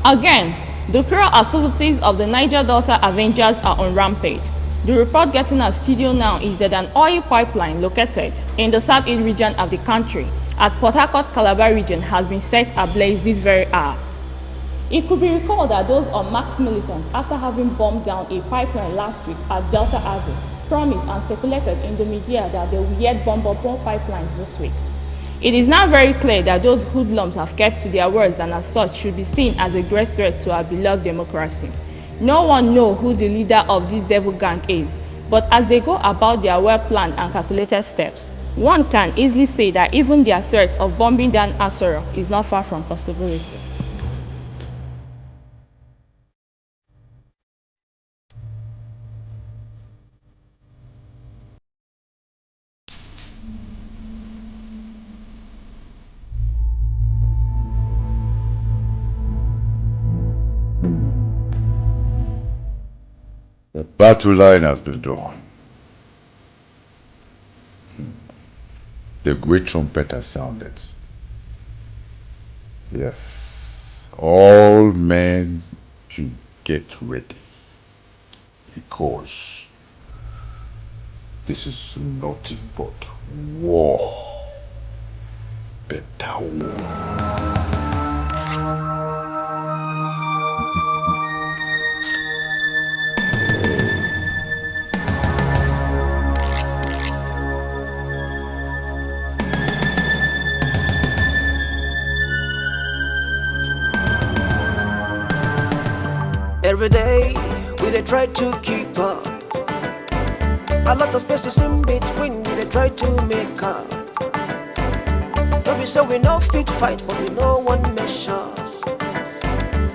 Again, the cruel activities of the Niger Delta Avengers are on rampage. The report getting our studio now is that an oil pipeline located in the southeast region of the country at Port Harcourt Calabar region has been set ablaze this very hour. It could be recalled that those unmasked militants, after having bombed down a pipeline last week at Delta Axis, promised and circulated in the media that they will yet bomb up more pipelines this week. It is now very clear that those hoodlums have kept to their words and as such should be seen as a great threat to our beloved democracy. No one knows who the leader of this devil gang is, but as they go about their well-planned and calculated steps, one can easily say that even their threat of bombing down Asserting is not far from possibility. The battle line has been drawn. The great trumpet has sounded. Yes, all men should get ready, because this is nothing but war. Better war. Every day, we they try to keep up. A lot of spaces in between, we they try to make up. Don't be so we no fit fight, but we no one measure.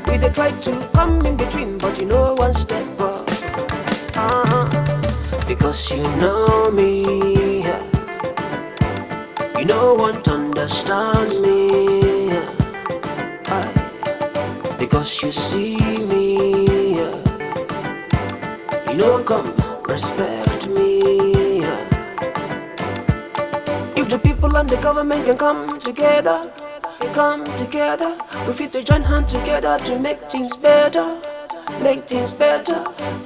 We they try to come in between, but you know one step up. Because you know me, you know want to understand me. Because you see me, you know come respect me. If the people and the government can come together, we fit to join hands together to make things better,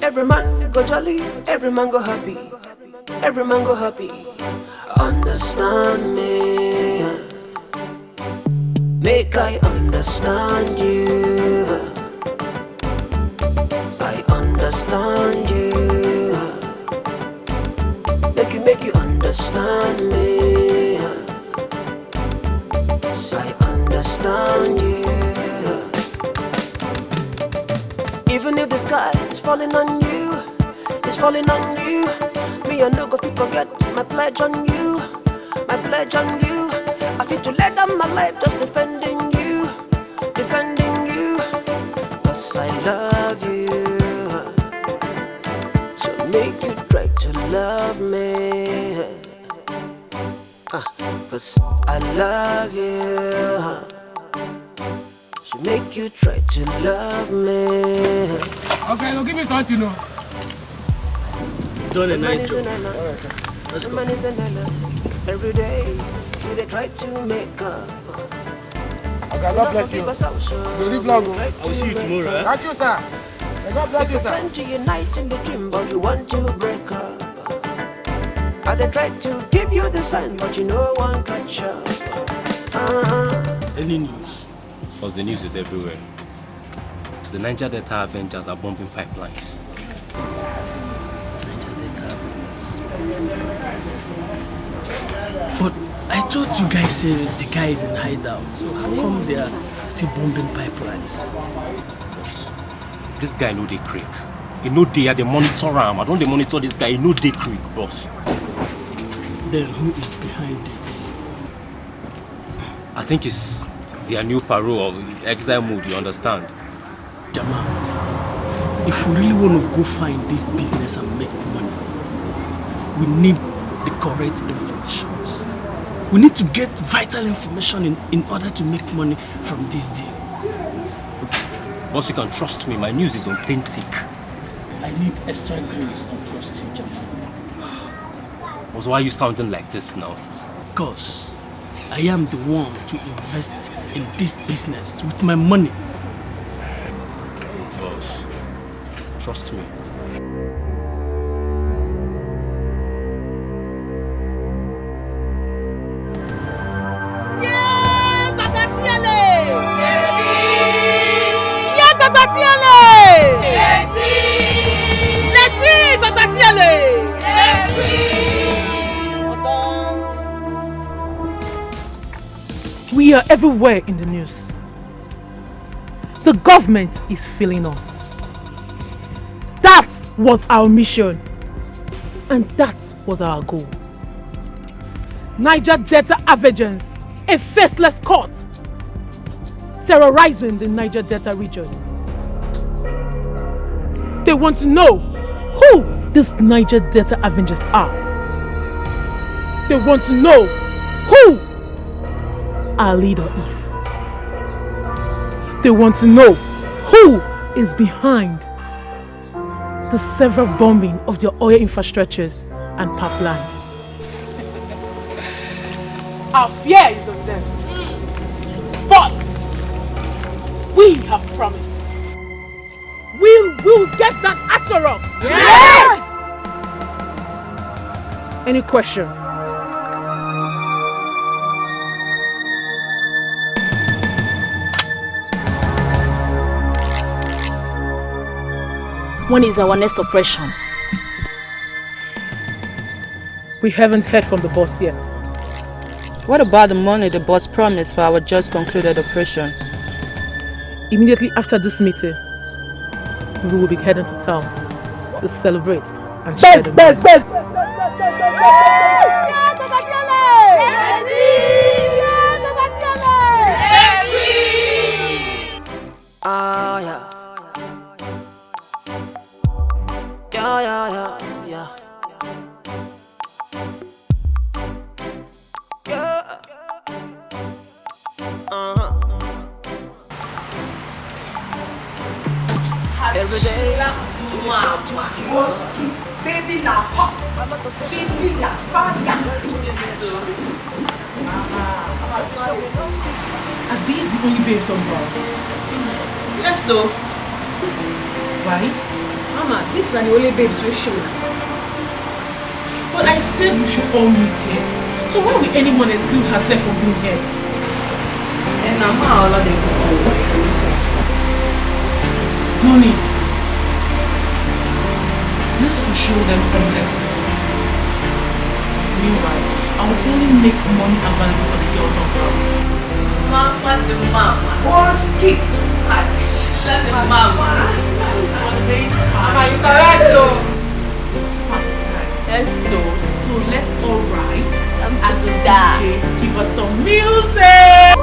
Every man go jolly, every man go happy, Understand me, make I understand you. I understand you. Make you understand me. I understand you. Even if the sky is falling on you, me and no go fit forget my pledge on you, I fit to let down my life just defending you, cause I love you, so make you try to love me, cause I love you, so make you try to love me. Okay, now give me something, no. Done a night job. Let's go. Every day, they try to make up. Okay, God bless you. Very vlog. I will see you tomorrow. Thank you, sir. God bless you, sir. Trying to unite in between, but you want to break up. And they try to give you the sign, but you know one catch up. Any news? Because the news is everywhere. The Niger Delta Avengers are bombing pipelines. But I thought you guys said the guy is in hideout, so how come they are still bombing pipelines? This guy know they creek. You know they are the monitor him. I don't they monitor this guy. You know they creek, boss. Then who is behind this? I think it's their new parole of Exile mood, you understand? Jamal, if we really want to go find this business and make money, we need the correct information. We need to get vital information in order to make money from this deal. Boss, you can trust me. My news is authentic. I need extra grace to trust you, Jamal. Boss, why are you sounding like this now? Because I am the one to invest in this business with my money. Trust me. We are everywhere in the news. The government is feeling us. That was our mission. And that was our goal. Niger Delta Avengers, a faceless court, terrorizing the Niger Delta region. They want to know who these Niger Delta Avengers are. They want to know who our leader is. They want to know who is behind the several bombing of their oil infrastructures and pipeline. Our fear is of them. But we have promised. We will get that Asserting. Yes! Any question? When is our next operation? We haven't heard from the boss yet. What about the money the boss promised for our just concluded operation? Immediately after this meeting, we will be heading to town to celebrate and share the money. Ah, yeah. Yeah. Every day, baby na hot, baby na fire. Are these the only babes on board? Yes, so. Why? Mama, these are the only babes we show. But I said we should all meet here. So why will anyone exclude herself from being here? And I'm not allowed them to follow. No need. This will show them some lesson. Meanwhile, I will only make money available for the girls on ground. Mama, the mama. Or skip. Let the mama. Mama, you correct though. It's party time. Yes, So let's all rise and the that. DJ give us some music.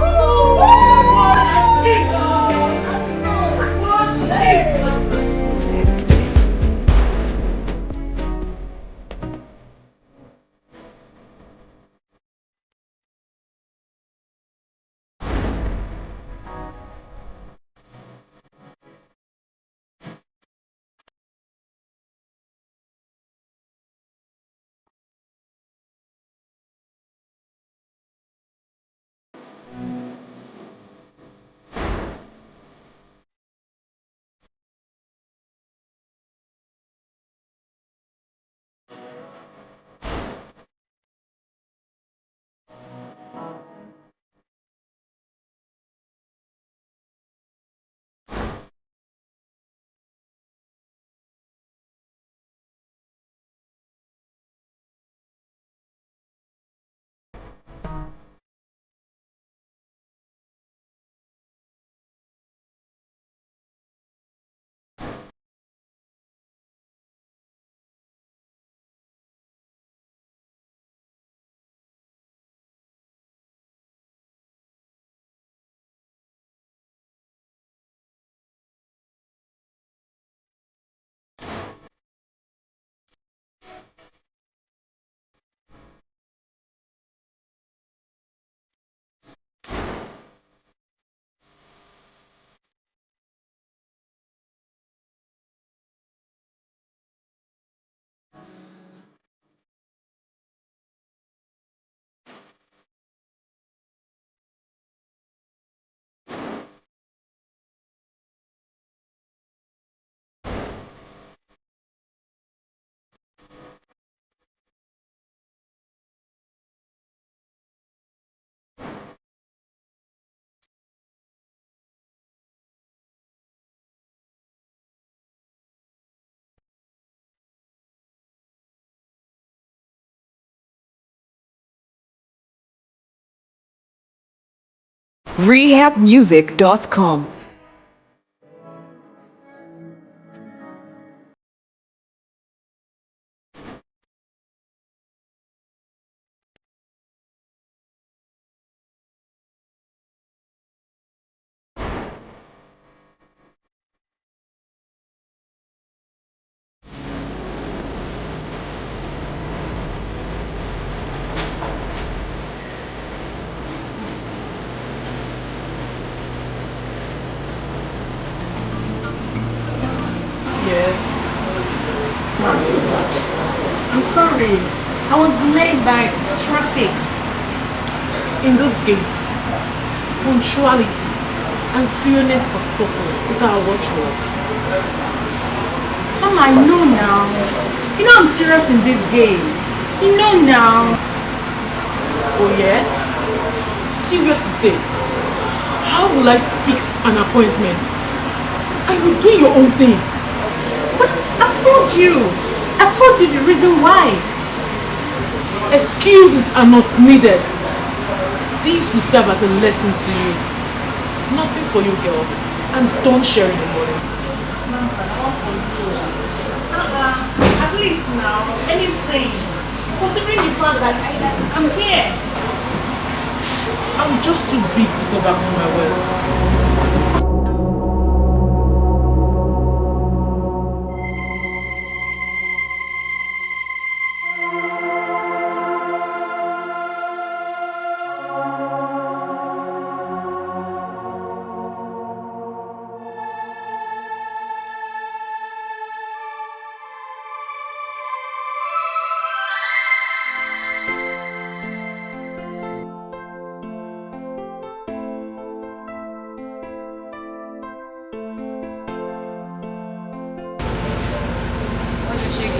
rehabmusic.com. Yes. I'm sorry. I was delayed by traffic. In this game, punctuality and seriousness of purpose is our watchword. Mama, I know now. You know I'm serious in this game. You know now. Oh yeah? Serious to say. How will I fix an appointment? I will do your own thing. But I told you the reason why. Excuses are not needed. This will serve as a lesson to you. Nothing for you, girl. And don't share in the morning. At least now, anything. Considering the fact that I'm here. I'm just too big to go back to my West.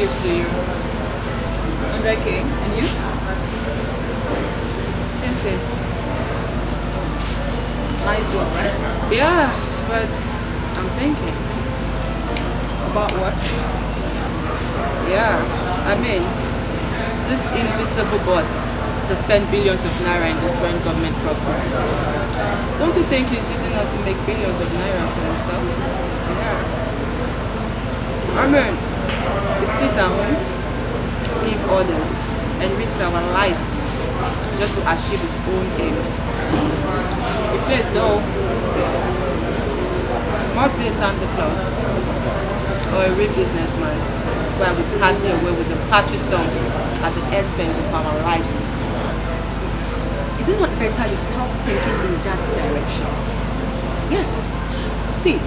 To you. 100K. And you? Same thing. Nice job, right? Yeah, but I'm thinking. About what? Yeah, I mean, this invisible boss that spent billions of naira in destroying government properties. Don't you think he's using us to make billions of naira for himself? Yeah. I mean, we sit at home, give orders, and risk our lives just to achieve his own aims. The place though must be a Santa Claus or a real businessman where we party away with the party song at the expense of our lives. Is it not better you stop thinking in that direction? Yes. See,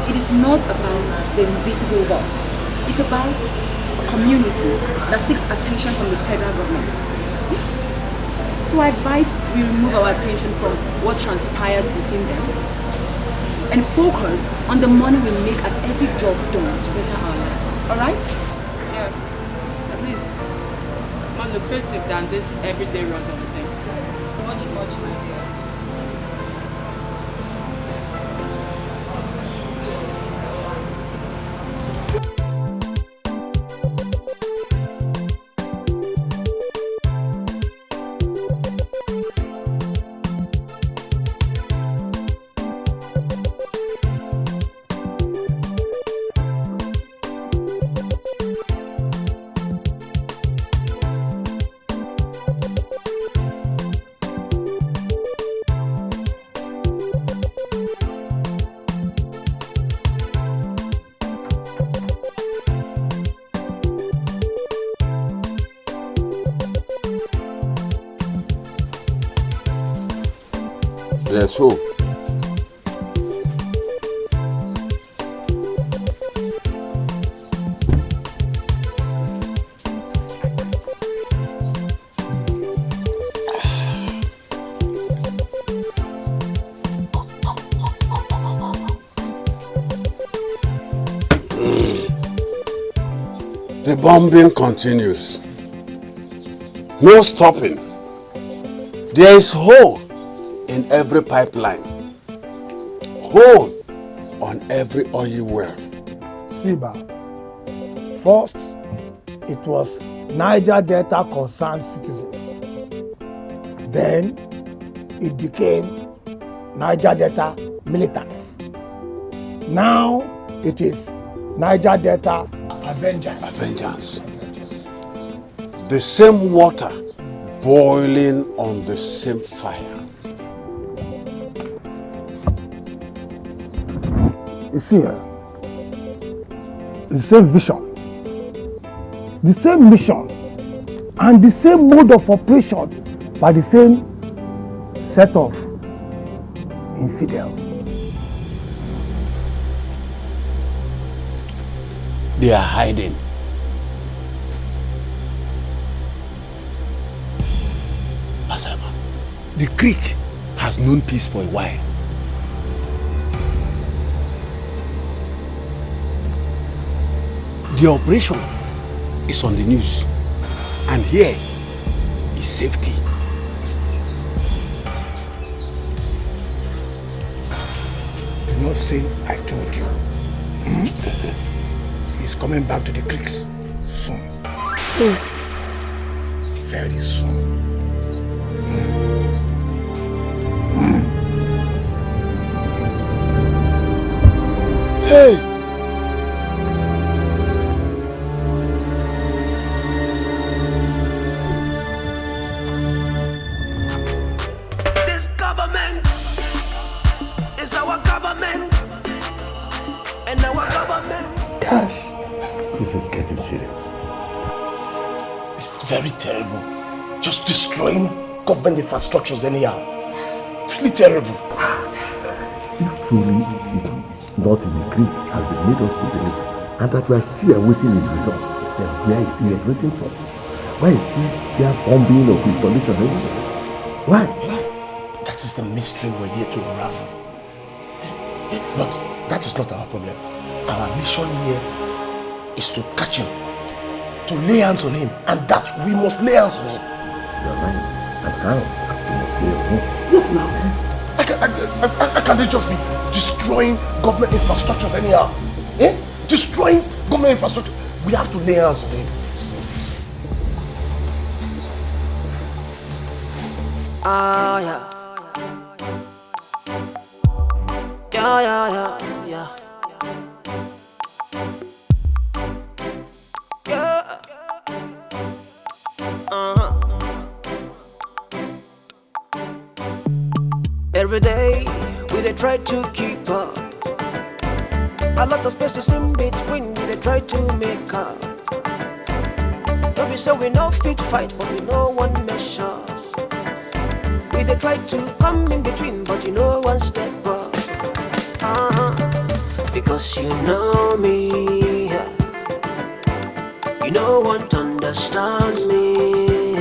it is not about the invisible boss. It's about a community that seeks attention from the federal government. Yes. So I advise we remove our attention from what transpires within them and focus on the money we make at every job done to better our lives. Alright? Yeah. At least more lucrative than this everyday runs of the thing. Much, my dear. There's hope. The bombing continues. No stopping. There is hole in every pipeline. Hole on every oil well. Siba, first it was Niger Delta concerned citizens. Then it became Niger Delta Militant. Now it is Niger Delta Avengers. The same water boiling on the same fire. You see, the same vision, the same mission, and the same mode of operation by the same set of infidels. They are hiding. Asama, the creek has known peace for a while. The operation is on the news, and here is safety. Do not say I told you. He's coming back to the creeks soon. Very soon. Hey! This government is our government, and our government. Gosh, this is getting serious. It's very terrible. Just destroying government infrastructures anyhow. Really terrible. If truly is not in the Greek as they made us to believe, and that we are still awaiting his return, then where is he waiting for? Why is this still bombing of installation everywhere? Why? That is the mystery we're here to unravel. But that is not our problem. Our mission here is to catch him, to lay hands on him, and that we must lay hands on him. You're right. And hands, we must lay on him. Yes, now. I can't just be destroying government infrastructure anyhow. Eh? Destroying government infrastructure. We have to lay hands on him. Ah, yeah. Yeah. Yeah. Every day we they try to keep up. A lot of spaces in between we they try to make up. Don't be so we no fit fight, but we no one measure. We they try to come in between, but you know one step up. Because you know me, you know won't understand me.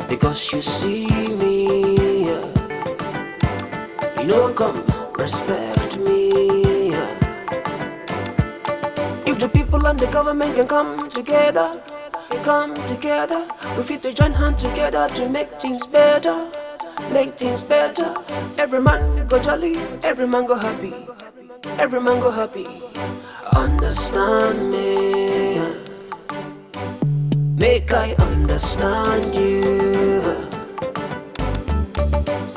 Because you see me, you know come respect me. If the people and the government can come together, we fit to join hands together to make things better. Every man go jolly, every man go happy, Understand me, make I understand you.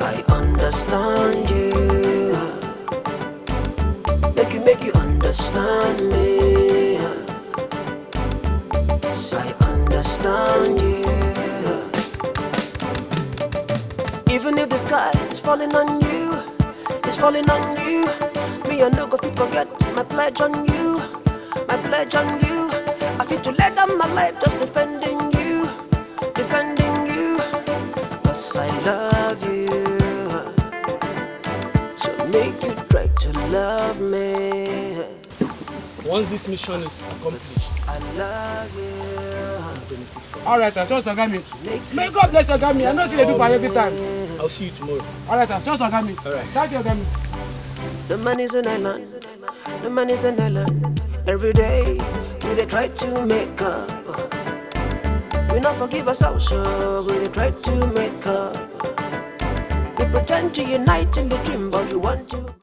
I understand you. Make you understand me. I understand you. Even if the sky is falling on you, me I no go fit forget my pledge on you, I fit to let down my life just defending you, cause I love you, so make you try to love me. Once this mission is accomplished, I love you. Alright, just Agami. May God bless Agami. I know she do for every time. I'll see you tomorrow. Alright, just Agami. Alright. Thank you, Agami. The man is an island. Every day we they try to make up. We not forgive ourselves, so we they try to make up. We pretend to unite in between, but we want to.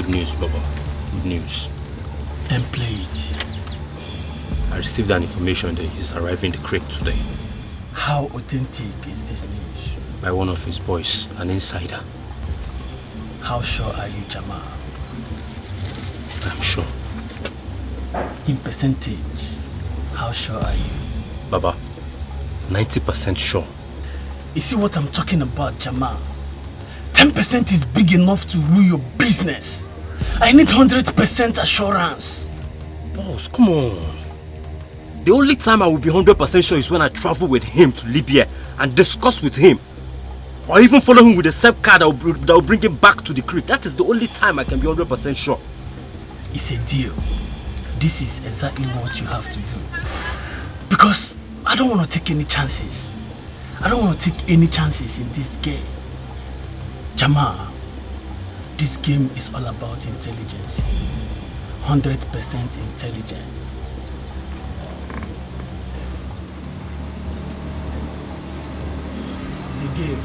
Good news, Baba. Good news. Then play it. I received an information that he's arriving the crate today. How authentic is this news? By one of his boys, an insider. How sure are you, Jamal? I'm sure. In percentage, how sure are you? Baba, 90% sure. You see what I'm talking about, Jamal? 10% is big enough to rule your business. I need 100% assurance. Boss, come on. The only time I will be 100% sure is when I travel with him to Libya and discuss with him. Or even follow him with a SEP card that will bring him back to the crate. That is the only time I can be 100% sure. It's a deal. This is exactly what you have to do. Because I don't want to take any chances. I don't want to take any chances in this game. Jamal, this game is all about intelligence. 100% intelligence. It's a game.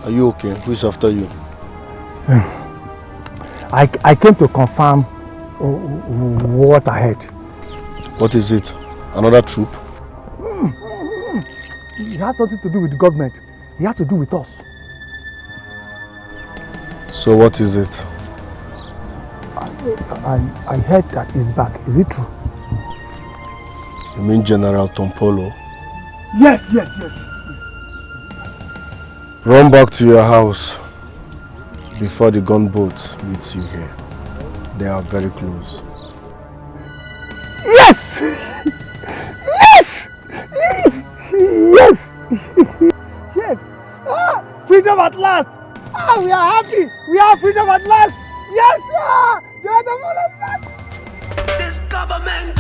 Are you okay? Who is after you? I came to confirm what I heard. What is it? Another troop? It has nothing to do with the government. It has to do with us. So what is it? I heard that he's back. Is it true? You mean General Tompolo? Yes. Run back to your house before the gunboat meets you here. They are very close. Yes! Freedom at last! We are happy! We have freedom at last! Yes, sir! This government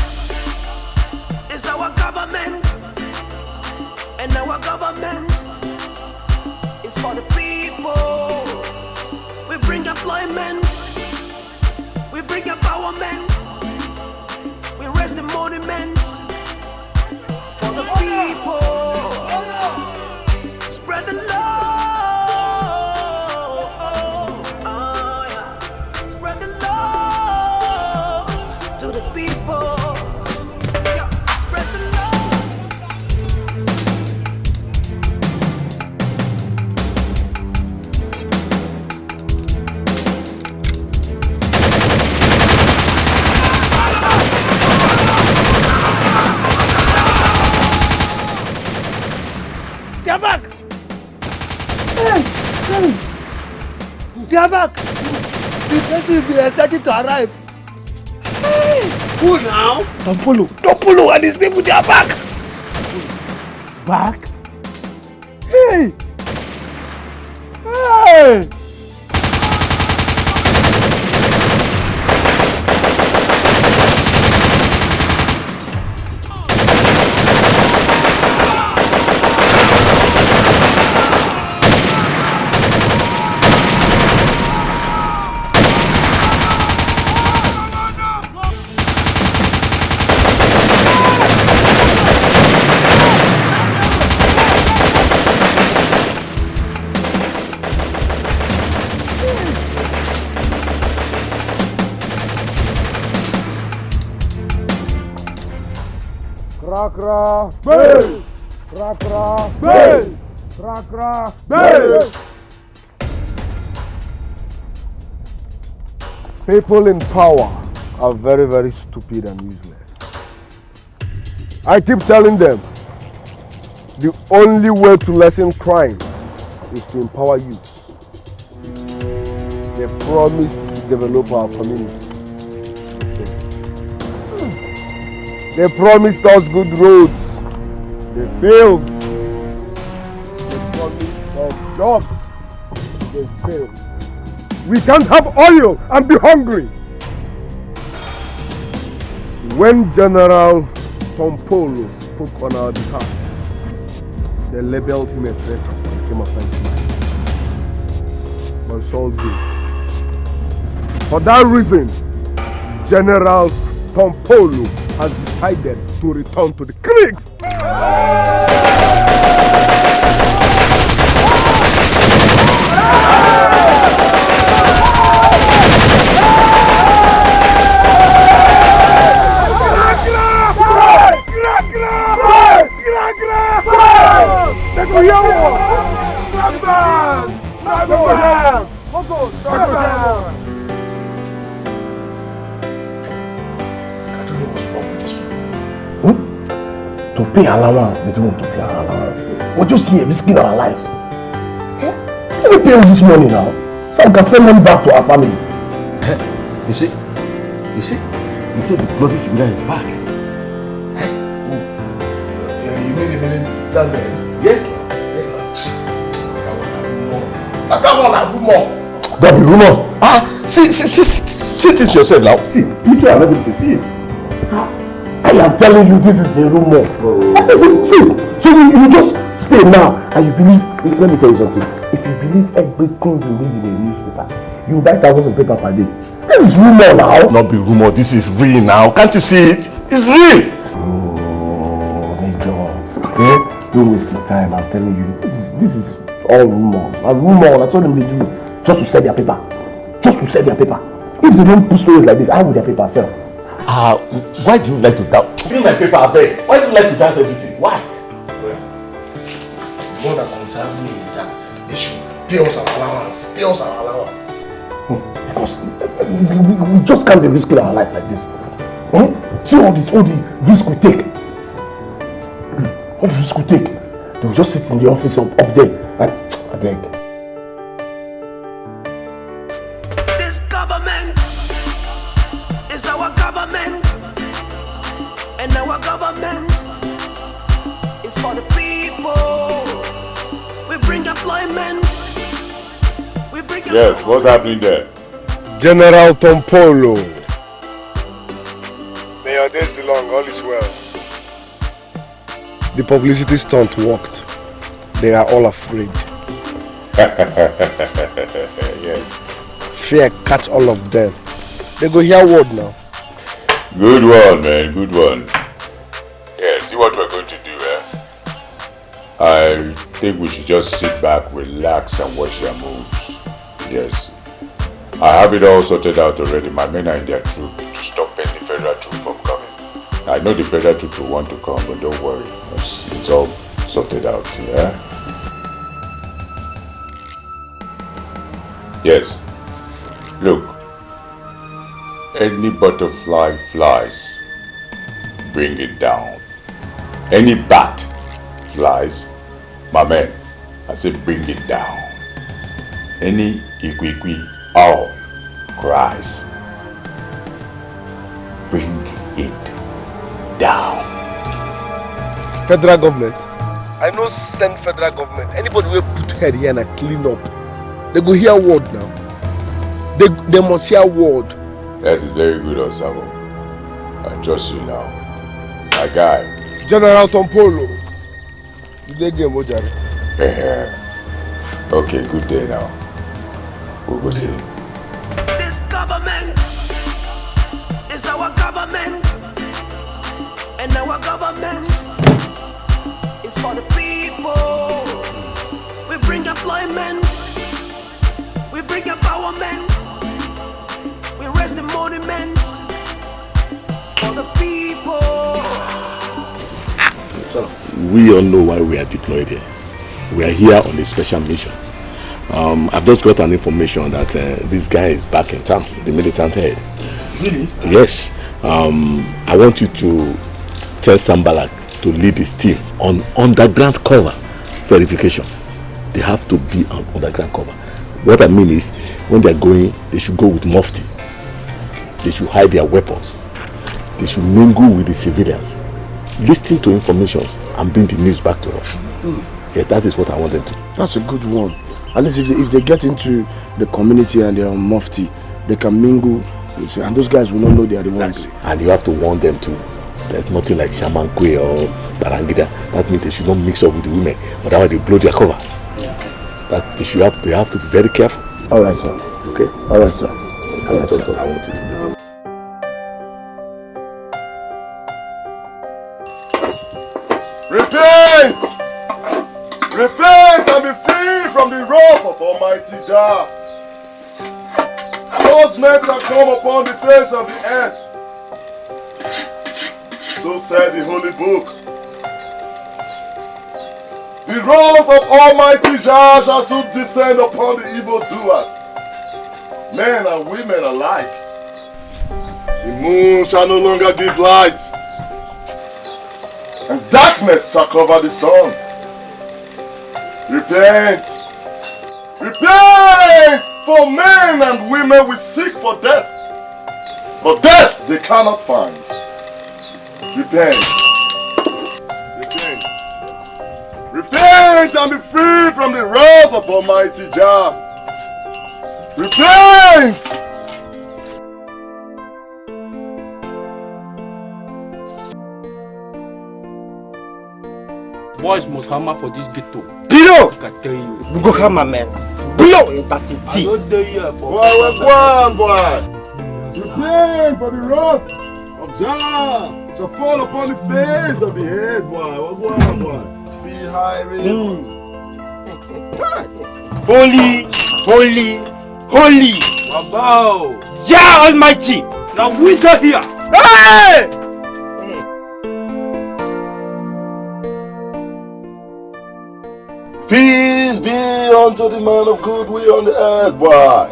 is our government, and our government is for the people. We bring employment, we bring empowerment, we raise the monuments for the people. Spread the love. Spread the love to the people. Spread the love. They're back! They are back! The person will be expected to arrive. Who now? Tompolo and his people, they are back! Back? Hey! Krakra, base! Krakra, base! Krakra, base! People in power are very, very stupid and useless. I keep telling them, the only way to lessen crime is to empower youth. They promised to develop our community. They promised us good roads. They failed. They promised us jobs. They failed. We can't have oil and be hungry. When General Tompolo spoke on our behalf, they labeled him a traitor and came after him. But it's all good. For that reason, General Tompolo has decided to return to the creek. To pay allowance, they don't want to pay our allowance. We're just here risking our life. Let me pay us this money now, so we can send money back to our family. You see, he said the bloody civilian is back. Yeah, you mean the militant dead? Yes. That one a rumor. That be rumor. See it yourself now. See, picture and everything. See it. I am telling you, this is a rumor. So you just stay now and you believe. Let me tell you something. If you believe everything you read in a newspaper, you buy thousands of paper per day. This is rumor now. Not be rumor. This is real now. Can't you see it? It's real. Oh, Major. Okay? Don't waste your time. I'm telling you, this is all rumor. A rumor. That's all they do. Just to sell their paper. Just to sell their paper. If they don't put stories like this, how would their paper sell? Why do you like to doubt? Bring my paper, I beg. Why do you like to doubt everything? Why? Well, what that concerns me is that they should pay us our allowance. Pay us our allowance. Because we just can't be risking our life like this. See all the risk we take. All the risk we take. They will just sit in the office up there and I beg. This government is our government, and our government is for the people. We bring employment. We bring Yes, what's happening there? General Tompolo. May your days be long, all is well. The publicity stunt worked. They are all afraid. Yes. Fear catch all of them. They go hear word now. Good one, man. Good one. Yeah, see what we're going to do, eh? I think we should just sit back, relax, and watch their moves. Yes. I have it all sorted out already. My men are in their troop to stop any federal troop from coming. I know the federal troop will want to come, but don't worry. It's all sorted out, yeah? Yes. Look. Any butterfly flies, bring it down. Any bat flies, my man, I say bring it down. Any ikwikwi owl cries, bring it down. Federal government? I know send federal government. Anybody will put head here and clean up. They go hear word now. They must hear word. That is very good, Osamo. I trust you now. My guy. General Tompolo. You game, Ojari. Okay, good day now. We'll go see. This government is our government, and our government is for the people. We bring employment, we bring empowerment, we raise the monuments for the people. So, we all know why we are deployed here. We are here on a special mission. I've just got an information that this guy is back in town, the militant head. Really? Yes. I want you to tell Sambalak to lead his team on underground cover verification. They have to be on underground cover. What I mean is, when they're going, they should go with mufti. They should hide their weapons. They should mingle with the civilians, listen to information and bring the news back to us. Yeah, that is what I want them to do. That's a good one. At least if they get into the community and they're on mufti, they can mingle, and those guys will not know they are the ones. And you have to warn them too. There's nothing like Shaman Kwe or Barangida. That means they should not mix up with the women, otherwise they blow their cover. That they have to be very careful. All right, sir. Okay. All right, sir. That's what I want you to do. Repent! Repent and be free from the wrath of Almighty Jah. Judgment shall come upon the face of the earth. So said the Holy Book. The wrath of Almighty Jah shall soon descend upon the evildoers, men and women alike. The moon shall no longer give light, and darkness shall cover the sun. Repent! Repent! For men and women will seek for death, but death they cannot find. Repent! Repent! Repent and be free from the wrath of Almighty Jah! Repent! Boys must hammer for this ghetto. Below! I can tell you. We go hammer, man. Blow intercity. I don't dare you for. Boy. Repent for the wrath of Jah shall fall upon the face of the head, boy. Boy. Feel high, Holy. Wow. Jah Almighty. Now we got here. Hey! Peace be unto the man of good will on the earth, boy.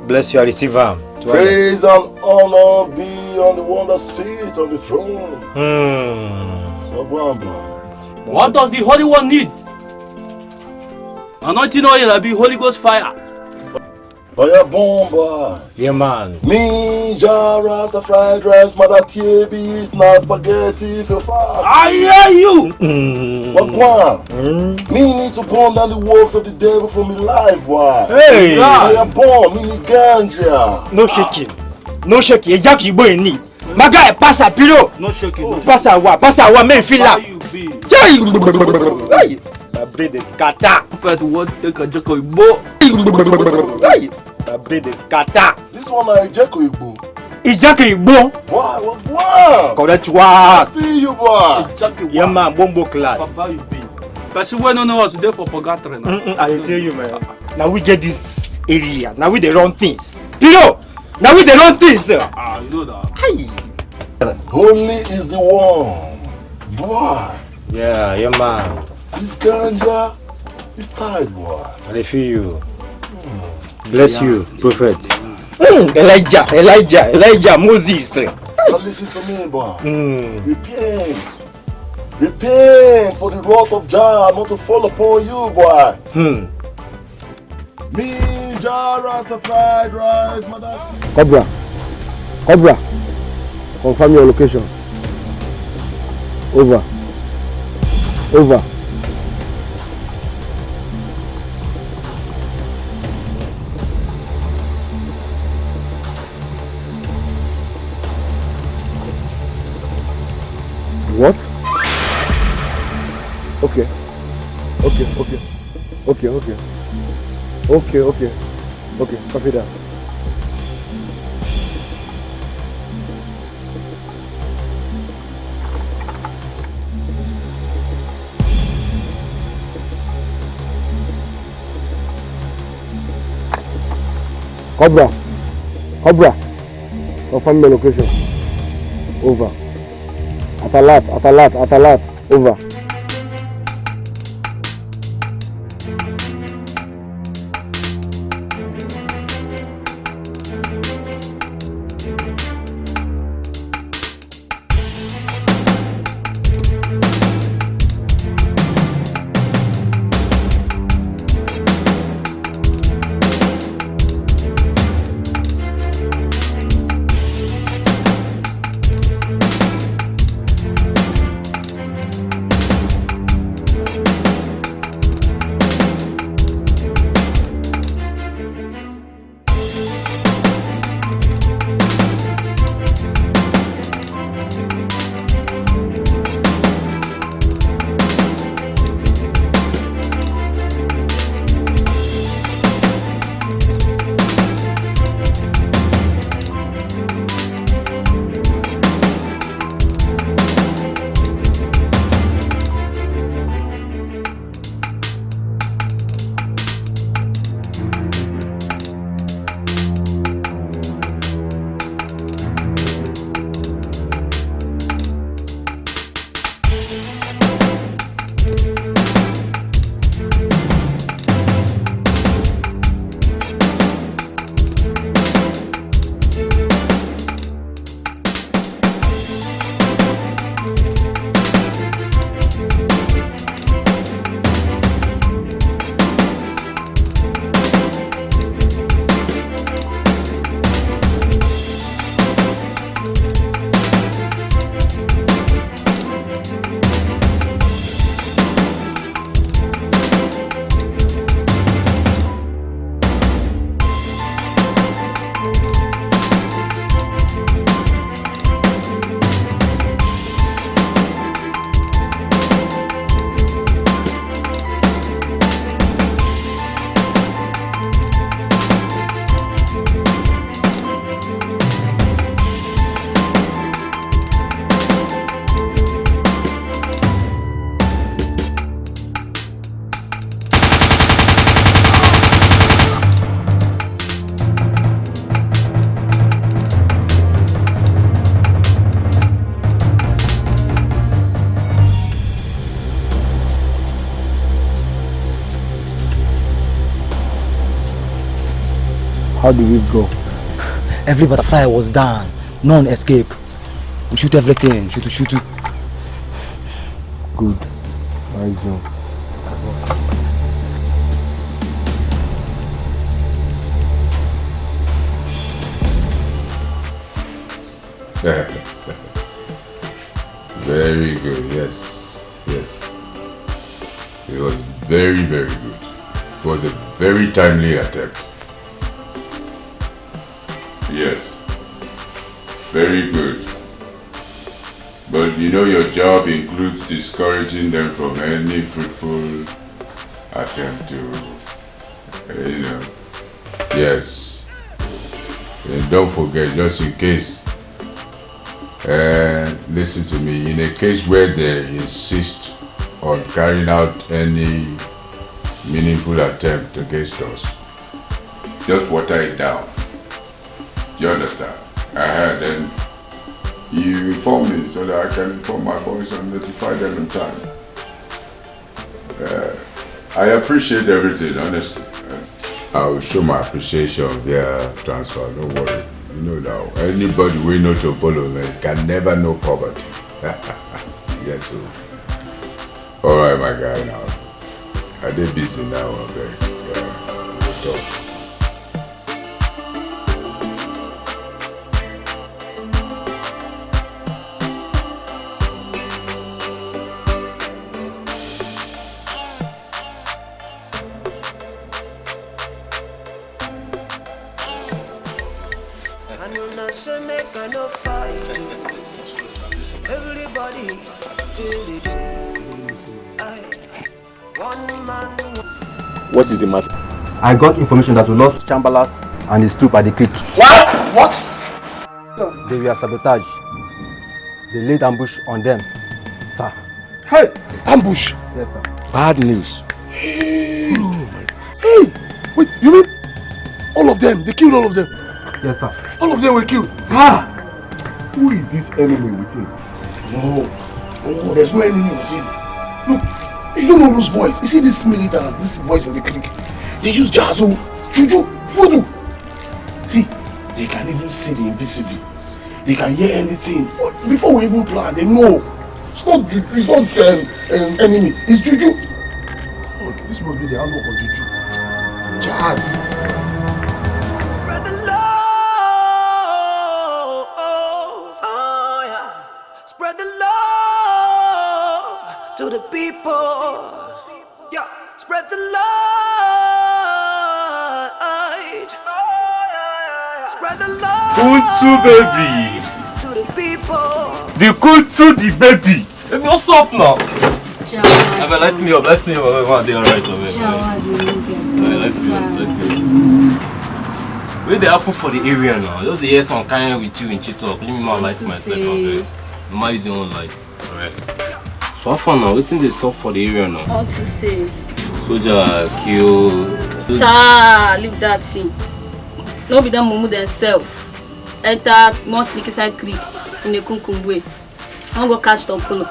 Bless you, I receive him. Praise and honor be on the one that sits on the throne. Boy. What does the Holy One need? Anointing oil and be Holy Ghost fire. Fire bomb, boy. Yeah, man. Me, Jaras, the fried rice, mother TB, snap spaghetti, feel far. I hear you. What one? Me need to burn down the works of the devil for me life, boy. Hey! Fire bomb, me need ganja. No shaking. No shaking. Exactly what you need. My guy, pass a pillow. No shaking. Pass a what? Make feel Where like. you be? Hey! My brain is scatter. Prophet won't take a joke of bow. Hey! My brain is scatter. This one is Ijeko Igbo. Ijeko Igbo? Wow. Correct work. I feel you, boy. Yeah, man. Bombo clad. Papa, you be. Person we don't know what's there for purgatory now. I tell you, man. Now we get this area. Now we dey run things. Piro! Now we dey run things. You know that. Hey! Holy is the one. Boy. Yeah, man. This ganja is tied, boy. I feel you. Bless you, Prophet. Elijah, Moses. Now listen to me, boy. Repent. Repent for the wrath of Jah not to fall upon you, boy. Me, Jah, Rasta fried rice, mother. Cobra. Confirm your location. Over. What? Okay. Copy that. Cobra. Confirm the location. Over. Atalat. Over. How did it go? Every butterfly was down. None escape. We shoot everything. Shoot. Good. Nice job. Very good, yes. It was very, very good. It was a very timely attempt. Yes. Very good. But you know your job includes discouraging them from any fruitful attempt to, Yes. And don't forget, just in case, listen to me, in a case where they insist on carrying out any meaningful attempt against us, just water it down. Do you understand? Then you inform me so that I can inform my boys and notify them in time. I appreciate everything, honestly. I will show my appreciation via transfer, don't worry. You know now, anybody we know to follow me can never know poverty. Yes, sir. Alright, my guy, now. Are they busy now? Okay. Yeah, we'll talk. What is the matter? I got information that we lost Chamberlain and his troop at the creek. What? They were sabotaged. They laid ambush on them, sir. Hey, ambush? Yes, sir. Bad news. Hey, wait, you mean all of them? They killed all of them? Yes, sir. All of them were killed? Who is this enemy with him? No, there's no enemy with him. Look, you don't know those boys. You see this Militant, these boys in the creek. They use jazzo, juju, voodoo. See, they can even see the invisible. They can hear anything. Before we even plan, they know. It's not enemy. It's juju. Oh, this must be the handle for juju. Jazz. Spread the love. Spread the love to the people. Yeah, spread the light. Spread the love. Kutu baby. To the people. The Kutu the baby. Baby, what's up now? Let me up. Let me up. They're alright. Let me up. Where they happen for the area now? Just hear some kind with you in Chitok. Let me more light myself. Okay? I'm not using one light. Alright. So how far now? Waiting this up for the area now. What to say? Soldier, kill. Leave that thing. No be them mumu themselves. Enter more sneak inside creek in a kunkum way. I'm go catch them polo.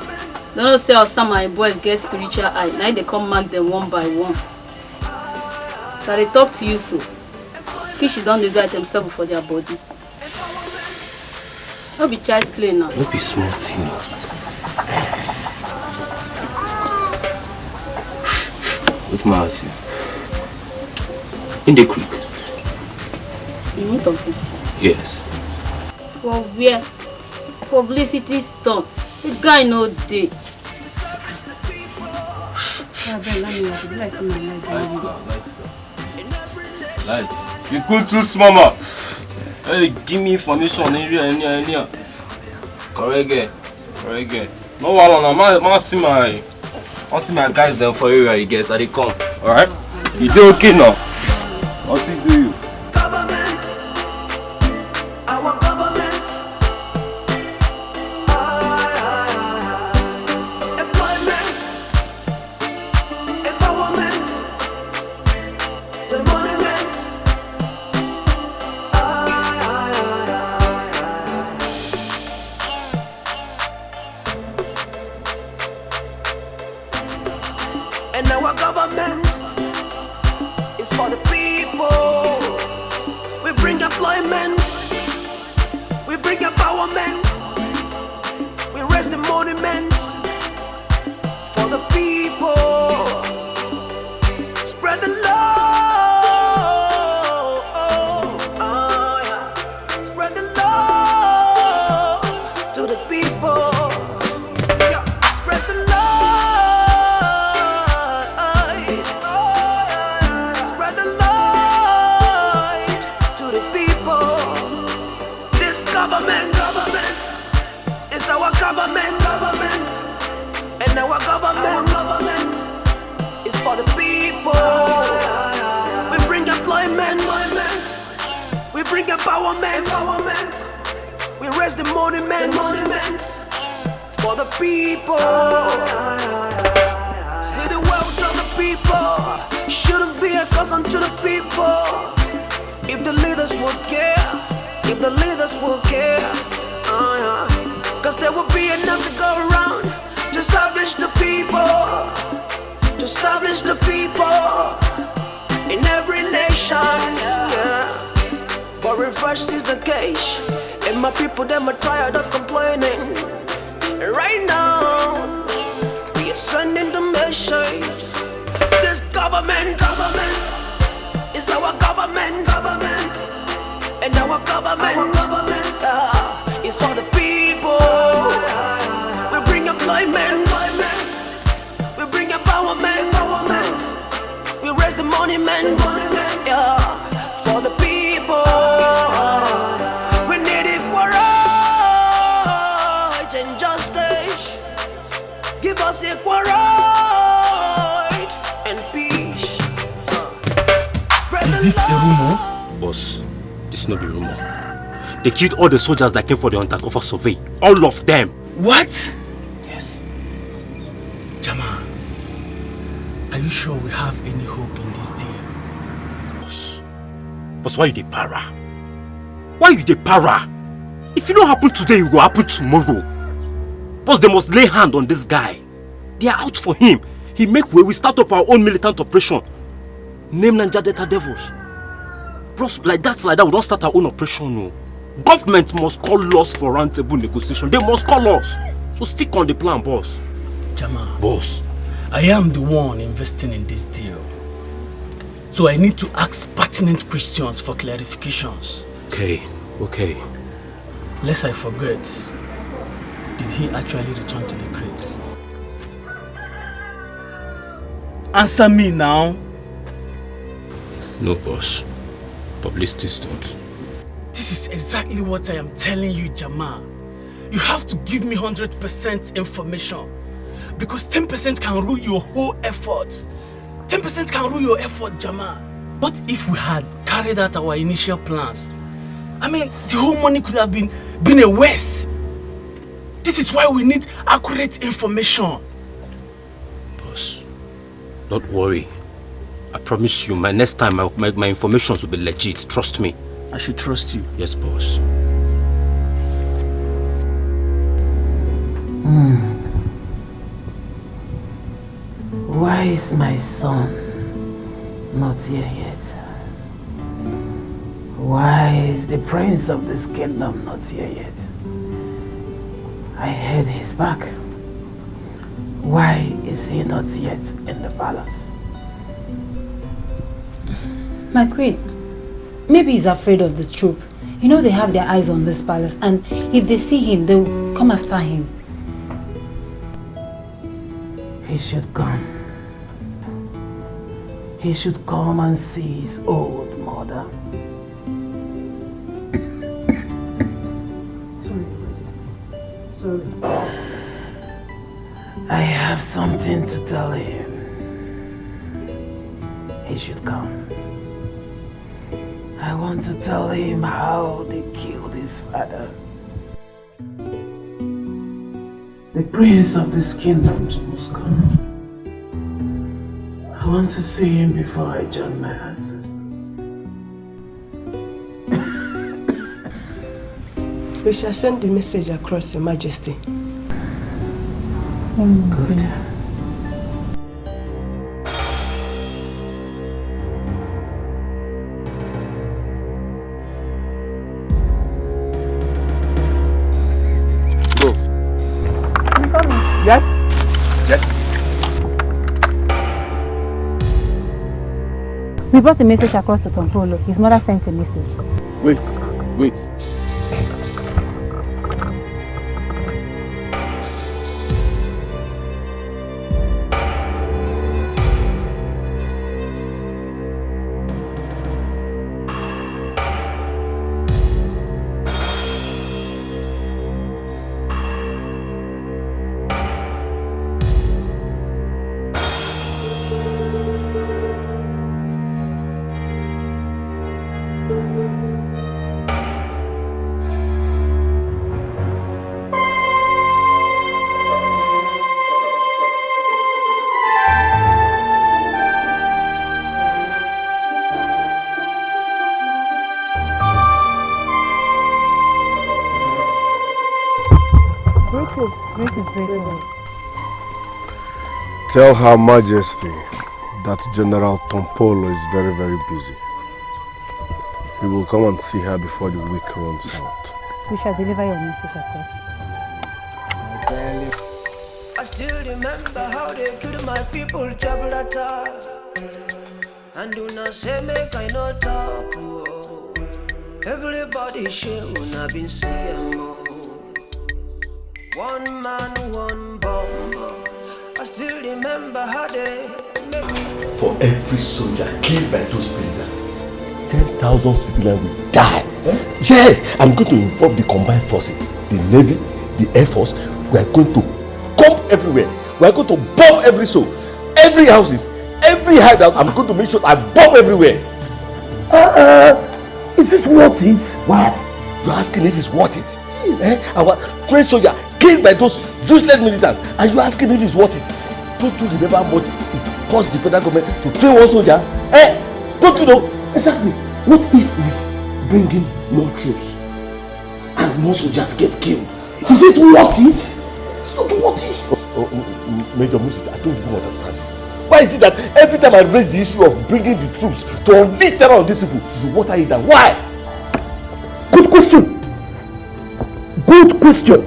Don't know say some my boys get spiritual eye. Now they come mark them one by one. So they talk to you so. Fishes don't do it themselves for their body. Don't be child's play now. Don't be small thing. What may I ask you? In the creek. You want talking? Yes. For where? Publicity stunts. The guy no day. Light. You could too small, man. Hey, give me information area. Correct. No one, I see my guys there for area you get. They come. Alright? You do okay now? What do you? Government. Our government. Employment. Empowerment. The monuments. And our government is for the people. empowerment. We raise the monuments for the people. Spread the love. Yeah. Spread the love to the people. Yeah. Spread the light. Spread the light to the people. This government is our government. And our government is for the people. We bring employment. We bring empowerment. We raise the monuments for the people. See, the wealth of the people shouldn't be a cousin to the people. If the leaders would care, cause there will be enough to go around to salvage the people. To salvage the people in every nation, yeah. But reverse is the case, and my people, them are tired of complaining. And right now, we are sending the message. This government is our government. And our government is for the people. We bring employment. We bring empowerment. We raise the monument. Yeah, for the people. We need equal rights and justice. Give us equal right and peace. Is this a rumor? Boss, this is not a rumor. They killed all the soldiers that came for the undercover survey. All of them. What? Yes. Jama, are you sure we have any hope in this deal? Boss, why you dey para? Why you dey para? If it don't happen today, it will happen tomorrow. Boss, they must lay hand on this guy. They are out for him. He make way, we start up our own militant operation. Name Niger Delta Devils. Bros, like that, we don't start our own operation, no. Government must call us for roundtable negotiation. They must call us. So stick on the plan, boss. Jama. Boss. I am the one investing in this deal. So I need to ask pertinent questions for clarifications. Okay. Lest I forget, did he actually return to the crate? Answer me now. No, boss. Publicity's don't. This is exactly what I am telling you, Jama. You have to give me 100% information. Because 10% can rule your whole effort. 10% can rule your effort, Jama. What if we had carried out our initial plans? I mean, the whole money could have been a waste. This is why we need accurate information. Boss, don't worry. I promise you, my next time, my information will be legit. Trust me. I should trust you. Yes, boss. Why is my son not here yet? Why is the prince of this kingdom not here yet? I heard he's back. Why is he not yet in the palace? My queen, maybe he's afraid of the troop. You know they have their eyes on this palace, and if they see him, they'll come after him. He should come. He should come and see his old mother. Sorry, Majesty. Sorry. I have something to tell him. He should come. I want to tell him how they killed his father. The prince of this kingdom must come. I want to see him before I join my ancestors. We shall send the message across, Your Majesty. Good. Yes? Yes. We brought a message across to Tompolo. His mother sent a message. Wait. Tell Her Majesty that General Tompolo is very, very busy. He will come and see her before the week runs out. We shall deliver your message across. I still remember how they killed my people, Jabalata. And do not say make I not talk. Oh. Everybody share when I've been seeing more. One man, one bomb. I still remember how they made me. For every soldier killed by those militants, 10,000 civilians will die. Yes, I'm going to involve the combined forces, the Navy, the Air Force. We are going to come everywhere. We are going to bomb every soul, every houses, every hideout. I'm going to make sure I bomb everywhere. Is it worth it? What? You're asking if it's worth it? Yes. Our trained soldier killed by those useless militants, and you're asking if it's worth it? Don't you remember how much it cost the federal government to train one soldiers? Don't you know? Exactly. What if we bring in more troops and more soldiers get killed? Is it worth it? It's not worth it. Major Moses, I don't even understand. Why is it that every time I raise the issue of bringing the troops to unleash terror on these people, you water it down? Why? Good question. Good question.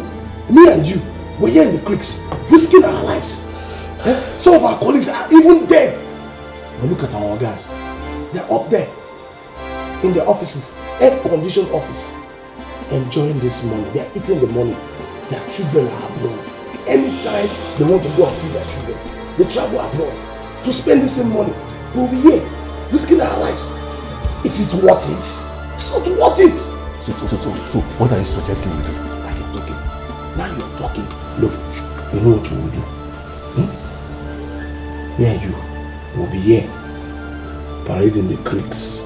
Me and you, we're here in the creeks, risking our lives. Some of our colleagues are even dead. But look at our guys. They're up there in the offices, air-conditioned office, enjoying this money. They're eating the money. Their children are abroad. Anytime they want to go and see their children, they travel abroad to spend the same money. We'll be here, risking our lives. Is it worth it? It's not worth it. So what are you suggesting we do? Are you talking? Now you're talking. Look, you know what you will do. Me and you will be here, parading the creeks,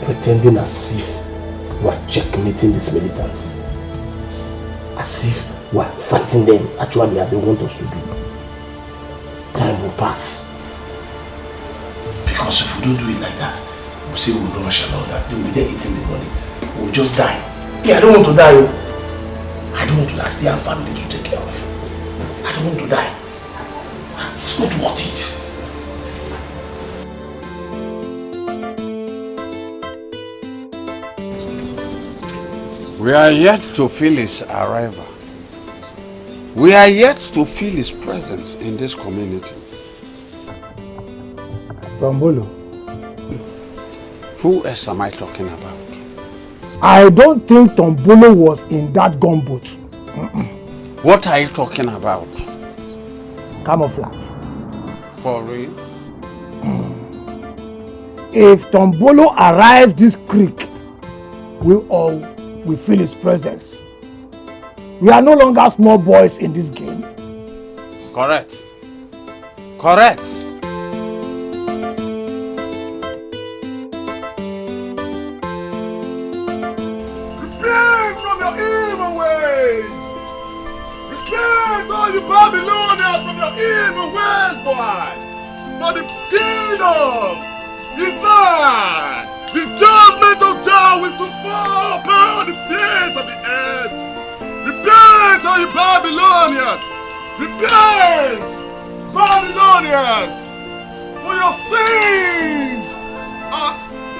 pretending as if we are checkmating these militants. As if we are fighting them actually as they want us to do. Time will pass. Because if we don't do it like that, we'll say we'll rush and all that. They will be there eating the money. We'll just die. Yeah, I don't want to die. I don't want to die. I still have family to take care of. I don't want to die. It's not worth it. We are yet to feel his arrival. We are yet to feel his presence in this community. Tombolo. Who else am I talking about? I don't think Tombolo was in that gunboat. What are you talking about? Camouflage. For real? If Tombolo arrives this creek, we all will feel his presence. We are no longer small boys in this game. Correct. Correct. Repent from your evil ways! Repent, all you Babylonians, from your evil ways, boy! For the kingdom is mine! The judgment of Jah will to fall upon the face of the earth! Repent, all you Babylonians! Repent, Babylonians! For your sins are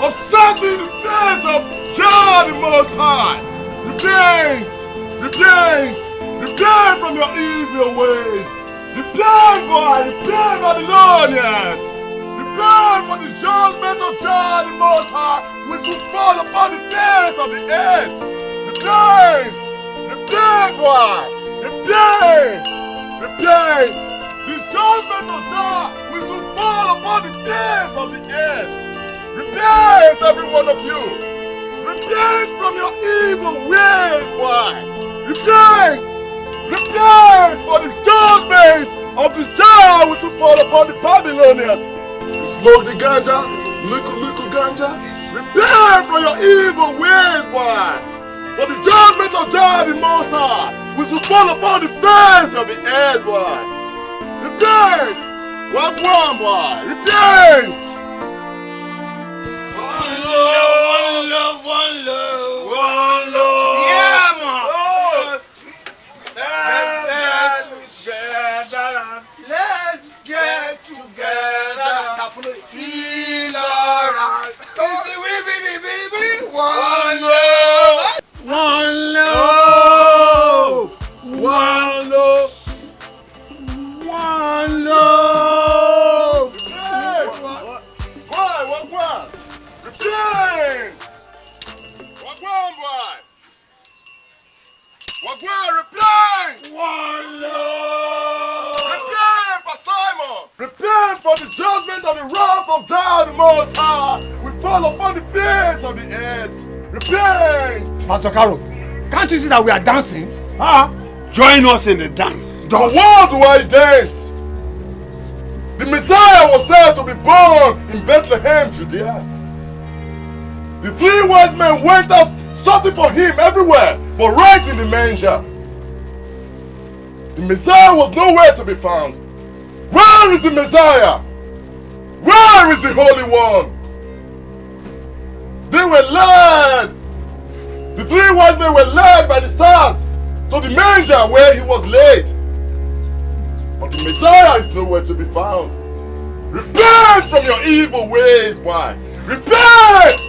obsessing the face of Jah the Most High! Repent! Repent! Repent from your evil your ways. Repent, boy! Repent, Babylonians! Repent for the judgment of God the Most High, which will fall upon the face of the earth. Repent! Repent, boy! Repent! Repent! The judgment of God which will fall upon the face of the earth. Repent, every one of you! Repent from your evil ways, boy! Repent! Repent for the judgment of the child which will fall upon the Babylonians. You smoke the ganja, little ganja. Repent for your evil ways, boy. For the judgment of God the Most High which will fall upon the face of the earth, boy. Repent! One, boy. Repent! One love, one love, one love. Yeah, man. Let's get together. Feel alright. One love. One love. One love. One love. Why? Repent. Why? Repent! One love! Repent for Simon! Repent for the judgment of the wrath of God the Most High will fall upon the face of the earth. Repent! Pastor Caro, can't you see that we are dancing? Join us in the dance. The world do I dance? The Messiah was said to be born in Bethlehem, Judea. The three wise men went out searching for him everywhere, but right in the manger. The Messiah was nowhere to be found. Where is the Messiah? Where is the Holy One? They were led. The three wise men were led by the stars to the manger where he was laid. But the Messiah is nowhere to be found. Repent from your evil ways, boy. Repent!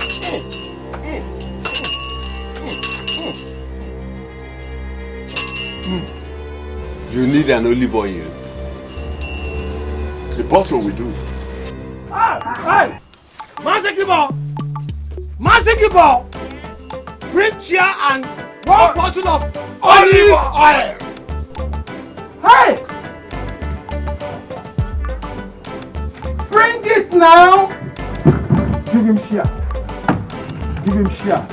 You need an olive oil. The bottle will do. Hey! Masekibo! Bring chair and one bottle of olive oil! Hey! Bring it now! Give him share. Give him share.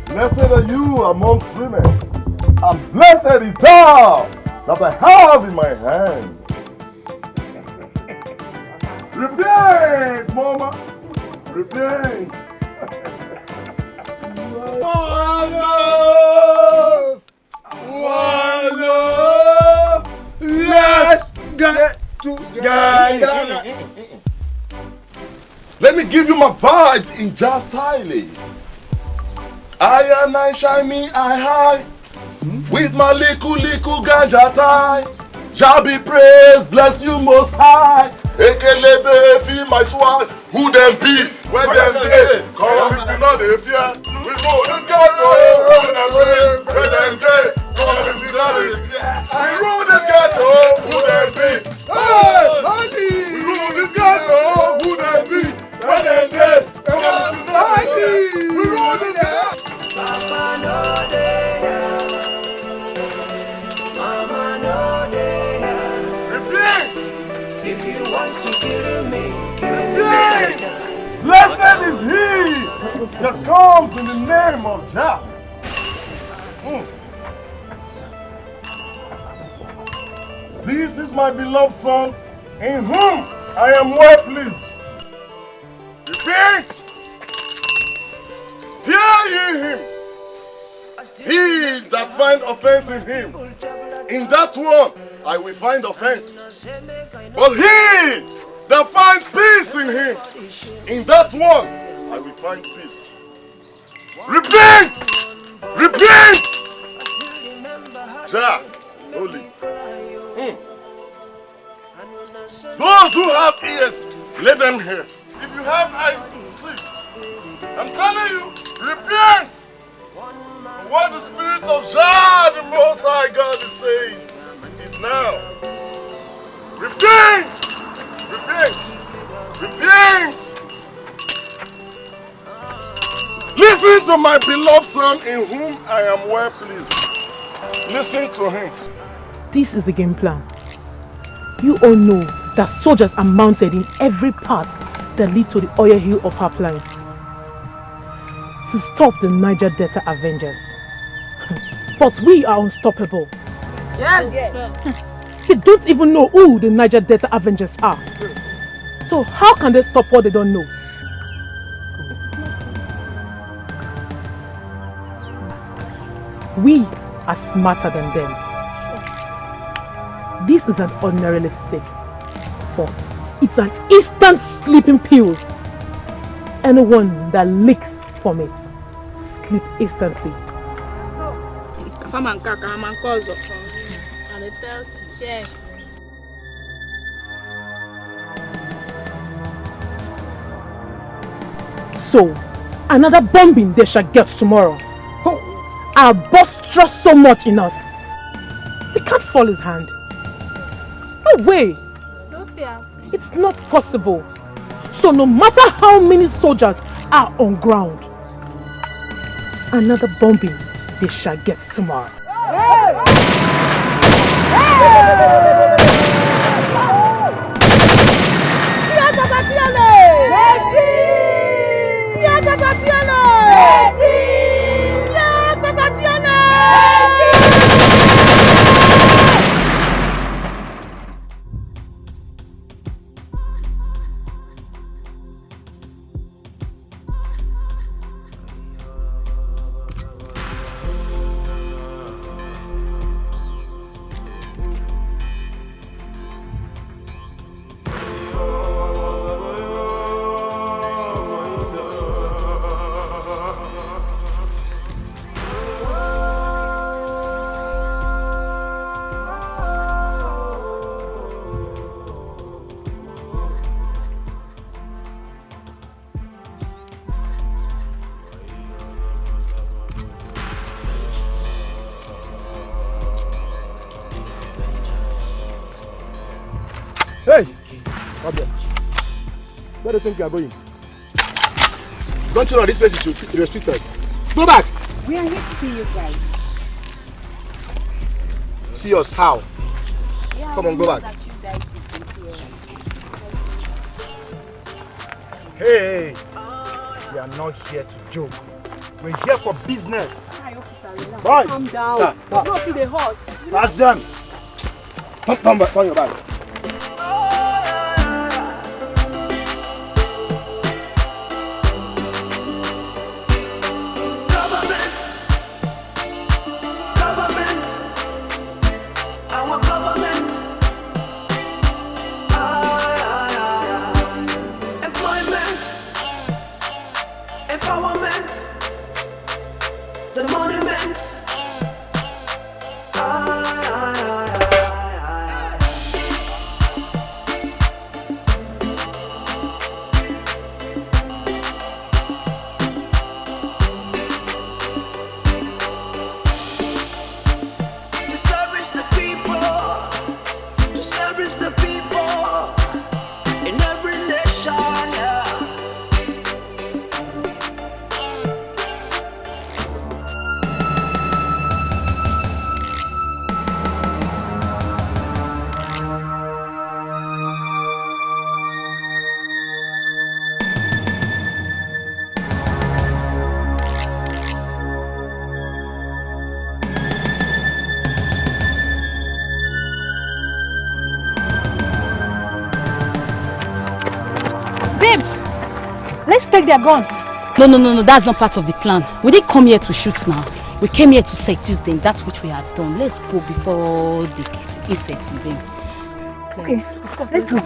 Blessed are you amongst women, and blessed is thou that I have in my hand. Repent, mama. Repent. One love. One love. Let's get together. Let me give you my vibes in jazz style. I and I shine me I high with my little ganja tie. Jah be praised, bless you most high. Ekelebe feel my swag. Who them be? Where them dey? Come if you know they fear. We know this ghetto. Who them be? Where them dey? Come if you know they fear. We rule this ghetto. Who them be? Hey, honey. We rule this ghetto. Who them be? Where them dey? Come if you know they fear. We rule this ghetto. Mama no dey. Mama no dey. Repent. If you want to kill me, kill me. Blessed is he that comes in the name of Jah. This is my beloved Son, in whom I am well pleased. Repent. Hear ye him. He that find offense in him, in that one I will find offense. But he that finds peace in him, in that one I will find peace. Repent! Repent! Jah, holy. Those who have ears, let them hear. If you have eyes, see. I'm telling you, Repent! For what the Spirit of Jah, the Most High God, is saying is now. Repent! Repent! Listen to my beloved Son in whom I am well pleased. Listen to him. This is the game plan. You all know that soldiers are mounted in every path that lead to the oil hill of our plan. To stop the Niger Delta Avengers. But we are unstoppable. Yes. They don't even know who the Niger Delta Avengers are. So how can they stop what they don't know? We are smarter than them. This is an ordinary lipstick, but it's an instant sleeping pill. Anyone that licks from it, sleep instantly. And it tells you. Yes. So, another bombing they shall get tomorrow. Our boss trusts so much in us. They can't fall his hand. No way. It's not possible. So no matter how many soldiers are on ground, another bombing they shall get tomorrow. Hey! Come here. Where do you think you are going? Don't you know this place is restricted? Go back! We are here to see you guys. See us how? Yeah, come on, go back. that you guys should be here. Hey! We are not here to joke. We're here for business. Boy! Calm down. Sir, sir. Not to the hot. Search them! Come back, turn your back. Let's take their guns. No, that's not part of the plan. We didn't come here to shoot now. We came here to seduce them. That's what we have done. Let's go before the effect with them. Okay, let's go.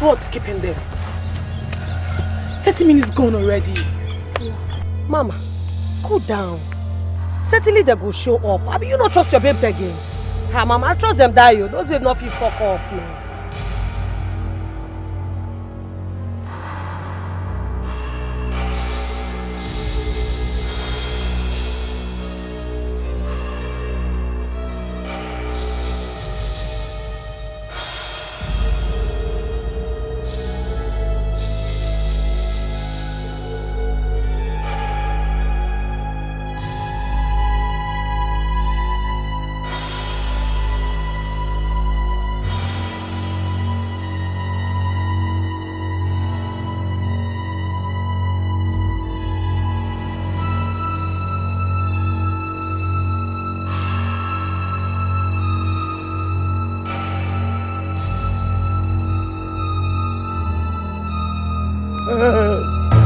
what's keeping them. 30 minutes gone already. Mama, cool down. Certainly they go show up. I mean, you not trust your babes again. Ha, Mama, I trust them die you. Those babes not feel fuck up. No.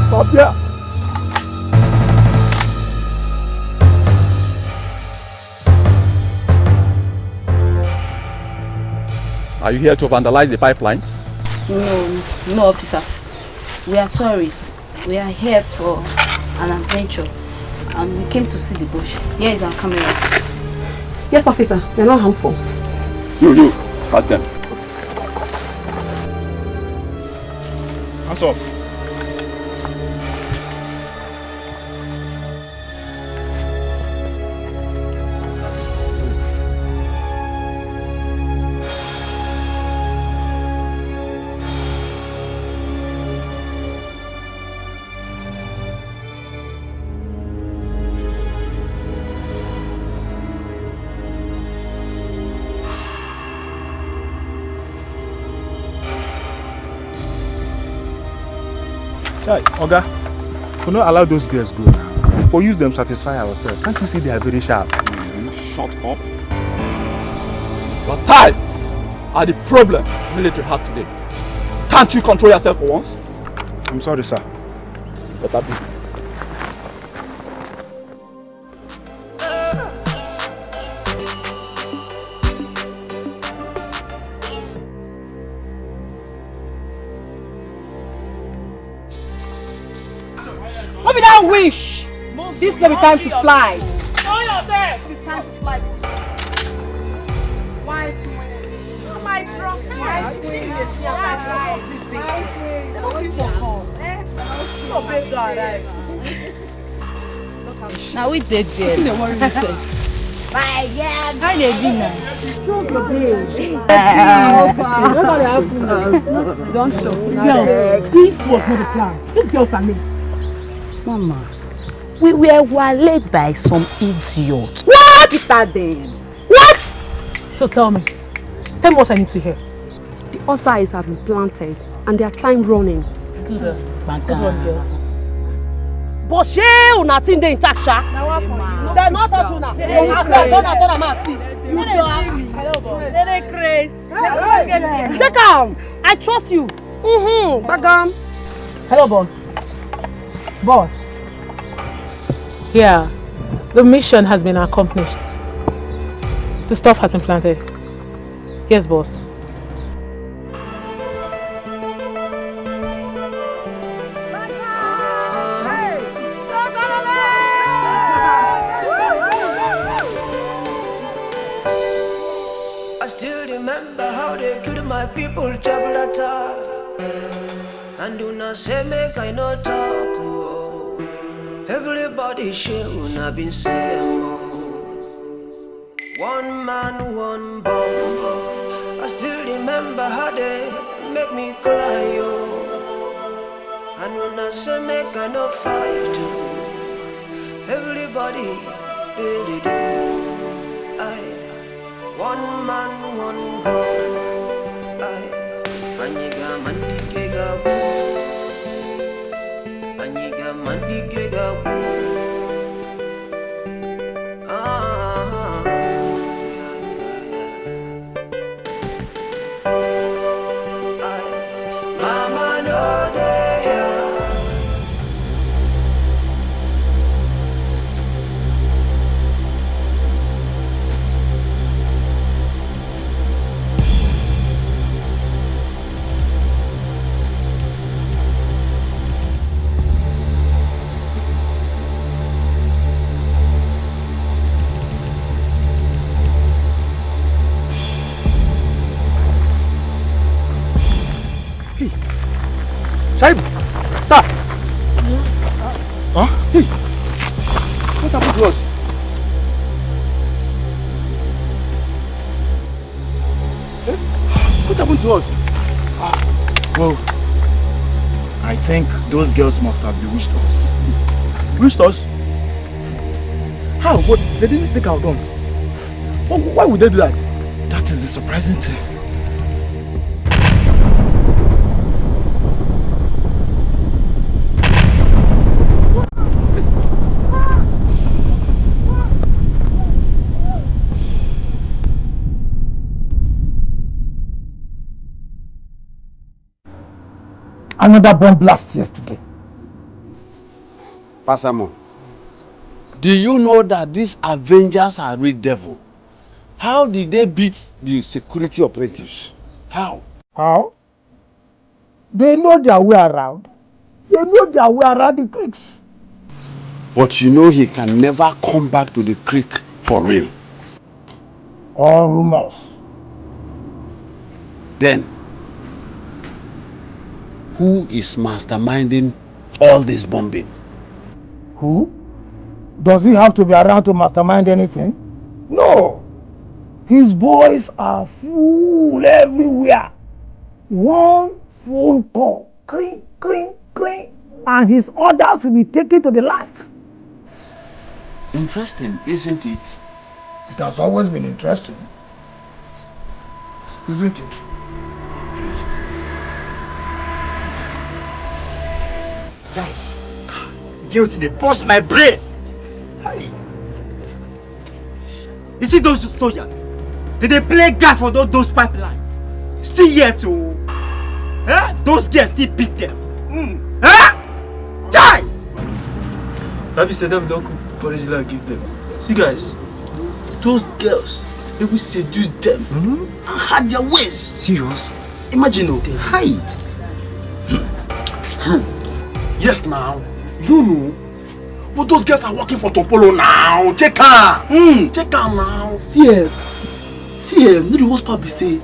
Stop here. Are you here to vandalize the pipelines? No officers. We are tourists. We are here for an adventure and we came to see the bush. Here is our camera. Yes, officer. They're not harmful. You, start them. Hands up. Chai, Oga, we not allow those girls go now. For use them satisfy ourselves. Can't you see they are very sharp? Shut up. Your time are the problem military have today. Can't you control yourself for once? I'm sorry, sir. Better be. What be that wish? This no be time to fly. Show yourself. It's time to fly. White wings. Oh my drop. White wings. They don't feel for call. No babe go arrive. Now we dead there. Don't worry yourself. My God. How they be now? Show your babe. Nobody happen now. Don't show. Girls, this was not the plan. These girls are mates. Mama, we were waylaid by some idiot. What? Is that then? What? So tell me what I need to hear. The ossies have been planted and their time running. Good one, girls. But she una thing dey intact sha. They not touch una. Don't see. You saw. Hello boss. Take am. I trust you. Bagam. Hello boss. Boss. Yeah, the mission has been accomplished. The stuff has been planted. Yes, boss. I still remember how they killed my people, Jabalata. And do not say make I not talk. Oh. Everybody share una been saying more. One man, one bomb. I still remember how they make me cry. Oh. And when I say make I not fight. Oh. Everybody did. One man, one gun. Aniga mandike gabu. Aniga mandike gabu. Mama no there. Shaib, sir. Huh? Hey, what happened to us? Eh? What happened to us? Well, I think those girls must have bewitched us. Bewitched us? How? What? They didn't take our guns. Why would they do that? That is the surprising thing. Another bomb blast yesterday. Pasamo, do you know that these avengers are real devil? How did they beat the security operatives? How? How? They know their way around. They know their way around the creeks. But you know he can never come back to the creek for real. All rumors. Then, who is masterminding all this bombing? Who? Does he have to be around to mastermind anything? No. His boys are full everywhere. One phone call, cling, cling, cling, and his orders will be taken to the last. Interesting, isn't it? It has always been interesting. Isn't it? Guys, guilty, they bust my brain. Hey. You see those soldiers? Did they play God for those pipelines? Still here to... Huh? Those girls still beat them. Huh? Die! Baby said them don't cook for this like give them. See guys, those girls, they will seduce them and had their ways. Serious? Imagine no. Hi. Yes, now. You don't know. But those girls are working for Tompolo now. Check her. Check her now. See no the worst part be say,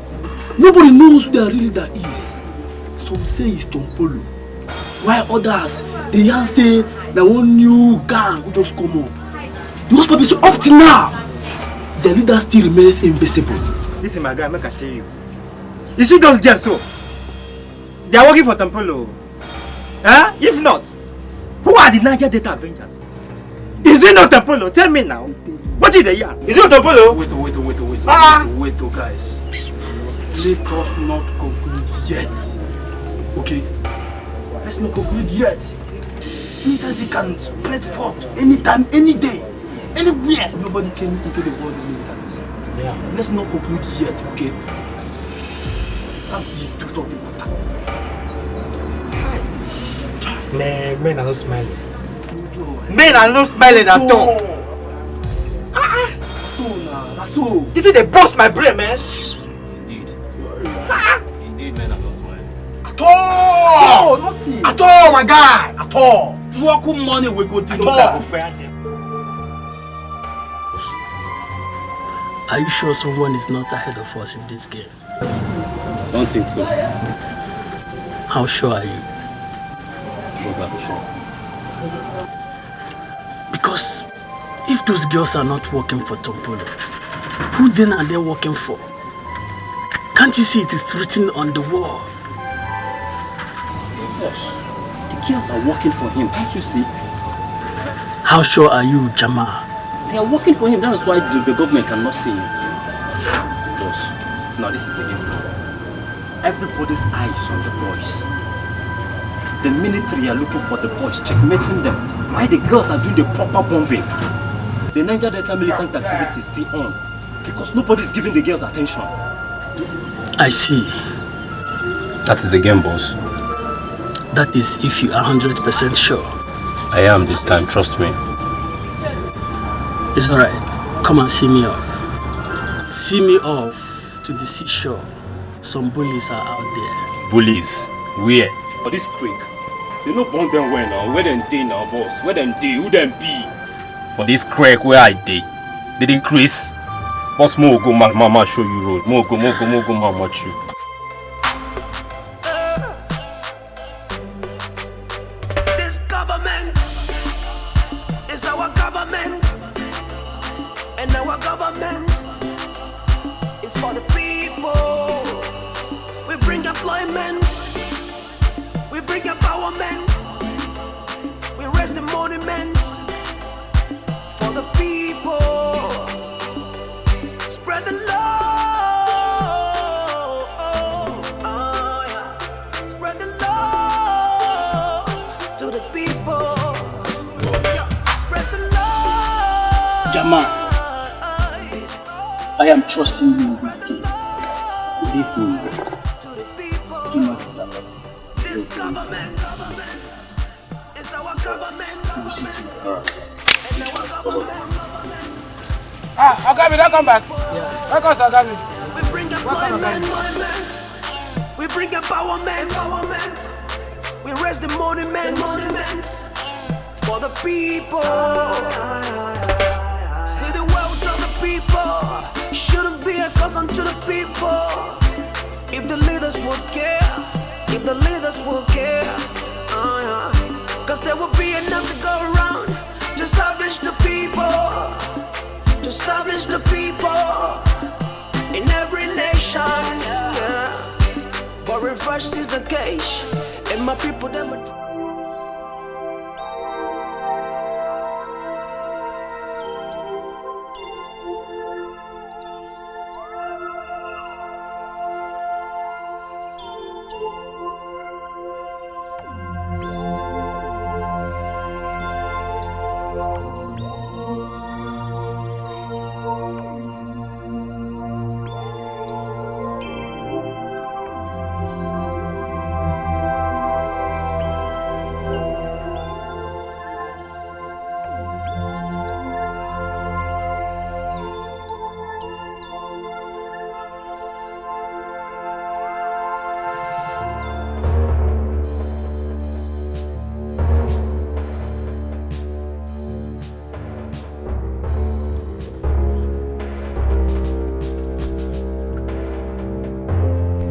nobody knows who they are really that is. Some say it's Tompolo, while others, they yarn say that one new gang will just come up. The worst part be so up till now, their leader still remains invisible. Listen my guy, make I tell you. You see those girls so? They are working for Tompolo. Huh? If not, who are the Niger Data Avengers? Is it not Tompolo? Tell me now. What is the year? Is it not Tompolo? Wait, guys. Let us not conclude yet. Okay? Let's not conclude yet. Anytime they can spread forth, anytime, any day, anywhere. Nobody came into the world militant. Yeah. Let's not conclude yet, okay? That's the truth of the matter. Men are not smiling. Men are not smiling at all. That's so. This is they bust my brain, man. Indeed, men are not smiling. At all! No, nothing. At all, my guy! At all! Work money we go do. Are you sure someone is not ahead of us in this game? Don't think so. How sure are you? Was that sure? Because if those girls are not working for Tompolo, who then are they working for? Can't you see it is written on the wall? Yes. The girls are working for him, can't you see? How sure are you, Jama? They are working for him, that is why the government cannot see him. Boss, now this is the game. Everybody's eye is on the boys. The military are looking for the boys, checkmating them, while the girls are doing the proper bombing. The Niger Delta militant activity is still on, because nobody is giving the girls attention. I see. That is the game, boss. That is if you are 100% sure. I am this time, trust me. It's alright. Come and see me off. See me off to the seashore. Some bullies are out there. Bullies? Where? For this creek. They no burn them well now. Where them dey now, boss? Where them dey? Who them be? For this creek where I dey. They dey increase. Boss, mo go mama show you road. Mo go mama show you. It's our government, and our government is for the people. We bring employment, we bring empowerment, we raise the monuments for the people. Spread the love, yeah. Spread the love to the people. Yeah. Spread the love. Jamal, I am trusting you in this game. Believe me, do not stop. This government is our government. And our government. Agabi, don't come back. Welcome, Agabi. We bring employment. We bring empowerment. We raise the monuments for the people. See the wealth of the people shouldn't be a cousin to the people. If the leaders would care, if the leaders would care, cause there will be enough to go around to salvage the people, to salvage the people in every nation, yeah. But reverse is the case, and my people them.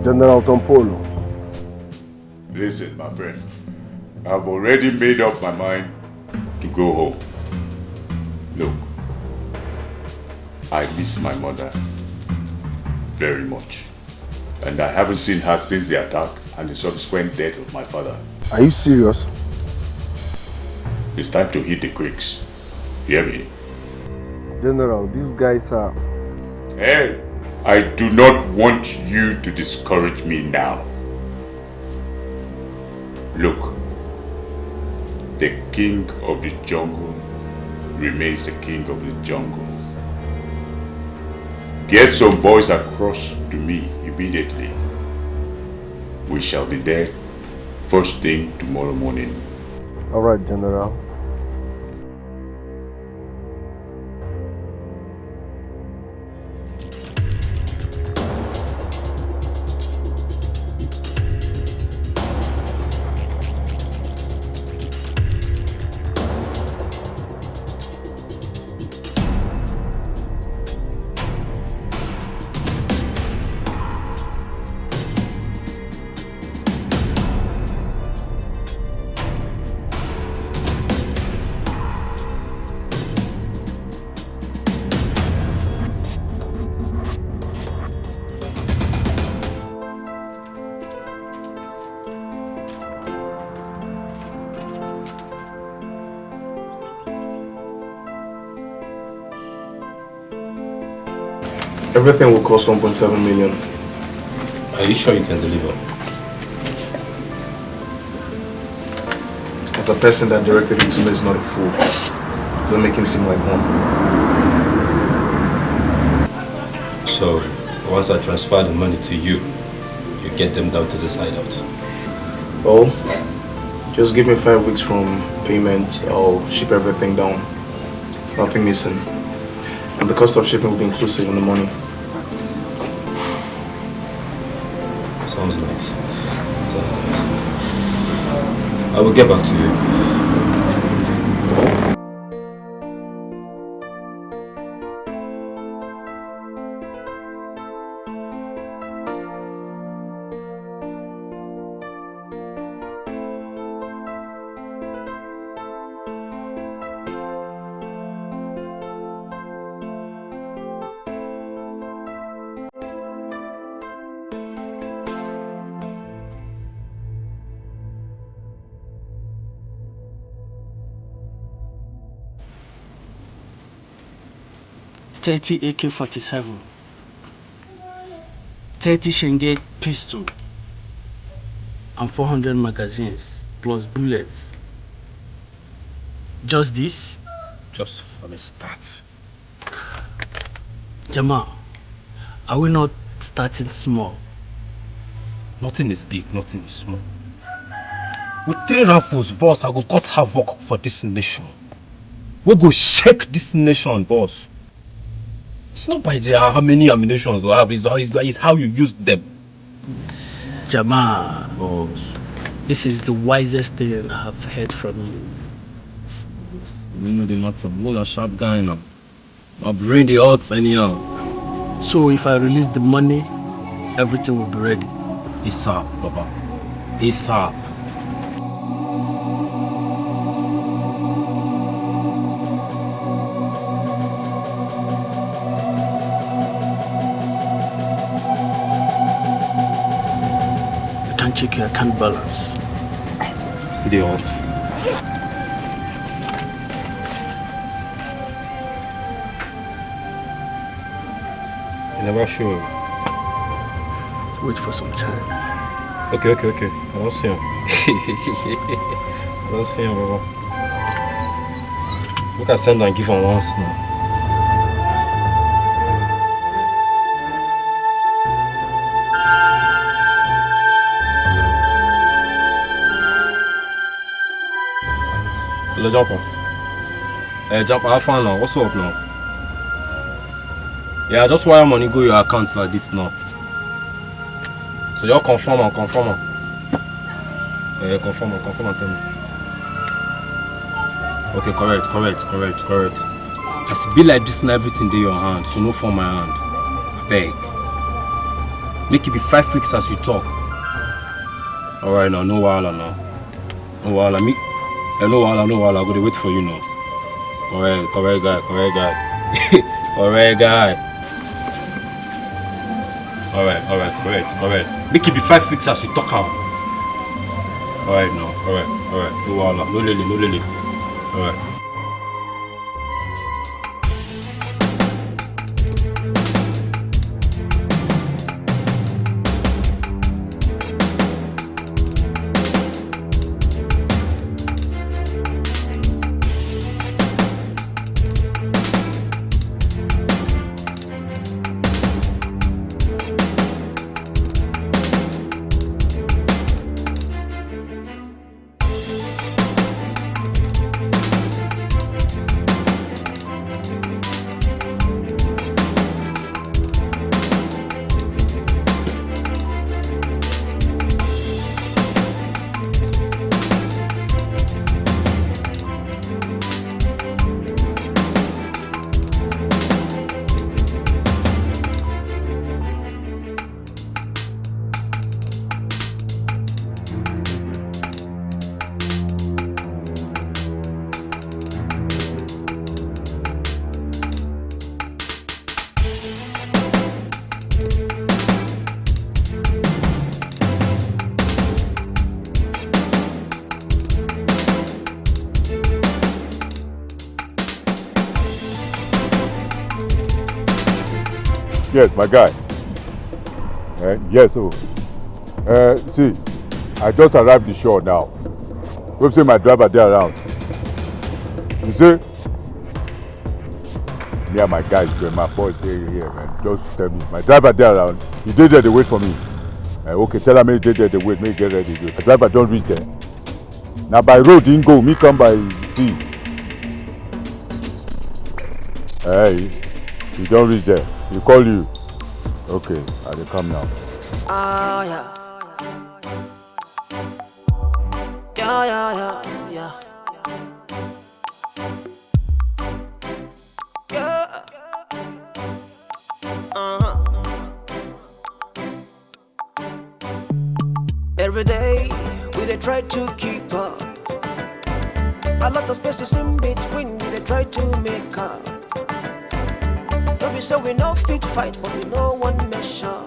General Tompolo. Listen, my friend. I've already made up my mind to go home. Look, I miss my mother very much. And I haven't seen her since the attack and the subsequent death of my father. Are you serious? It's time to hit the quicks. Hear me? General, these guys are... Hey! I do not want you to discourage me now. Look, the king of the jungle remains the king of the jungle. Get some boys across to me immediately. We shall be there first thing tomorrow morning. All right, General. Everything will cost 1.7 million. Are you sure you can deliver? The person that directed him to me is not a fool. Don't make him seem like one. So, once I transfer the money to you, you get them down to this hideout? Well, just give me 5 weeks from payment. I'll ship everything down. Nothing missing. And the cost of shipping will be inclusive in the money. Sounds nice. Sounds nice. I will get back to you. 30 AK-47, 30 Shengate pistol, and 400 magazines, plus bullets. Just this? Just for the start. Jamal, are we not starting small? Nothing is big, nothing is small. With 3 rifles, boss, I go cut havoc for this nation. We go shake this nation, boss. It's not by how many ammunitions you have, it's how you use them. Jamal, boss, this is the wisest thing I have heard from you. You know, they're not some more sharp guy now. I'll bring the odds anyhow. So if I release the money, everything will be ready. ASAP, Baba. ASAP. I can't check your account balance. See the odds. You never sure. Wait for some time. Okay. I don't see him. I don't see him, Baba. We can send and give him once now. Hello, Jumper. Hey, Jumper, how far now? What's up now? Yeah, just wire money go your account like this now. So you're confirm. Yeah, confirm and tell me. Okay, correct. As it be like this and everything in your hand, so no for my hand. I beg. Make it be 5 weeks as you talk. Alright now, no wahala now. No wahala. No wahala. Go to wait for you now. Correct guy. Alright guy. Alright, correct. Make it be 5 weeks as you talk out. Alright now, alright. No wahala, no lele. Alright. Yes, my guy. Yes, see, I just arrived the shore now. Hope see my driver there around. You see? Me and my guys, my boys here, man. Just tell me. My driver there around. He did there, they wait for me. Okay, tell him he did there, they wait, me get ready. The driver don't reach there. Now by road, he didn't go. Me come by sea. Hey, he don't reach there. He call you. Okay, I will come now. Yeah. Every day we dey try to keep up. A lot of spaces in between we dey try to make up. No be so we no fit fight, but we no one measure.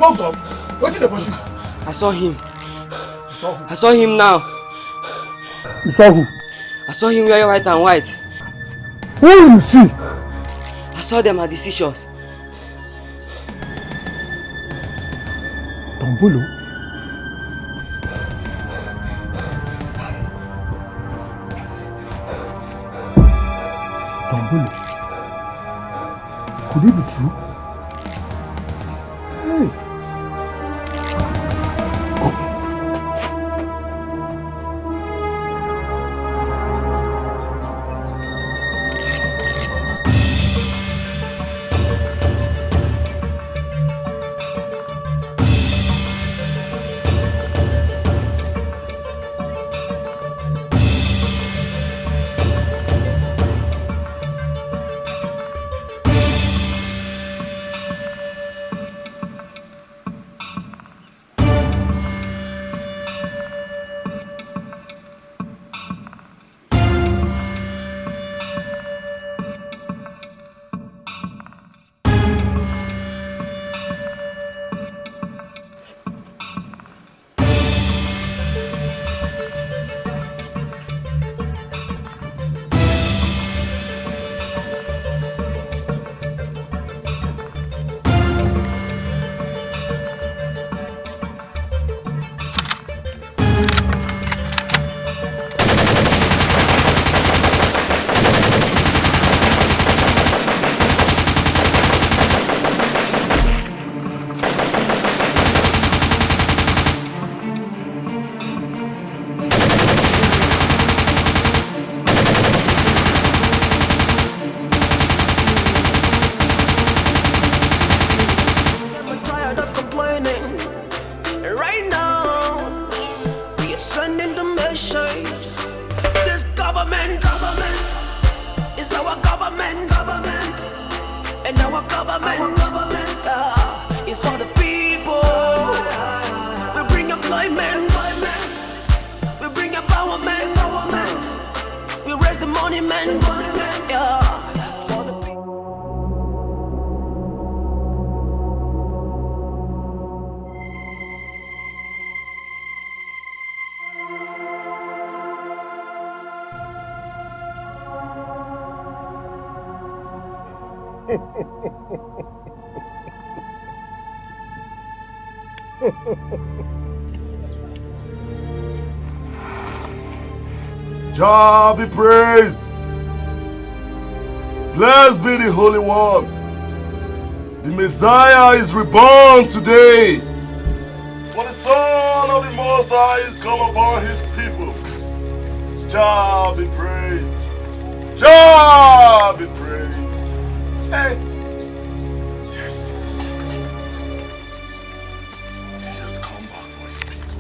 Hold up. What did they pursue? I saw him. You saw who? I saw him now. You saw who? I saw him wearing white and white. Who you see? I saw them at the seashores. Tombolo? Tombolo? Could it be true? Hey! Jah be praised. Blessed be the Holy One. The Messiah is reborn today. For the Son of the Most High is come upon his people. Jah be praised. Jah be praised. Hey. Yes. He has come back for his people.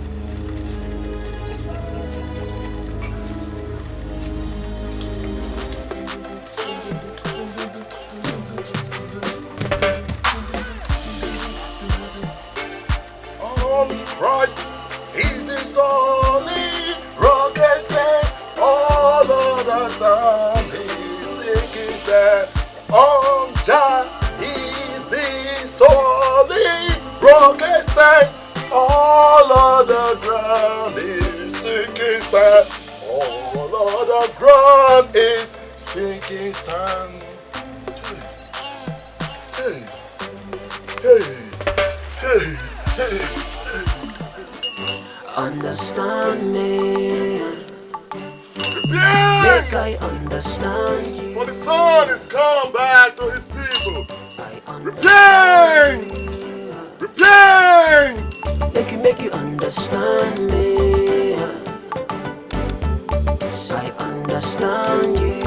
Christ is the solid rocket stand. All others are sinking sand. On Jah is the solid rocket stand. All other ground is sinking sand. All other ground is sinking sand. Understand me. Repent! Make I understand you. For the Son is come back to his people. Repent! Repent! Make you understand me. I understand you.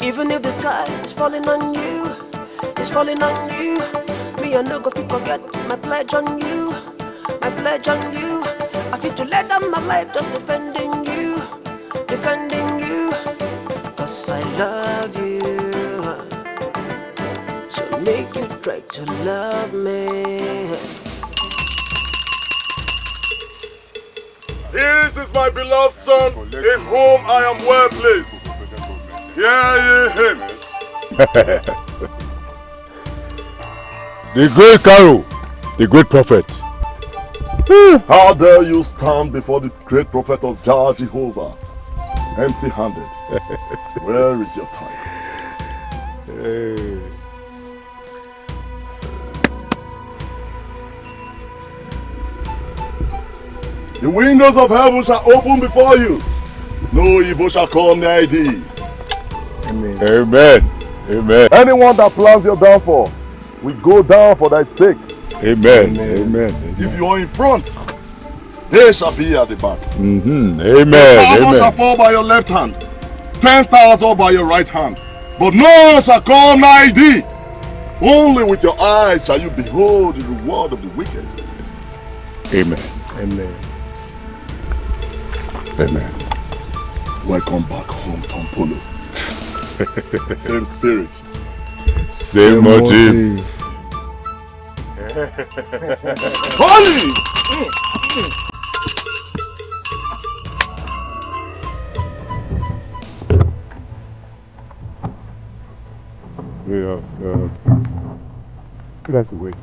Even if the sky is falling on you, it's falling on you. Me I no go fit forget my pledge on you, my pledge on you. I fit to let down my life just defending you, defending you. Cause I love you. So make you try to love me. This is my beloved Son, in whom I am well pleased. Hear ye him. The great Caro, the great prophet. How dare you stand before the great prophet of Jah Jehovah, empty-handed? Where is your time? The windows of heaven shall open before you. No evil shall come near thee. Amen. Amen. Amen. Anyone that plans your downfall will go down for thy sake. Amen. Amen. Amen. If you are in front, they shall be at the back. Amen. 1,000 shall fall by your left hand, 10,000 by your right hand, but no one shall come nigh thee. Only with your eyes shall you behold the reward of the wicked. Amen. Amen. Amen. Welcome back home, Tom Polo. Same spirit. Same motive. Holy! We have let's wait.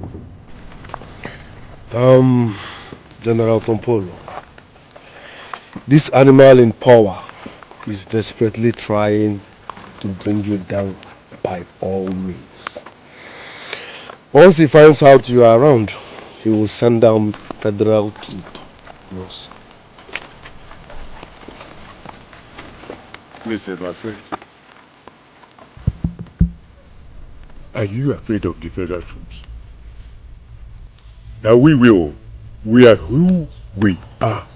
General Tompolo, this animal in power is desperately trying to bring you down by all means. Once he finds out you are around, he will send down federal troops. Listen, my friend. Are you afraid of the federal troops? Now we are who we are.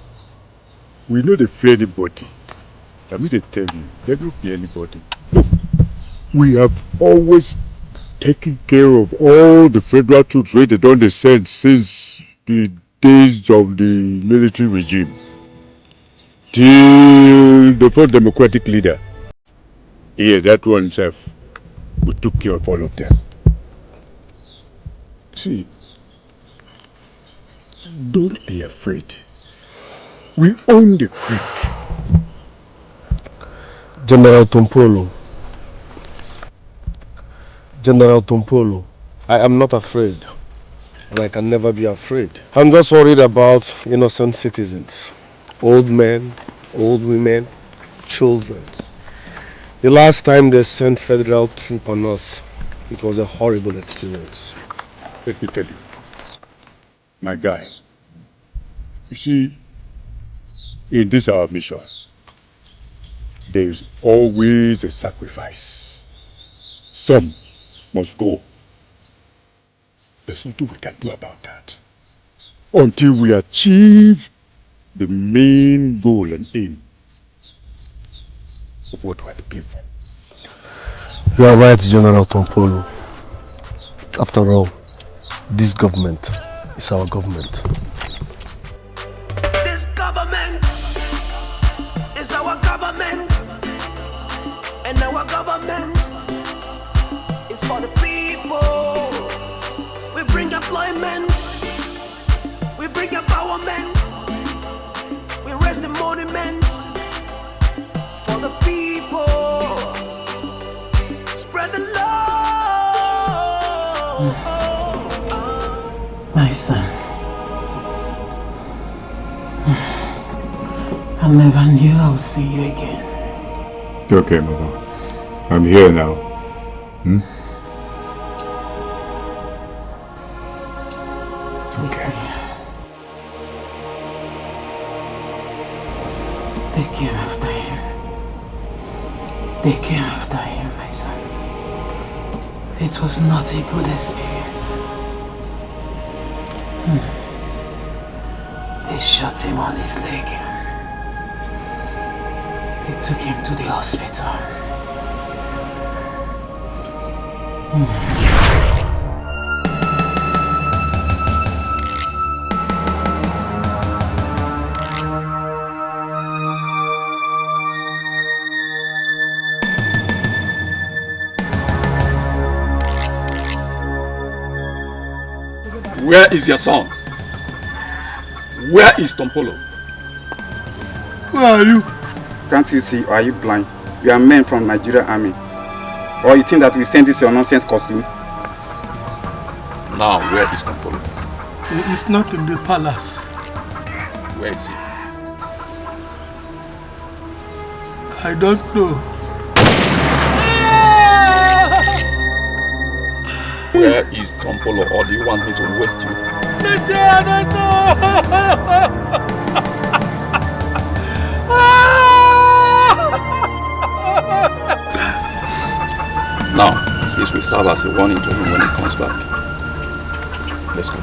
We know they fear anybody. I mean they tell you, there don't be anybody. No. We have always taken care of all the federal troops where they don't descend since the days of the military regime. Till the first democratic leader. Yeah, that one himself. We took care of all of them. See, don't be afraid. We own the creek. General Tompolo, I am not afraid, and I can never be afraid. I'm just worried about innocent citizens, old men, old women, children. The last time they sent federal troops on us, it was a horrible experience. Let me tell you, my guy, you see, in this our mission, there is always a sacrifice. Some must go. There's nothing we can do about that until we achieve the main goal and aim of what we're looking for. You are right, General Tompolo. After all, this government is our government. This government is our government, and our government is for the people. We bring employment, we bring empowerment, we raise the monuments for the people. Spread the love. My son, I never knew I would see you again. It's okay, Mama. I'm here now. It's okay. Take care after him. Take care after him, my son. It was not a good experience. They shot him on his leg. They took him to the hospital. Where is your son? Where is Tompolo? Who are you? Can't you see, or are you blind? You are men from Nigerian army. Or you think that we send this your nonsense costume? Now, where is Tompolo? He is not in the palace. Where is he? I don't know. Where is Tompolo, or do you want me to waste you? I don't know. Now, this will serve as a warning to him when he comes back. Let's go.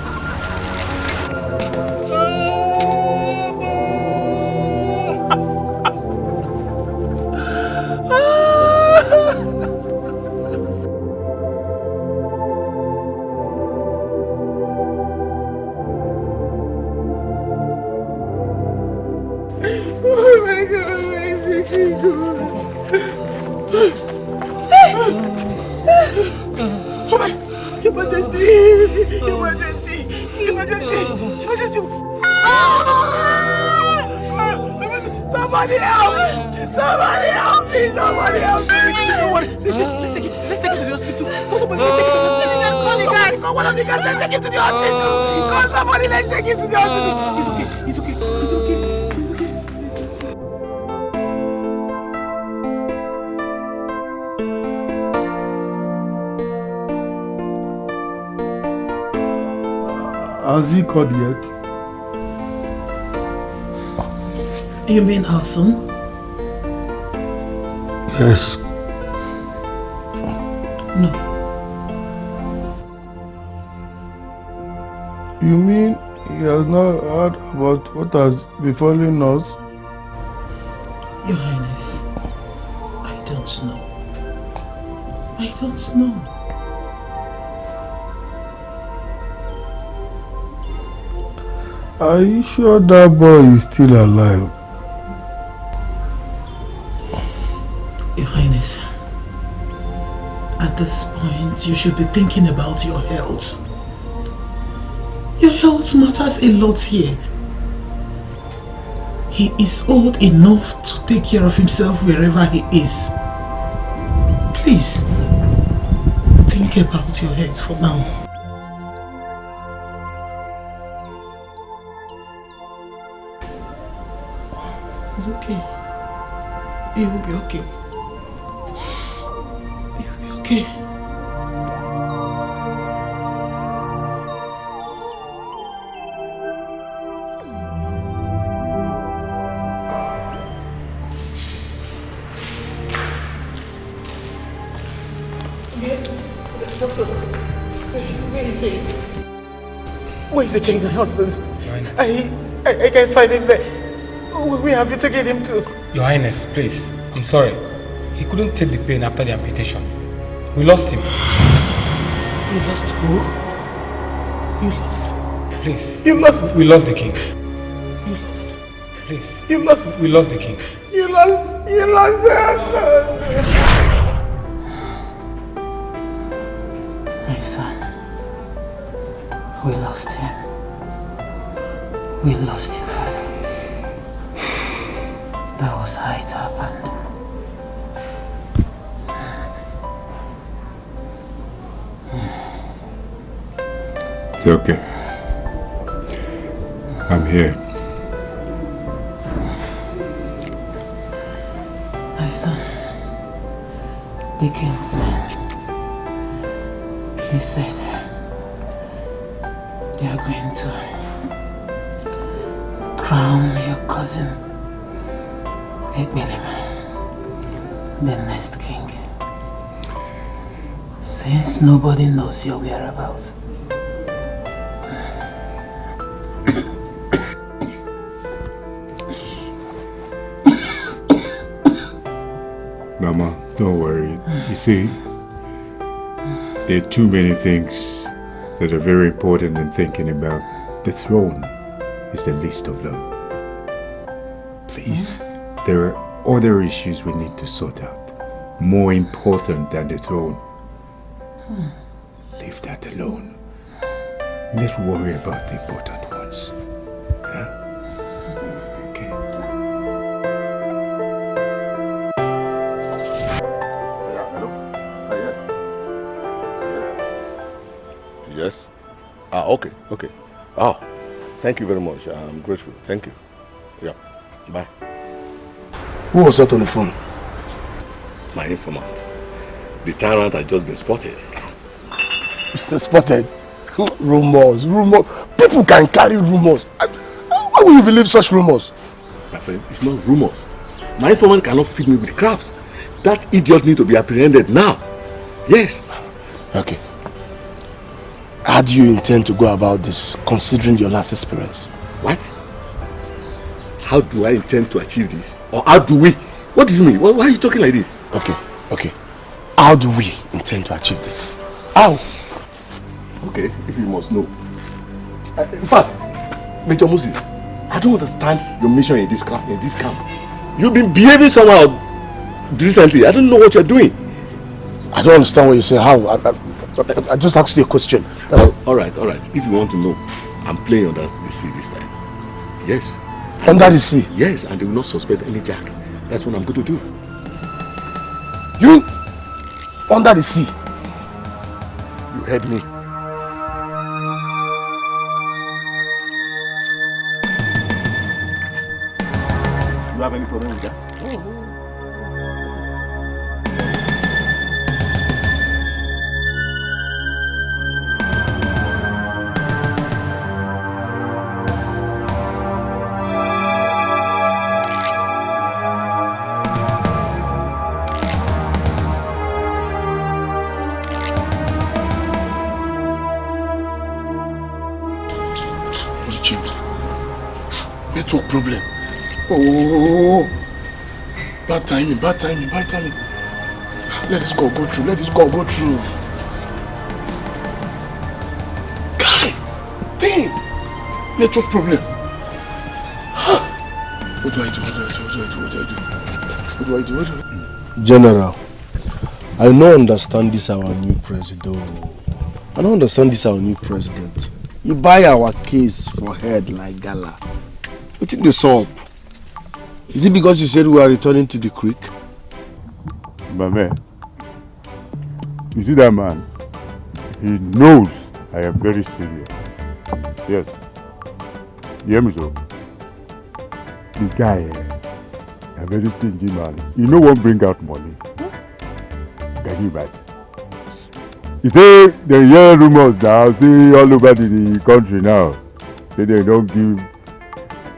Somebody help me! Somebody help me! Somebody help me! Don't worry. Let's take him to the hospital. Call somebody, let's take him to the hospital. Call one of the guys, let's take him to the hospital. Call somebody, let's take him to the hospital. He's okay. He's okay. He's okay. Has he called yet? You mean our son? Yes. No. You mean he has not heard about what has befallen us? Your Highness, I don't know. I don't know. Are you sure that boy is still alive? Your Highness, at this point you should be thinking about your health. Your health matters a lot here. He is old enough to take care of himself wherever he is. Please, think about your health for now. It's okay. It will be okay. It will be okay. Doctor, where is he? Where is the king, my husband? I can't find him there. Where have you taken him to? Your Highness, please. I'm sorry. He couldn't take the pain after the amputation. We lost him. You lost who? You lost? Please. You lost? We lost the king. You lost? Please. You lost? We lost the king. You lost? You lost the husband? My son, we lost him. We lost your father. That was how it happened. It's okay. I'm here. My son, the king said, they said they are going to crown your cousin Ekbelema, the next king. Since nobody knows your whereabouts. Mama, don't worry. You see, there are too many things that are very important in thinking about. The throne is the least of them. Please, there are other issues we need to sort out, more important than the throne. Leave that alone. Let's worry about the important ones. Huh? Okay. Yes? Okay. Oh, thank you very much. I'm grateful. Thank you. Yeah, bye. Who was that on the phone? My informant. The tyrant had just been spotted. Spotted? Rumors. People can carry rumors. Why would you believe such rumors? My friend, it's not rumors. My informant cannot feed me with crabs. That idiot needs to be apprehended now. Yes. Okay. How do you intend to go about this, considering your last experience? What? How do I intend to achieve this? Or how do we? What do you mean? Why are you talking like this? Okay. How do we intend to achieve this? How? Okay, if you must know. In fact, Major Moses, I don't understand your mission in this camp. You've been behaving somehow recently. I don't know what you're doing. I don't understand what you say. How? I just asked you a question. All right. If you want to know, I'm playing under the sea this time. Yes. Under the sea? Yes, and they will not suspect any jack. That's what I'm going to do. You? Under the sea? You heard me. You have any problem with that? Network problem. Oh, bad timing. Let this call go through. Guy, damn, network problem. What do I do? General, I don't understand this our new president. You buy our case for head like gala. What think they saw up? Is it because you said we are returning to the creek? My man, you see that man? He knows I am very serious. Yes. You hear me, so? The guy, a very stingy man. He no one bring out money. Can you imagine? He say they hear rumors now, see all over the country now. Say they don't give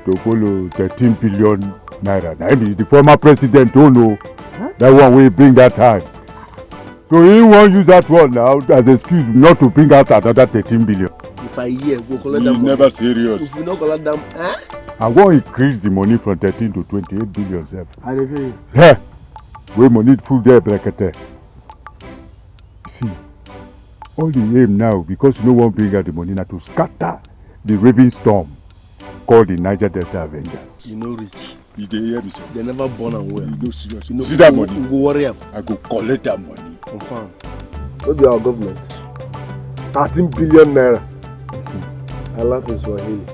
Topolo 13 billion naira. Now the former president don't know that one will bring that time. So he won't use that one now as excuse not to bring out another 13 billion. If I hear, go collect them. Never serious. If you not collect them, I want to increase the money from 13 to 28 billion. I agree. Yeah. We money full there, bracket. See, all the aim now, because no one bring out the money now to scatter the raving storm called the Niger Delta Avengers. You know rich. You dey hear me, sir? They never born and well. You know serious. You know, see that money? You go worry them. I go collect that money. Confirm. What be our government? 13 billion naira. I laugh in Swahili.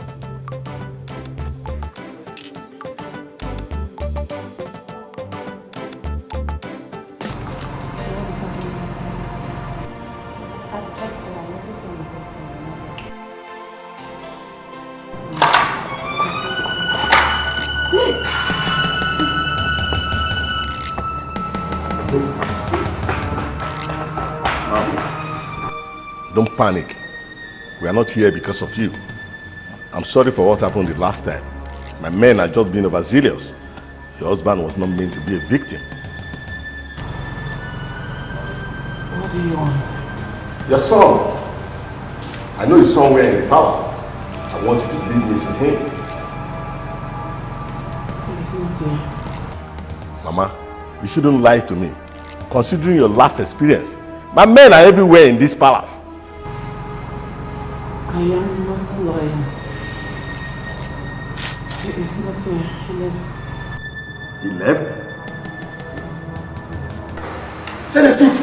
Don't panic. We are not here because of you. I'm sorry for what happened the last time. My men are just being overzealous. Your husband was not meant to be a victim. What do you want? Your son. I know he's somewhere in the palace. I want you to lead me to him. He's not here. Mama, you shouldn't lie to me. Considering your last experience, my men are everywhere in this palace. I am not loyal. He is not here. He left. He left? Say the truth,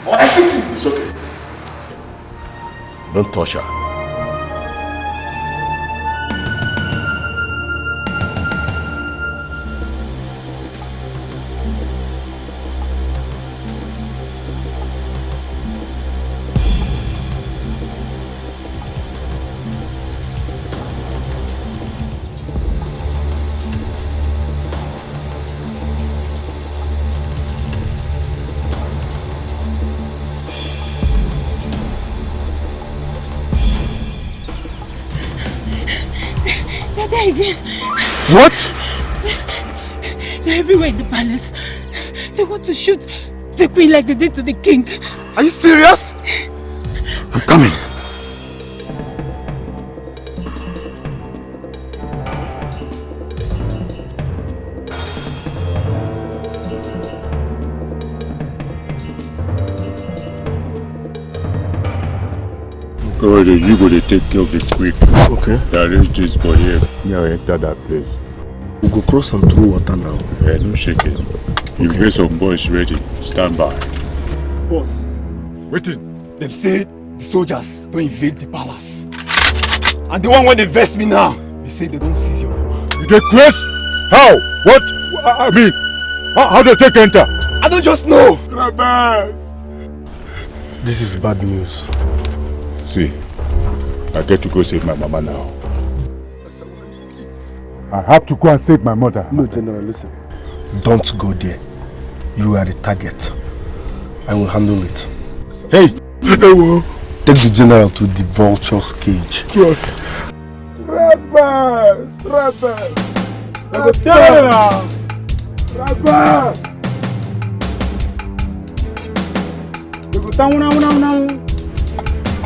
or I shoot you. It's okay. Don't touch her. again. What? They're everywhere in the palace. They want to shoot the queen like they did to the king. Are you serious? I'm coming. Alright, you go to take care of the quick. Okay. Arrange this for him. Now enter that place. We go cross and through water now. Yeah, don't shake it. You get some boys ready. Stand by. Boss, waiting. Them say the soldiers don't invade the palace. And the one when they vest me now, they say they don't seize your mama. You get quest? How? What? I mean, how do they take enter? I don't just know. This is bad news. See, I get to go save my mama now. I have to go and save my mother. No, General, listen. Don't go there. You are the target. I will handle it. Hey! Take the general to the vulture's cage. Rebels! Rebels!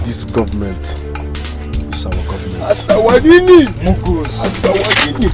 This government is our government. Asawadini! Mugos! Asawadini!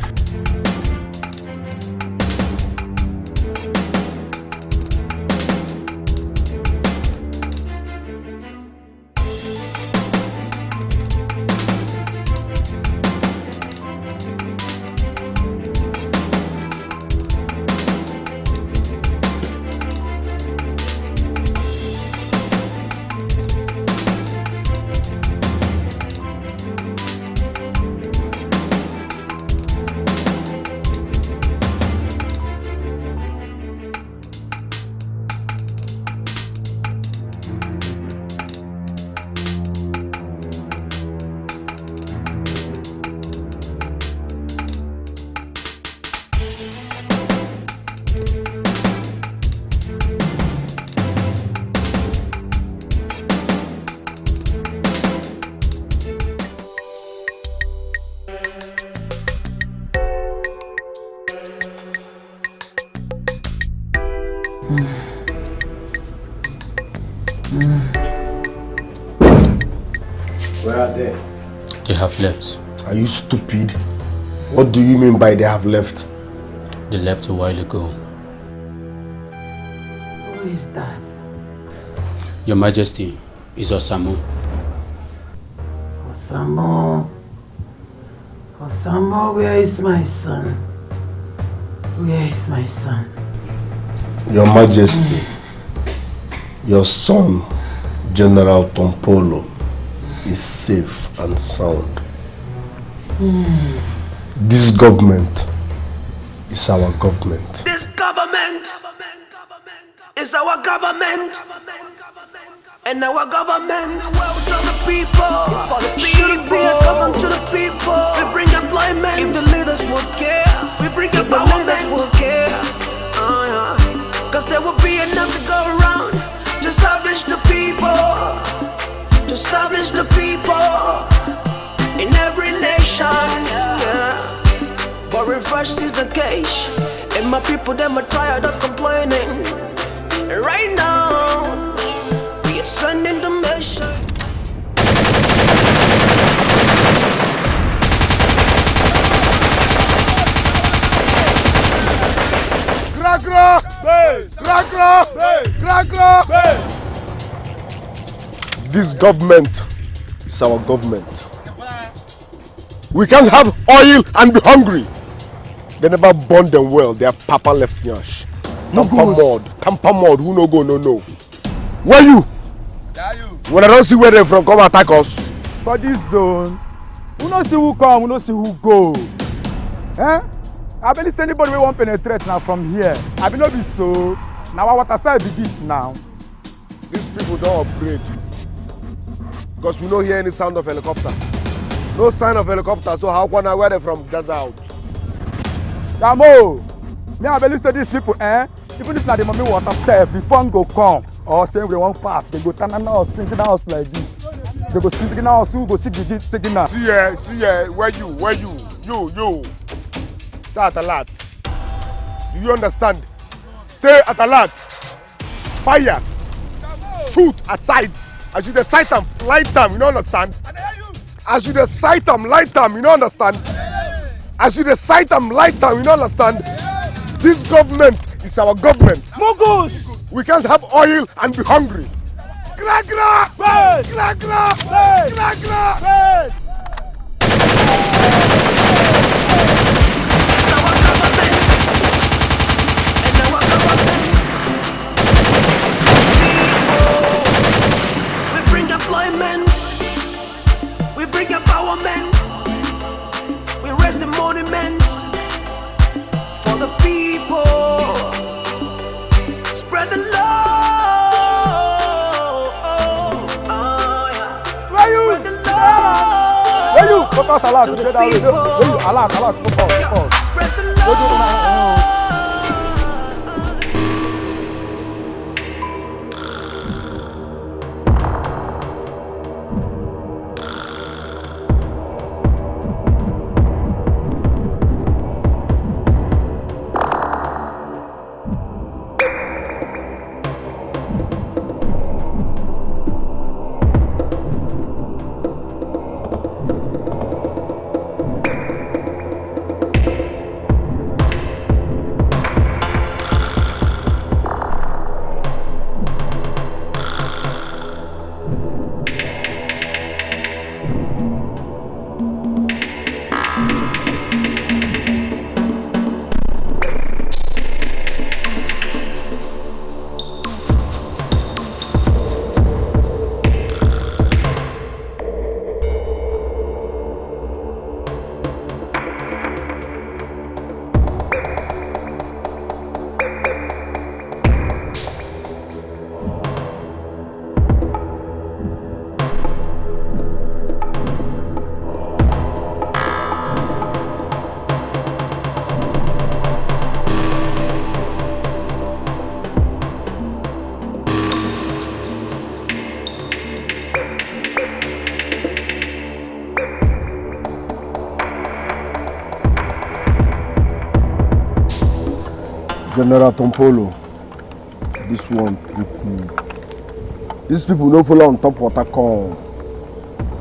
Where are they? They have left. Are you stupid? What do you mean by they have left? They left a while ago. Who is that? Your Majesty is Osamu. Osamo. Osamo, where is my son? Where is my son? Your Majesty, your son, General Tompolo, is safe and sound. This government is our government. This government is our government. And our government well to the people. It's for the people. Should be a cousin to the people. We bring employment. If the leaders would care, we bring empowerment. The leaders would care. Cause there will be enough to go around to salvage the people. To salvage the people in every nation. Yeah. But reverse is the case. And my people, them are tired of complaining. And right now, we are sending the mission. Gra-gra! Gra-gra! Gra-gra! This government is our government. We can't have oil and be hungry. They never born them well. Their papa left yash. Tampa mod, who no go, no. Where you? When I don't see where they from, come attack us. For this zone, we don't see who come, we don't see who go. Eh? I believe anybody will want penetrate now from here. I believe not be so. Now our water side be this now. These people don't upgrade. Because we don't hear any sound of helicopter. No sign of helicopter, so how can I wear them from just out? Yamo! Me I believe say these people, even if not the mommy water serve, before go come, or say we won't pass, they go turn us, singing house like this. They go singing house, who go sing the signal. See where you? You. Stay at alert. Do you understand? Stay at alert. Fire. Shoot at sight. As you sight them, light them, you don't understand? As you sight them, light them, you don't understand? As you sight them, light them, you don't understand? This government is our government. Mongoose! We can't have oil and be hungry. Gra gra! Gra gra! Gra gra! We bring employment, we bring empowerment, we raise the monuments for the people, spread the love, spread the love. Where you? Focus alert. To the people. Alert. Focus. Spread the love. General Tompolo, this one tripped me. These people don't follow on top water come.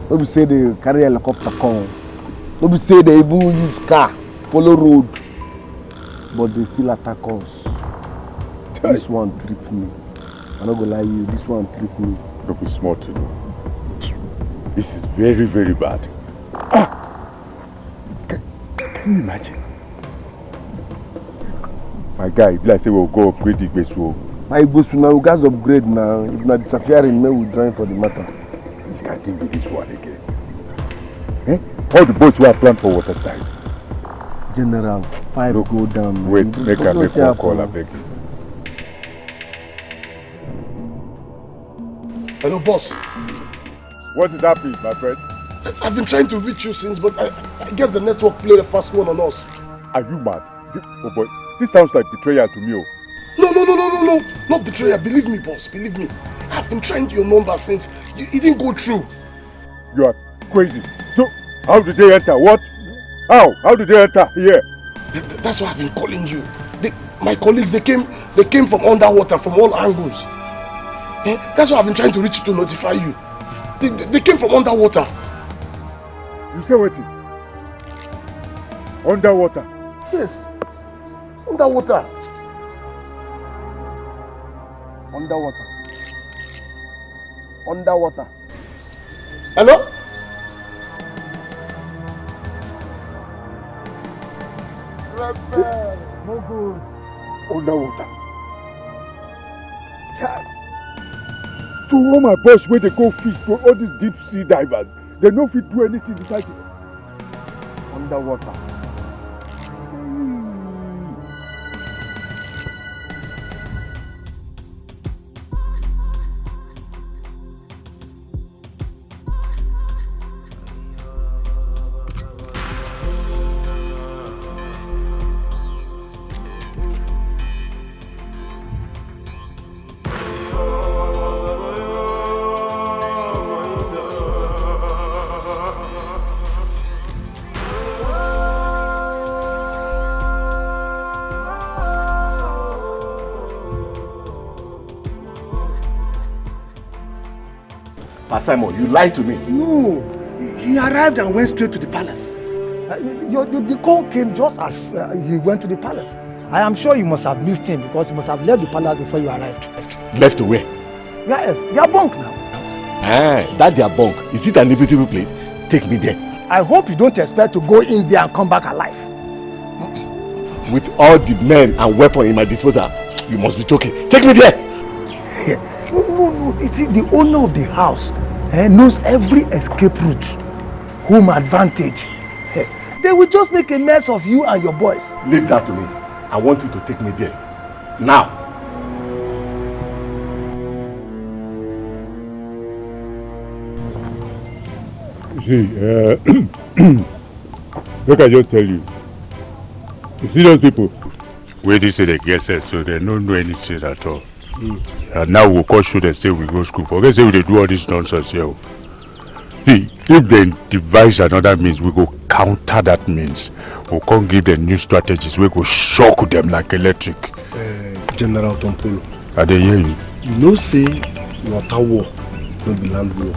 Nobody say they carry helicopter come. Nobody say they even use car, follow road. But they still attack us. This one tripped me. I'm not gonna lie you, this one tripped me. Don't be smart, you know. This is very, very bad. Can you imagine? My guy, if I say we'll go upgrade the base, my boss now, you guys upgrade now. If not disappearing, we will join for the matter. This can't be this one again. Eh? All the boats were planned for water side. General, 5 Look, go down. Wait, make a phone call, I beg you. Hello, boss. What is happening, my friend? I've been trying to reach you since, but I guess the network played the first one on us. Are you mad? Oh boy, this sounds like betrayal to me. No, not betrayal. Believe me, boss, believe me. I've been trying your number since it didn't go through. You are crazy. So, how did they enter? What? How did they enter here? That's why I've been calling you. My colleagues, they came from underwater from all angles. That's why I've been trying to reach you to notify you. They came from underwater. You say what? Underwater? Yes. Underwater. Hello? Underwater. Child. To all my boys where they go fish, to all these deep sea divers, they no fit do anything beside it. Underwater. Simon, you lied to me. No, he arrived and went straight to the palace. The call came just as he went to the palace. I am sure you must have missed him because you must have left the palace before you arrived. Left where? Yes, their bunk now. That their bunk. Is it an inevitable place? Take me there. I hope you don't expect to go in there and come back alive. With all the men and weapons in my disposal, you must be joking. Take me there. No. You see, the owner of the house knows every escape route, home advantage. They will just make a mess of you and your boys. Leave that to me. I want you to take me there. Now. See, look, I just tell you. You see those people? Where they say they get set, so they don't know anything at all. And now we'll call shoot and say we go school. Forget say we do all this nonsense here. See, if they devise another means, we go counter that means. We can't give them new strategies. We go shock them like electric. General Tompolo. I dey hear you. You know say water war, no be land war.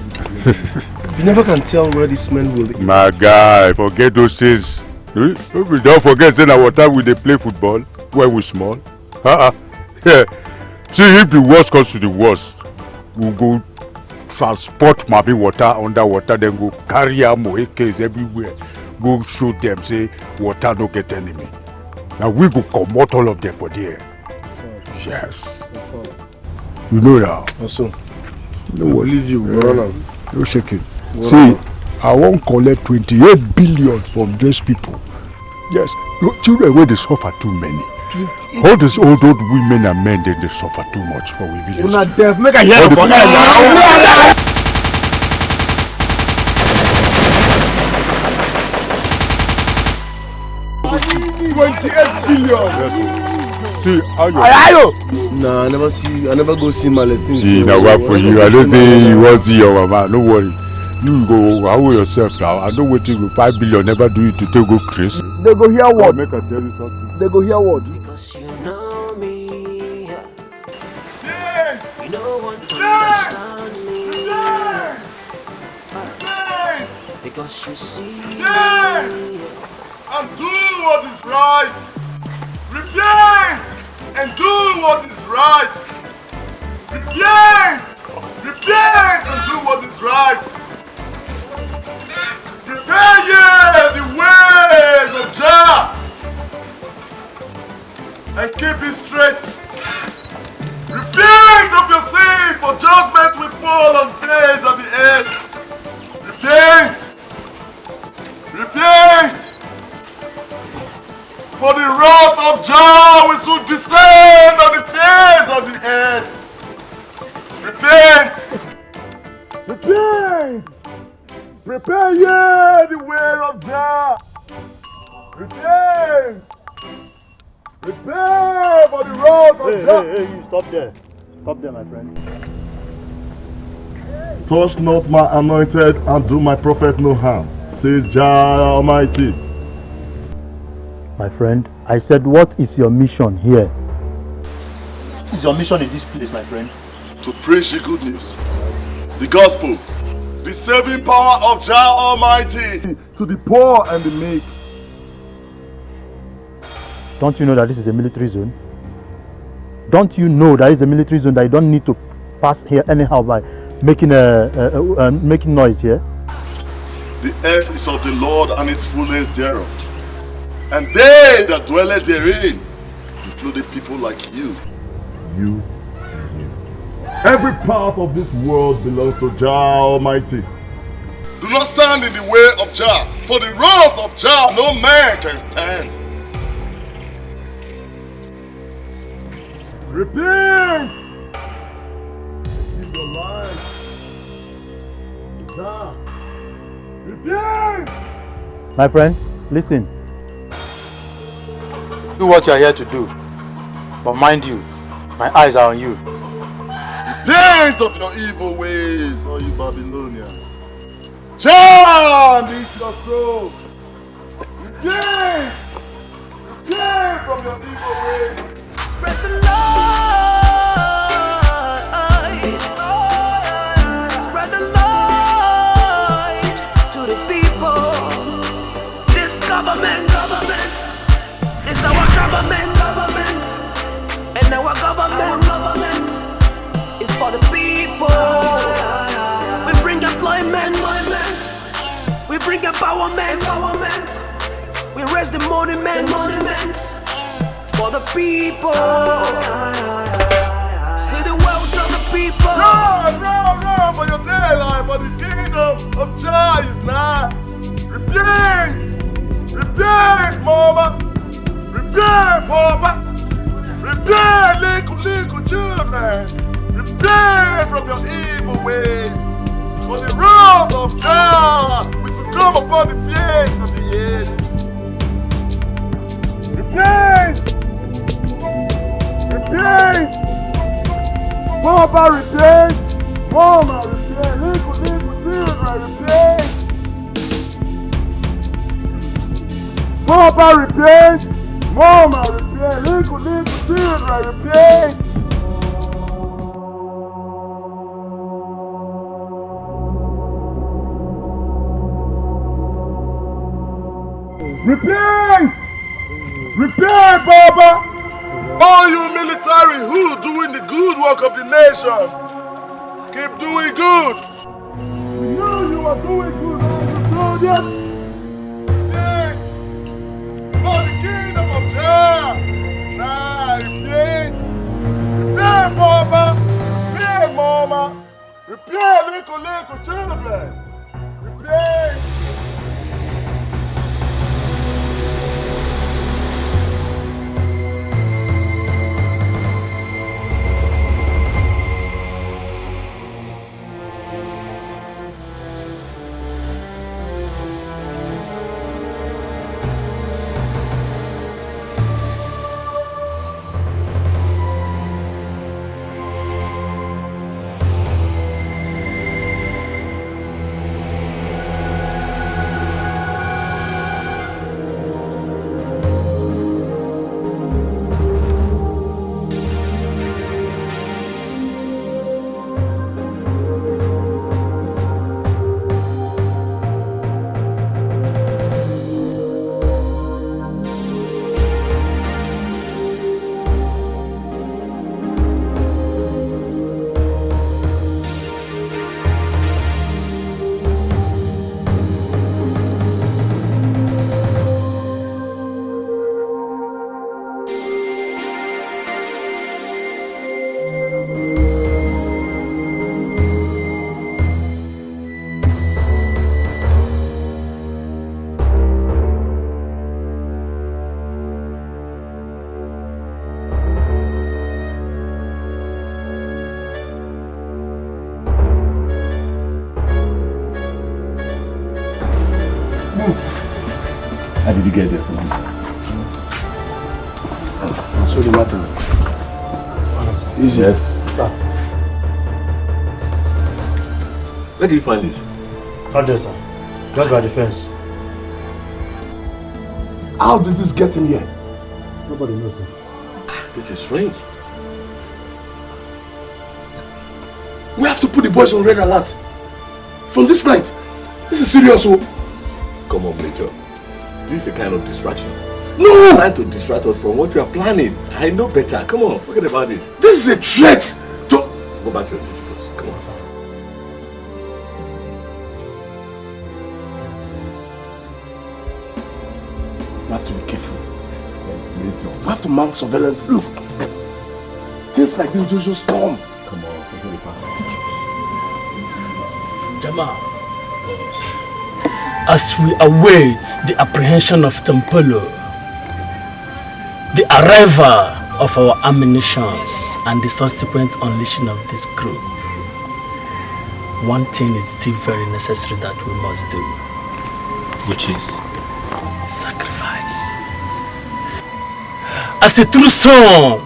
You never can tell where this man will be. My guy, forget those things. We don't forget saying that water we dey play football when we small. Yeah. See, if the worst comes to the worst, we'll go transport Mabi water underwater, then go carry ammo, AKs everywhere. Go show them, say, water no get enemy. Now we go comot all of them for there. Yes. You know now. Also, no, we'll leave you. No shaking. See, I won't collect 28 billion from these people. Yes, children where they suffer too many. All these old women and men, they suffer too much for we village. You're not deaf. Make a hear for that. 28 billion. See, Ayo. Nah, I never go see my lessons. See, now what for you? I don't say you want to see your mama. No worry. You go how yourself now. I know what you 5 billion never do you to take go Chris. They go hear what? Make I tell you something. They go hear what? Because you know me. You know what understand me. Because you see me. And do what is right. Repent and do what is right. Repent and do what is right. Prepare ye the ways of Jah and keep it straight. Repent of your sin, for judgment will fall on the face of the earth. Repent, for the wrath of Jah will soon descend on the face of the earth. Repent. Prepare ye the way of Jah. Repent for the wrath of Jah. Hey, you stop there, my friend. Touch not my anointed and do my prophet no harm, says Jah Almighty. My friend, I said, what is your mission here? What is your mission in this place, my friend? To preach the good news, the gospel, the saving power of Jah Almighty to the poor and the meek. Don't you know that this is a military zone? Don't you know that it's a military zone that you don't need to pass here anyhow by making making noise here? The earth is of the Lord and its fullness thereof, and they that dwell therein, including people like you. You. Every part of this world belongs to Jah Almighty. Do not stand in the way of Jah, for the wrath of Jah no man can stand. Repent! Keep your life. Jah. Repent! My friend, listen. Do what you are here to do. But mind you, my eyes are on you. Repent of your evil ways, all you Babylonians. Jah needs your soul. Repent! Repent from your evil ways. Spread the light. Spread the light. government is for the people. We bring employment. We bring empowerment. We raise the monuments for the people. See the wealth of the people. Run for your daily life, for the kingdom of Jah is nigh. Repent, mama. Repent, papa. Repent, little children. Repent from your evil ways. For the wrath of Jah will succumb upon the face of the earth. Repent! Papa, repent! Mama, repent! Little children, repent! Papa, repent! Mama, repent! Little children, repent! Repent, Baba! All you military who doing the good work of the nation, keep doing good. We know you are doing good, soldiers. Repent for the kingdom of Jah. Nah, repent. Repent, Baba. Repent, Mama. Repent, little children. Repent. How did you get there, son? So the matter. Easy. Yes. Sir. Where did you find this? Out there, sir. Just by the fence. How did this get in here? Nobody knows, sir. This is strange. We have to put the boys on red alert. From this night. This is serious, oh. Come on, Major. This is a kind of distraction. No! You're trying to distract us from what we are planning. I know better. Come on, forget about this. This is a threat to... Go back to your duty first. Come on, sir. We have to be careful. We have to mount surveillance. Look. Things like this just come. Come on, forget about it. Jamal, as we await the apprehension of Tempolo, the arrival of our ammunitions and the subsequent unleashing of this group, one thing is still very necessary that we must do, which is sacrifice. As a true son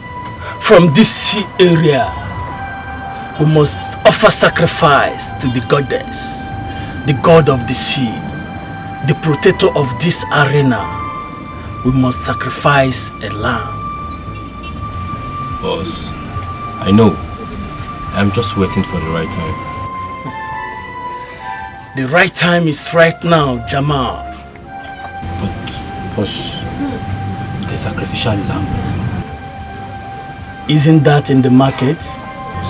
from this sea area, we must offer sacrifice to the goddess, the god of the sea, the protector of this arena. We must sacrifice a lamb. Boss, I know. I'm just waiting for the right time. The right time is right now, Jamal. But, boss, the sacrificial lamb. Isn't that in the market?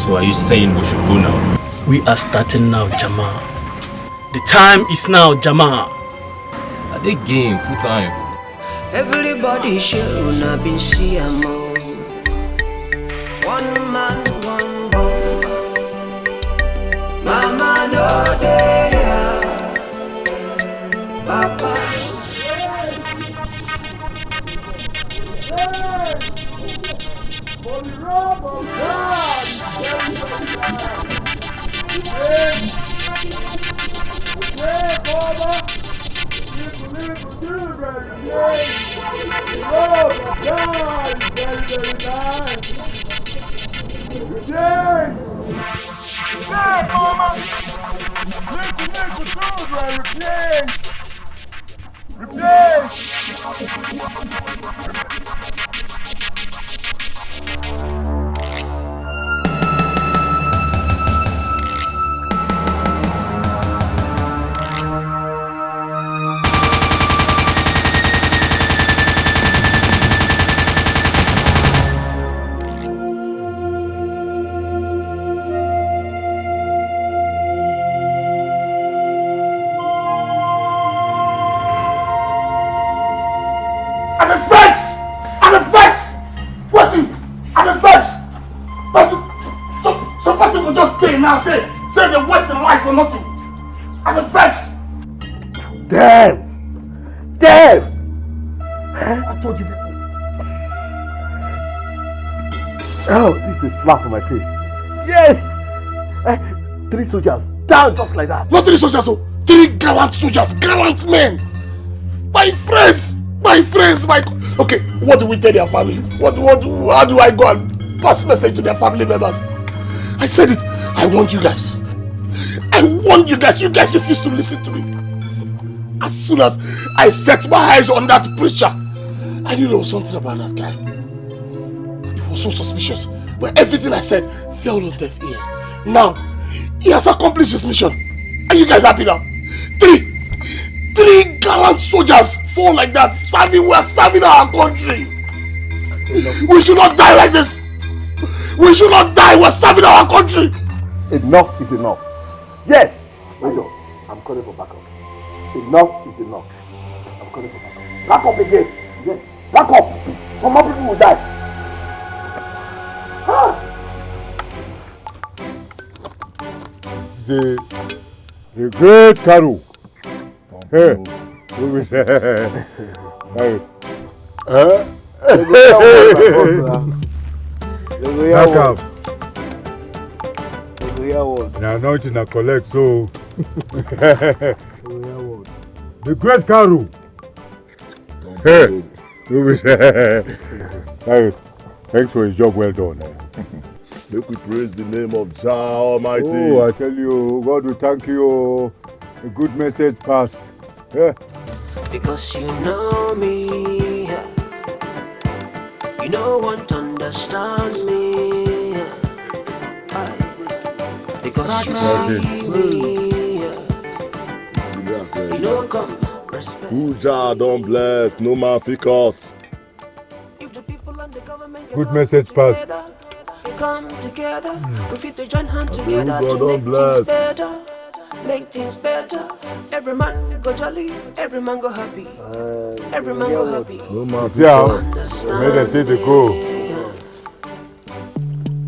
So are you saying we should go now? We are starting now, Jamal. The time is now, Jamal. Are they game full time? Everybody should not be CMO. One man, one bomb. Mama no there. Papa. For the love of God, Now, say they're wasting life for nothing. I'm vexed. Damn! Damn! I told you people. Oh, this is a slap on my face. Yes! 3 soldiers down just like that. Not 3 soldiers, oh. 3 gallant soldiers, gallant men. My friends. Okay, what do we tell their family? How do I go and pass message to their family members? I said it. I warned you guys. You guys refused to listen to me. As soon as I set my eyes on that preacher, I knew there was something about that guy. He was so suspicious. But everything I said fell on deaf ears. Now, he has accomplished his mission. Are you guys happy now? 3 gallant soldiers fall like that, we're serving our country. We should not die like this. We should not die, we're serving our country. Enough is enough. Yes! Wait up, I'm calling for backup. Enough is enough. I'm calling for backup. Back up again. Yes. Back up. Some more people will die. The great Karu. Hey. Back up. Now nothing I collect, so the great Karu. Hey. Thanks for his job well done. Make we praise the name of Jah Almighty. Oh, I tell you, God will thank you. A good message passed. Yeah. Because you know me, you don't want to understand me. Because you see me, you don't come respect. Who Jah don't bless, no man fit us. Good message passed. Come together, we fit to join hands together to make things better. Make things better. Every man go jolly, every man go happy. Every man go happy. No man fit us. May they take the go.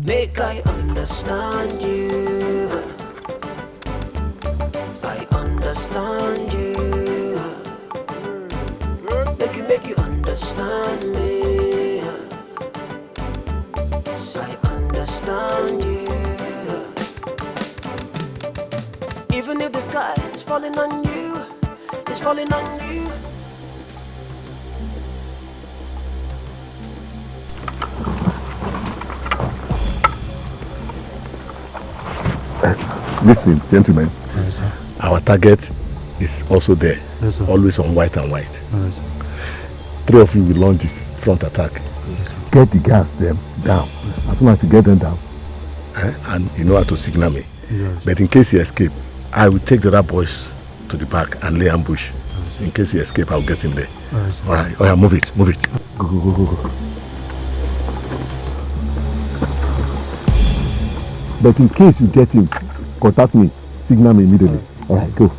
Make I understand you. I understand you. Make you understand me. I understand you. Even if the sky is falling on you, it's falling on you. Listen, gentlemen. Yes, sir. Our target is also there. Yes, sir. Always on white and white. Yes, sir. 3 of you will launch the front attack. Yes, sir. Get the gas them down. As soon as you get them down, and you know how to signal me. Yes. But in case you escape, I will take the other boys to the back and lay ambush. Yes, in case you escape, I'll get him there. Yes, all right, move it. Go. But in case you get him, contact me. Signal me immediately. Alright, go.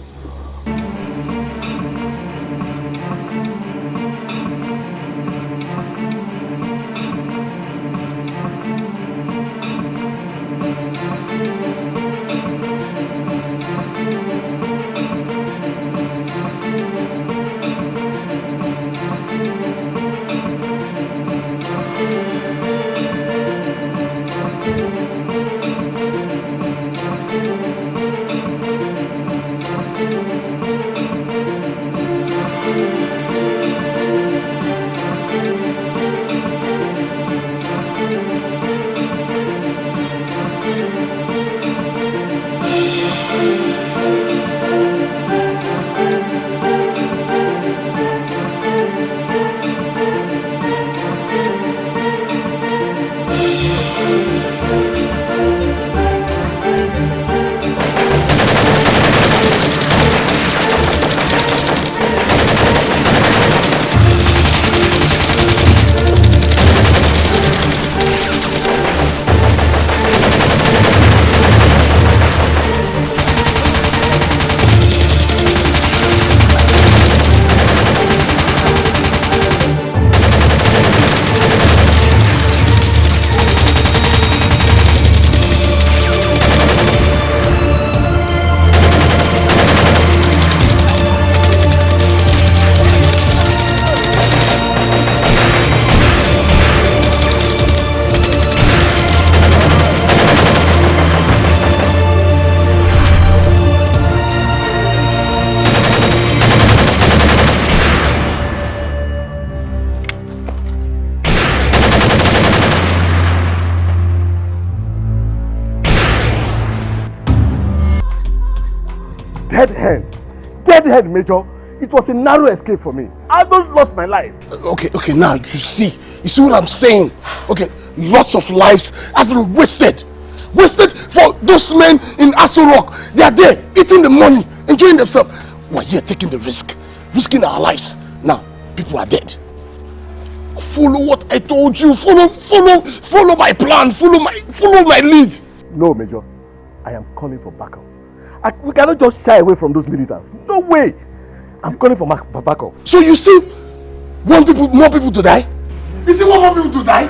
Dead hand, Major. It was a narrow escape for me. I almost lost my life. Okay, now you see what I'm saying? Okay, lots of lives have been wasted for those men in Aso Rock. They are there eating the money, enjoying themselves. We're here taking the risking our lives. Now, people are dead. Follow what I told you. Follow my plan. Follow my lead. No, Major. I am calling for backup. We cannot just shy away from those militants. No way. I'm calling for backup. So you still want more people to die? You still want more people to die?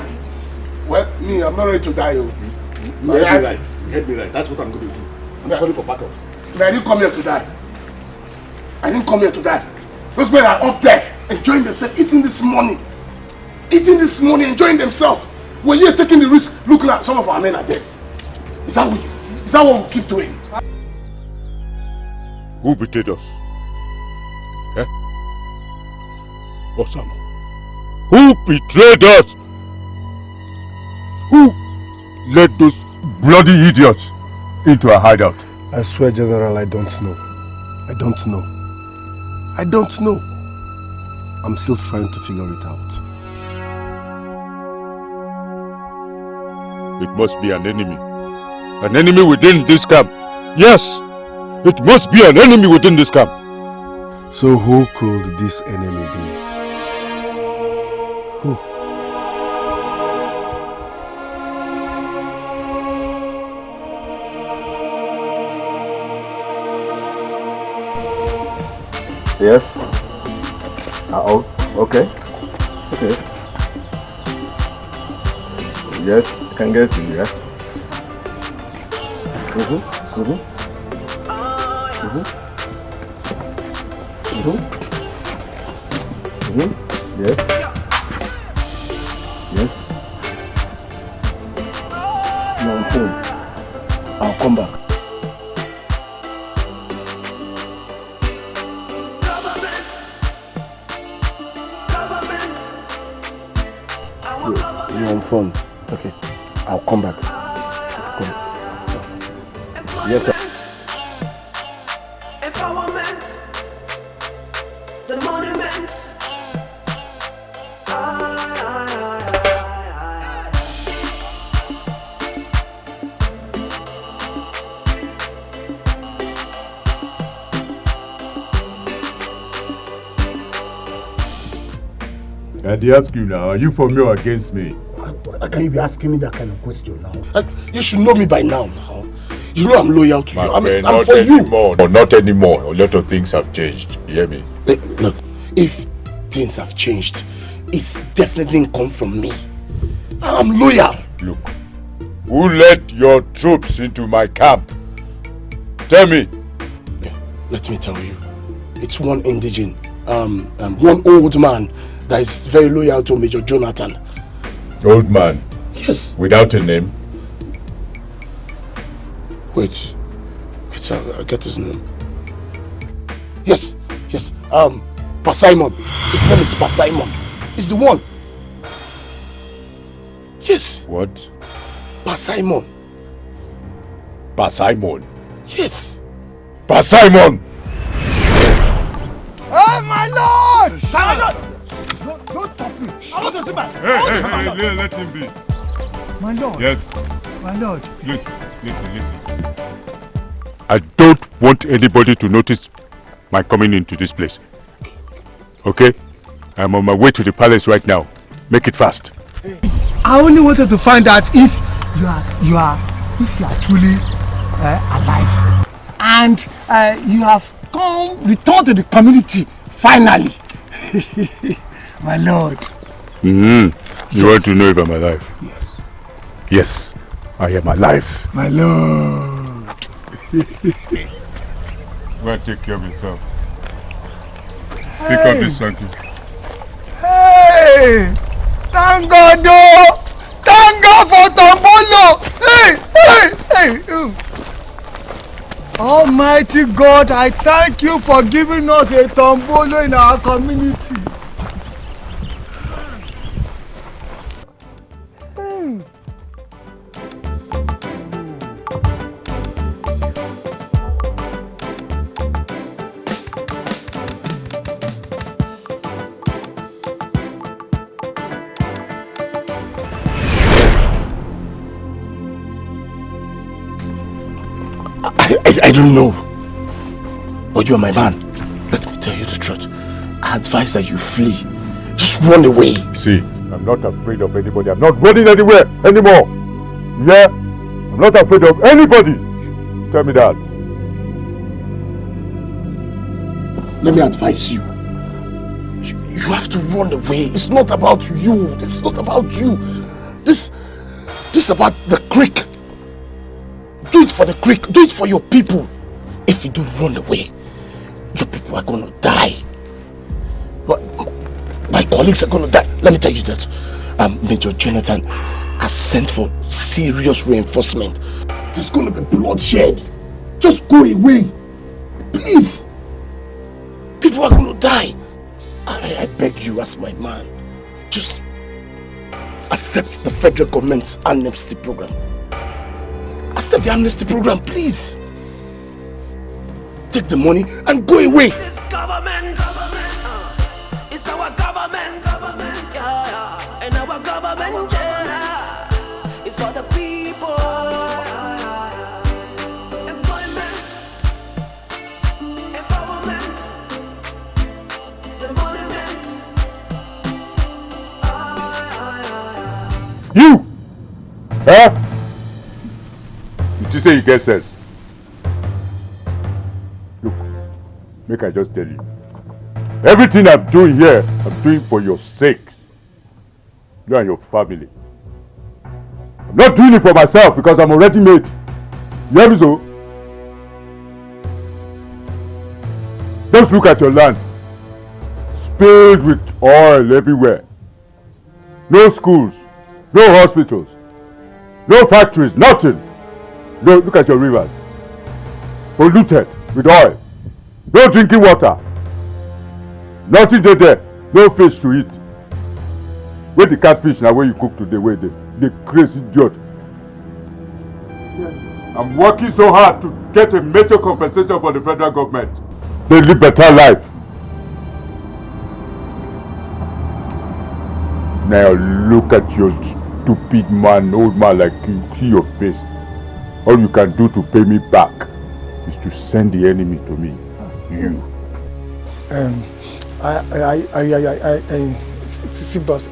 Well, me, I'm not ready to die. You heard me right. You heard me right. That's what I'm going to do. I'm calling for backup. I didn't come here to die. Those men are up there enjoying themselves, eating this money, enjoying themselves. We're here taking the risk, looking at some of our men are dead. Is that what we keep doing? Who betrayed us? Eh? Osama. Who betrayed us? Who led those bloody idiots into a hideout? I swear, General, I don't know. I don't know. I'm still trying to figure it out. It must be an enemy. An enemy within this camp. Yes! It must be an enemy within this camp. So who could this enemy be? Who? Yes? Oh, okay. Yes, I can get you, yeah? Yes. You're on phone. I'll come back. You're on phone. Okay. I'll come back. Yes, sir. Empowerment. The monument. And they ask you now, are you for me or against me? How can you be asking me that kind of question now? You should know me by now. You know I'm loyal to you. I'm for anymore. No, not anymore. A lot of things have changed. You hear me? Look, if things have changed, it's definitely didn't come from me. I'm loyal. Look, who let your troops into my camp? Tell me. Yeah, let me tell you. It's one indigent, one old man that is very loyal to Major Jonathan. Old man? Yes. Without a name? Wait, I'll get his name. Yes, Pa Simon. His name is Pa Simon. He's the one. Yes. What? Pa Simon. Pa Simon? Yes. Pa Simon! Oh my lord! Simon! Don't stop me. I want to see my... Hey, let him be. My lord. Yes. My lord. Listen. I don't want anybody to notice my coming into this place. Okay? I'm on my way to the palace right now. Make it fast. I only wanted to find out if you are truly alive, and you have returned to the community finally. My lord. You want to know if I'm alive? Yes. Yes, I am alive. My lord. Go and take care of yourself. Pick up this sankey. Hey! Thank God, oh! Thank God for Tombolo! Hey! Almighty God, I thank you for giving us a Tombolo in our community. I don't know. But you are my man. Let me tell you the truth. I advise that you flee. Just run away. See, I'm not afraid of anybody. I'm not running anywhere anymore. Yeah? I'm not afraid of anybody. Tell me that. Let me advise you. You have to run away. It's not about you. This is not about you. This is about the creek. Do it for the creek. Do it for your people. If you do run away, your people are going to die. My colleagues are going to die. Let me tell you that Major Jonathan has sent for serious reinforcement. There's going to be bloodshed. Just go away. Please. People are going to die. I beg you as my man. Just accept the federal government's amnesty program. Accept the amnesty program, please. Take the money and go away. This government, it's our government, yeah. And our government, yeah, it's for the people. Employment, empowerment, the monuments. You! Huh? Did you say you get sense? Look, make I just tell you. Everything I'm doing here, I'm doing for your sakes. You and your family. I'm not doing it for myself because I'm already made. You hear me so? Just look at your land. Spilled with oil everywhere. No schools, no hospitals, no factories, nothing. No, look at your rivers. Polluted with oil. No drinking water. Nothing there. No fish to eat. Where the catfish now where you cook today, where the crazy idiot. I'm working so hard to get a major compensation for the federal government. They live better life. Now look at your stupid man, old man like you. See your face. All you can do to pay me back is to send the enemy to me. You. See, boss,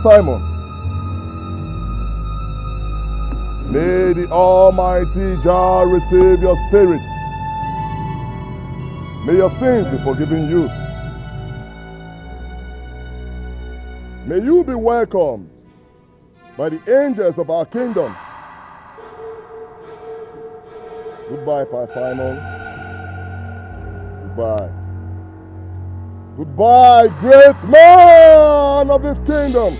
Simon, may the Almighty Jah receive your spirit. May your sins be forgiven you. May you be welcomed by the angels of our kingdom. Goodbye, Pa Simon. Goodbye. Goodbye, great man of this kingdom.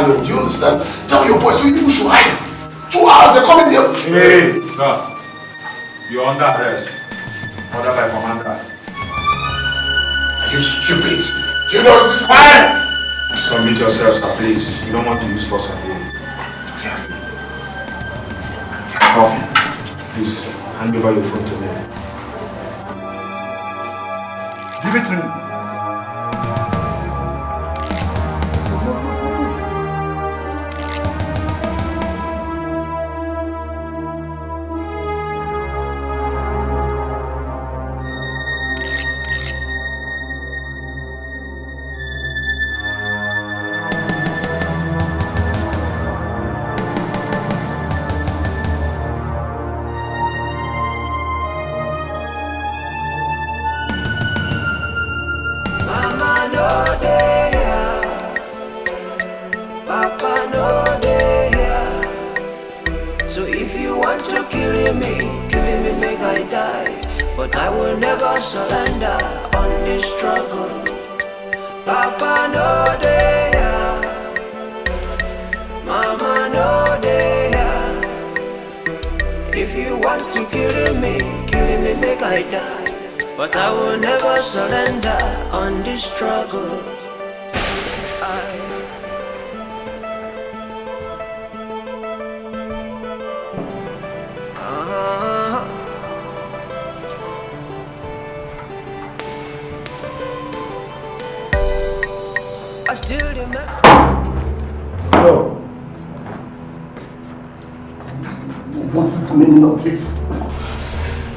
Do you understand? Tell your boys, so you people should hide. 2 hours, they're coming here. Hey, sir. You're under arrest. Order by commander. Are you stupid? Do you know this quiet? Submit yourself, sir, please. You don't want to use force again. Exactly. Coffee. Please, hand over your phone to me. Give it to me.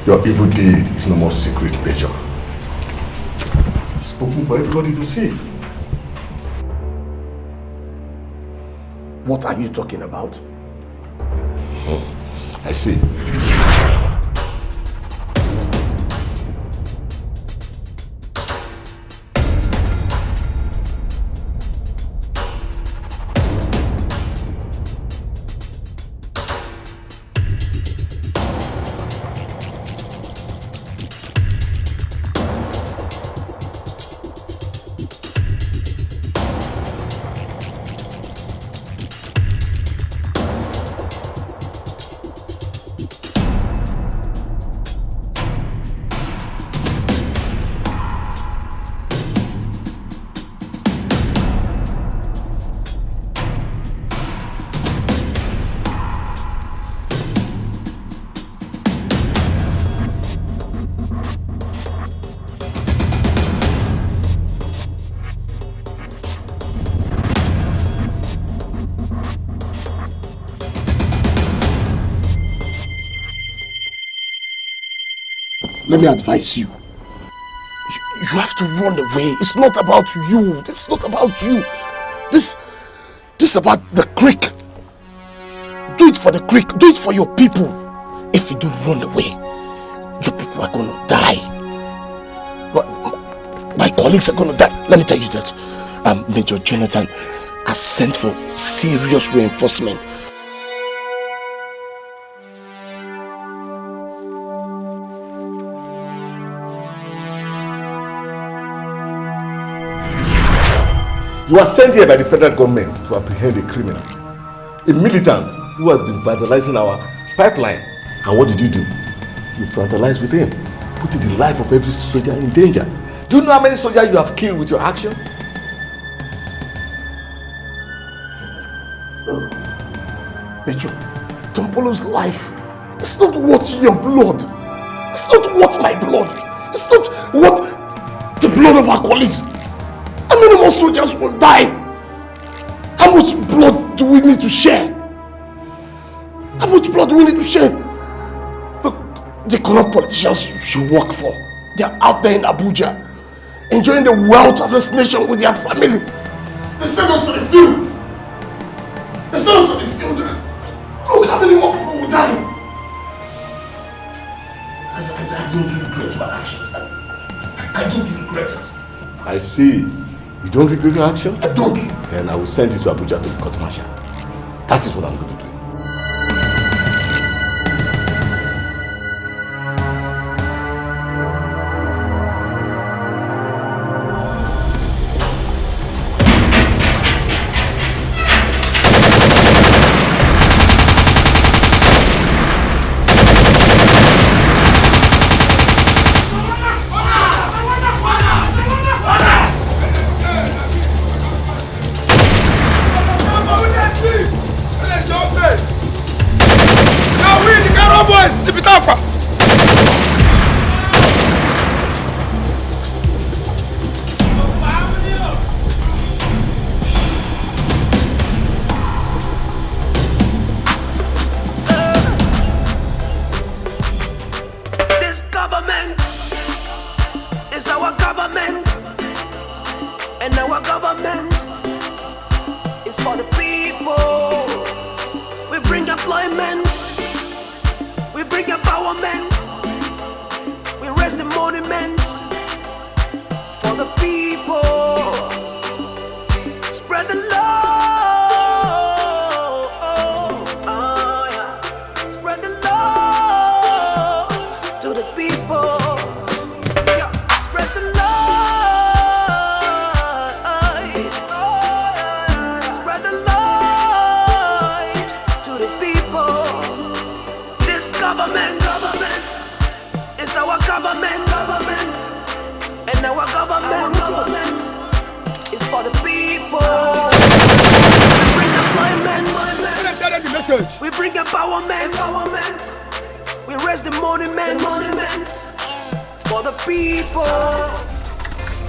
Your evil deed is no more secret, Major. It's open for everybody to see. What are you talking about? I see. let me advise you. You have to run away. It's not about you. This is not about you. This is about the creek. Do it for the creek. Do it for your people. If you don't run away, your people are going to die. My colleagues are going to die. Let me tell you that Major Jonathan has sent for serious reinforcement. You are sent here by the federal government to apprehend a criminal, a militant who has been vandalizing our pipeline. And what did you do? You fraternized with him, putting the life of every soldier in danger. Do you know how many soldiers you have killed with your action? Major, Tompolo's life is not worth your blood. It's not worth my blood. It's not worth the blood of our colleagues. How many more soldiers will die? How much blood do we need to share? How much blood do we need to share? Look, the corrupt politicians you work for, they're out there in Abuja, enjoying the wealth of this nation with their family. They send us to the field. They send us to the field. Look how many more people will die. I don't regret my actions. I don't regret it. I see. You don't regret your action? I don't. Then I will send you to Abuja to the court martial. That is what I'm going to do.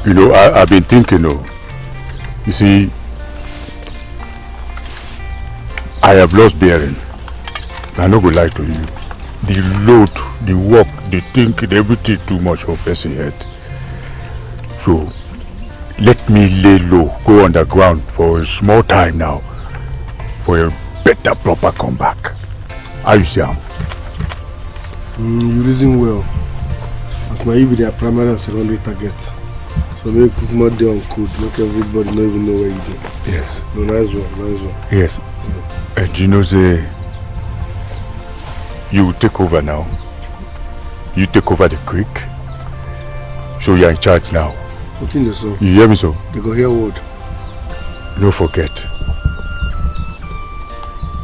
You know, I've been thinking, you see, I have lost bearing. I'm not going to lie to you. The load, the work, the thinking, everything too much for person head. So, let me lay low, go underground for a small time now, for a better, proper comeback. How you see him? You reason well. As naive with their primary and secondary targets. So make cook more day on code, make everybody not even know where you do. Yes. No, nice one. Yes. Yeah. And you know, say, you take over now. You take over the creek. So you're in charge now. What in the so? You hear me so? They go hear word. No forget.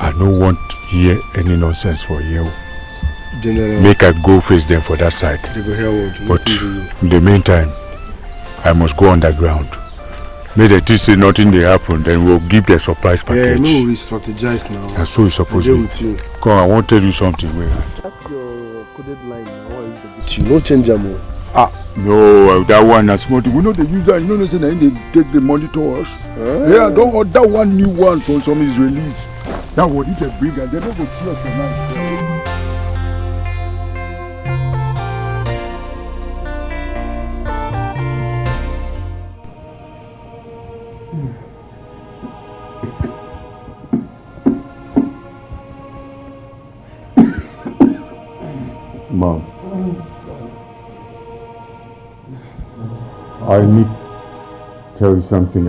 I don't want to hear any nonsense for you. General. Make I go face them for that side. They go hear word. But in the meantime, I must go underground. May the team say nothing they happen, then we'll give the surprise package. Yeah, no, we strategize now. And so it's supposed to be. Come on, I want to tell you something. That's your coded line now. You no change them. No, that one is small. We know the user, you know, they take the money to us. Yeah, don't order one new one from some Israelis. That one is a big and they don't go see us for now. I need to tell you something.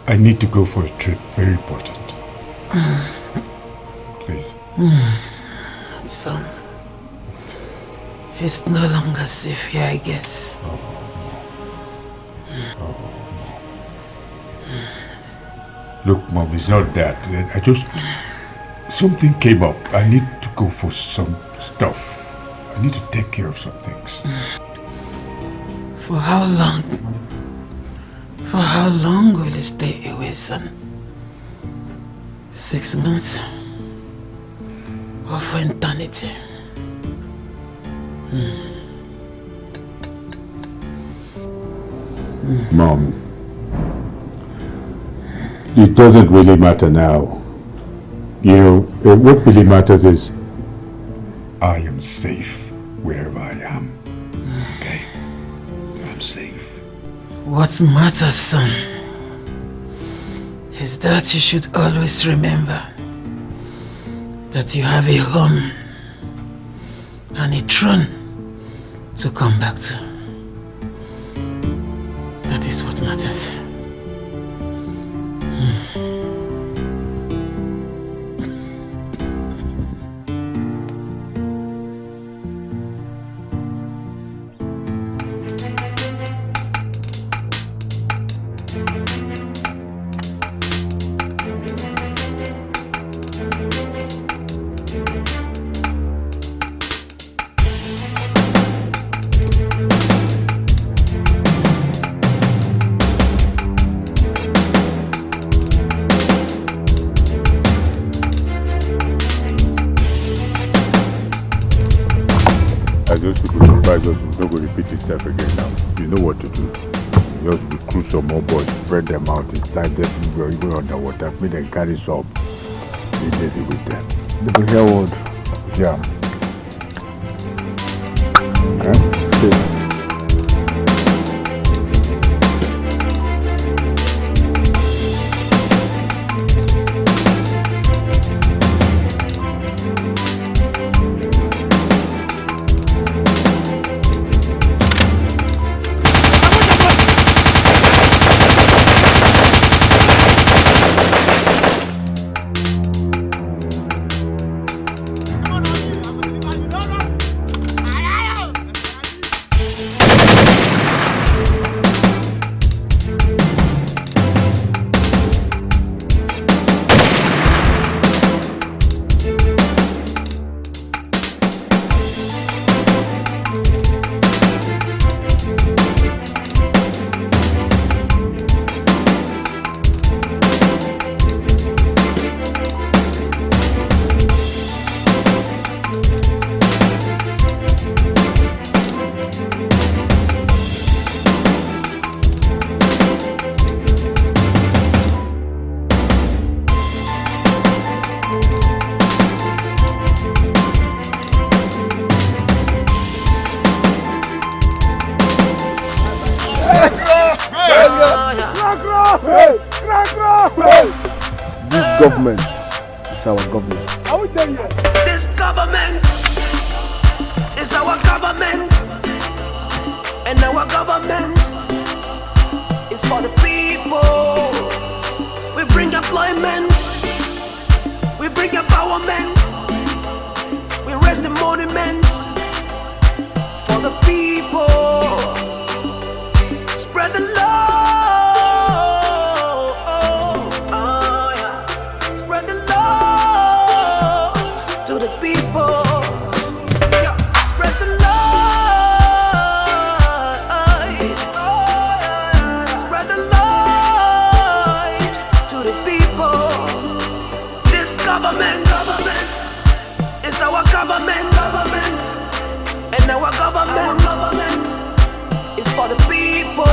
I need to go for a trip. Very important. Please. Son, it's no longer safe here, I guess. Look, Mom, it's not that. I just... Something came up. I need to go for some stuff. I need to take care of some things. For how long? For how long will you stay away, son? 6 months? Or for eternity? Mom, it doesn't really matter now. You know, what really matters is I am safe wherever I am. Okay? I'm safe. What matters, son, is that you should always remember that you have a home and a throne to come back to. That is what matters. Again now. You know what to do. Just recruit some more boys, spread them out inside everywhere, even underwater, make them carry some. Be ready with them. They will hear word. Yeah. This government is our government. This government is our government, and our government is for the people. We bring employment, we bring empowerment, we raise the monuments for the people. Spread the love. Government, and our government is for the people.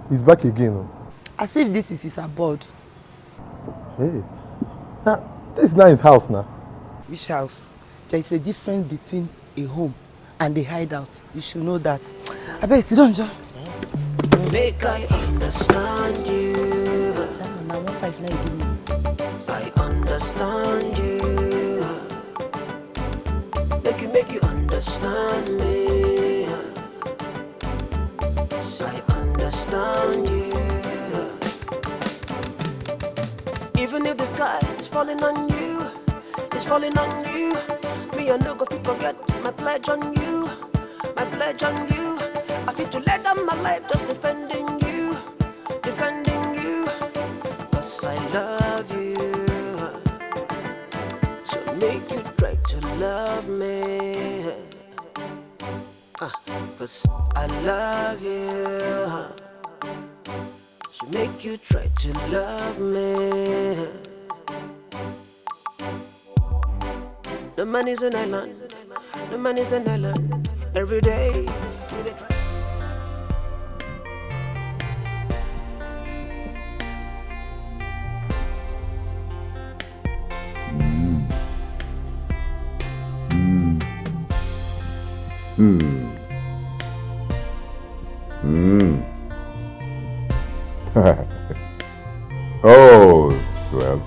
He's back again. As if this is his abode. Hey, now this is not his house now. Which house? There is a difference between a home and a hideout. You should know that. I bet sit down, John. Make I understand you. I understand you. Make you understand me. understand you. Even if the sky is falling on you, it's falling on you. Me and no go fit forget my pledge on you, my pledge on you. I fit to let down my life just defending you, defending you. Cause I love you. So make you try to love me. Cause I love you. So make you try to love me. The man is an island, the man is an island. Every day we dey try. Oh, well,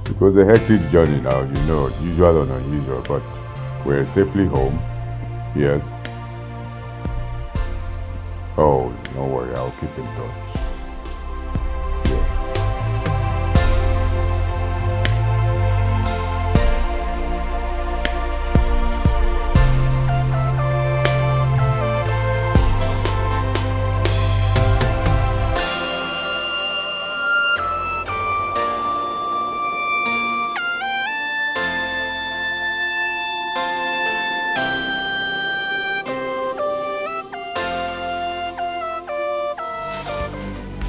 it was a hectic journey now, you know, usual and unusual, but we're safely home, yes. Oh, don't worry, I'll keep in touch.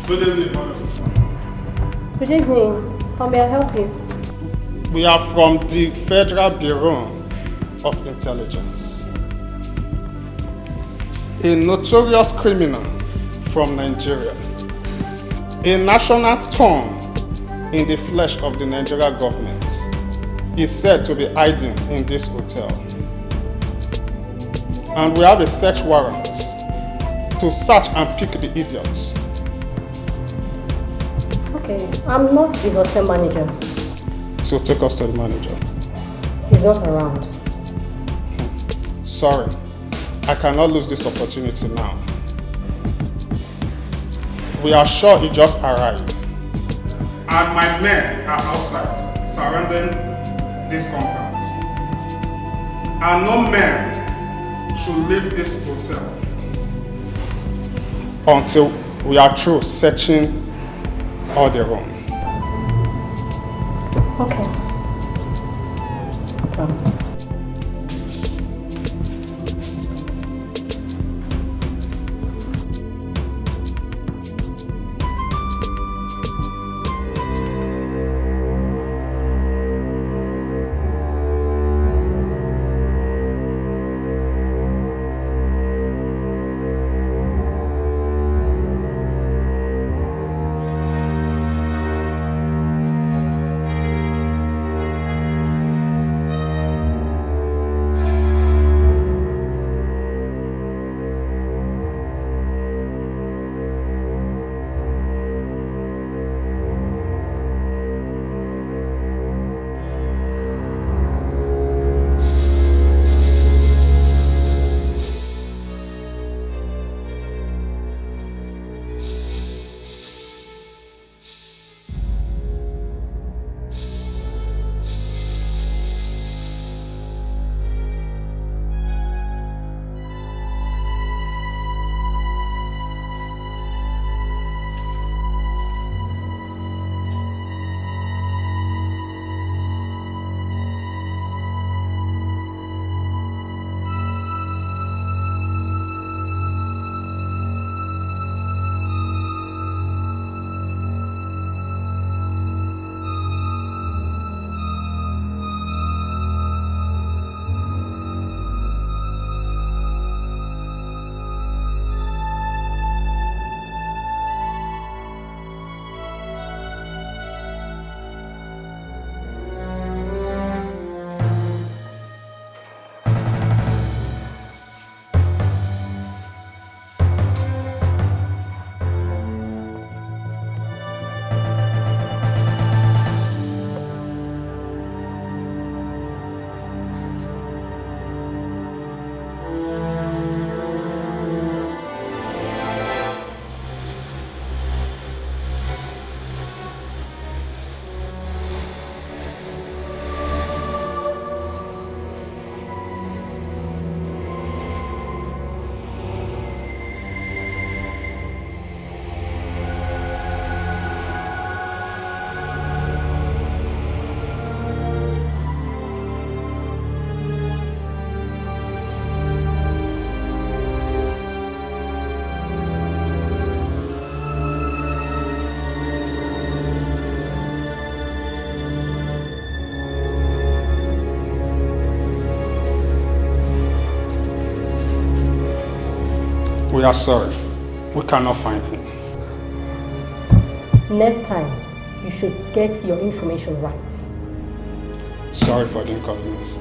Good evening, madam. Good evening. How may I help you? We are from the Federal Bureau of Intelligence. A notorious criminal from Nigeria, a national thorn in the flesh of the Nigerian government, is said to be hiding in this hotel. And we have a search warrant to search and pick the idiots. Okay, I'm not the hotel manager. So take us to the manager. He's not around. Sorry, I cannot lose this opportunity now. We are sure he just arrived. And my men are outside, surrounding this compound. And no man should leave this hotel until we are through searching all the room. Okay. We are sorry. We cannot find him. Next time, you should get your information right. Sorry for the inconvenience.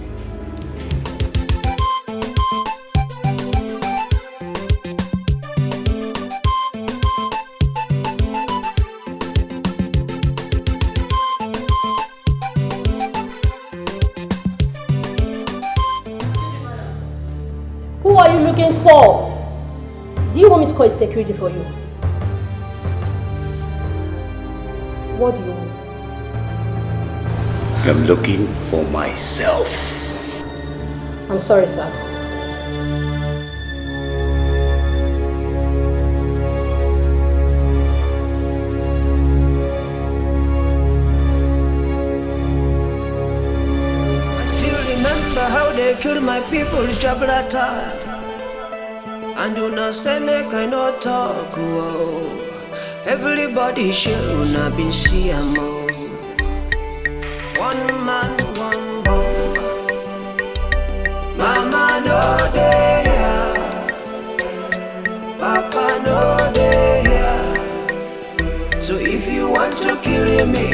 Who are you looking for? Do you want me to call security for you? What do you want? I'm looking for myself. I'm sorry, sir. I still remember how they killed my people in Gibraltar. And do not say make I not talk, whoa. Everybody should not be CMO. One man, one bomb. Mama no there, Papa no there. So if you want to kill me,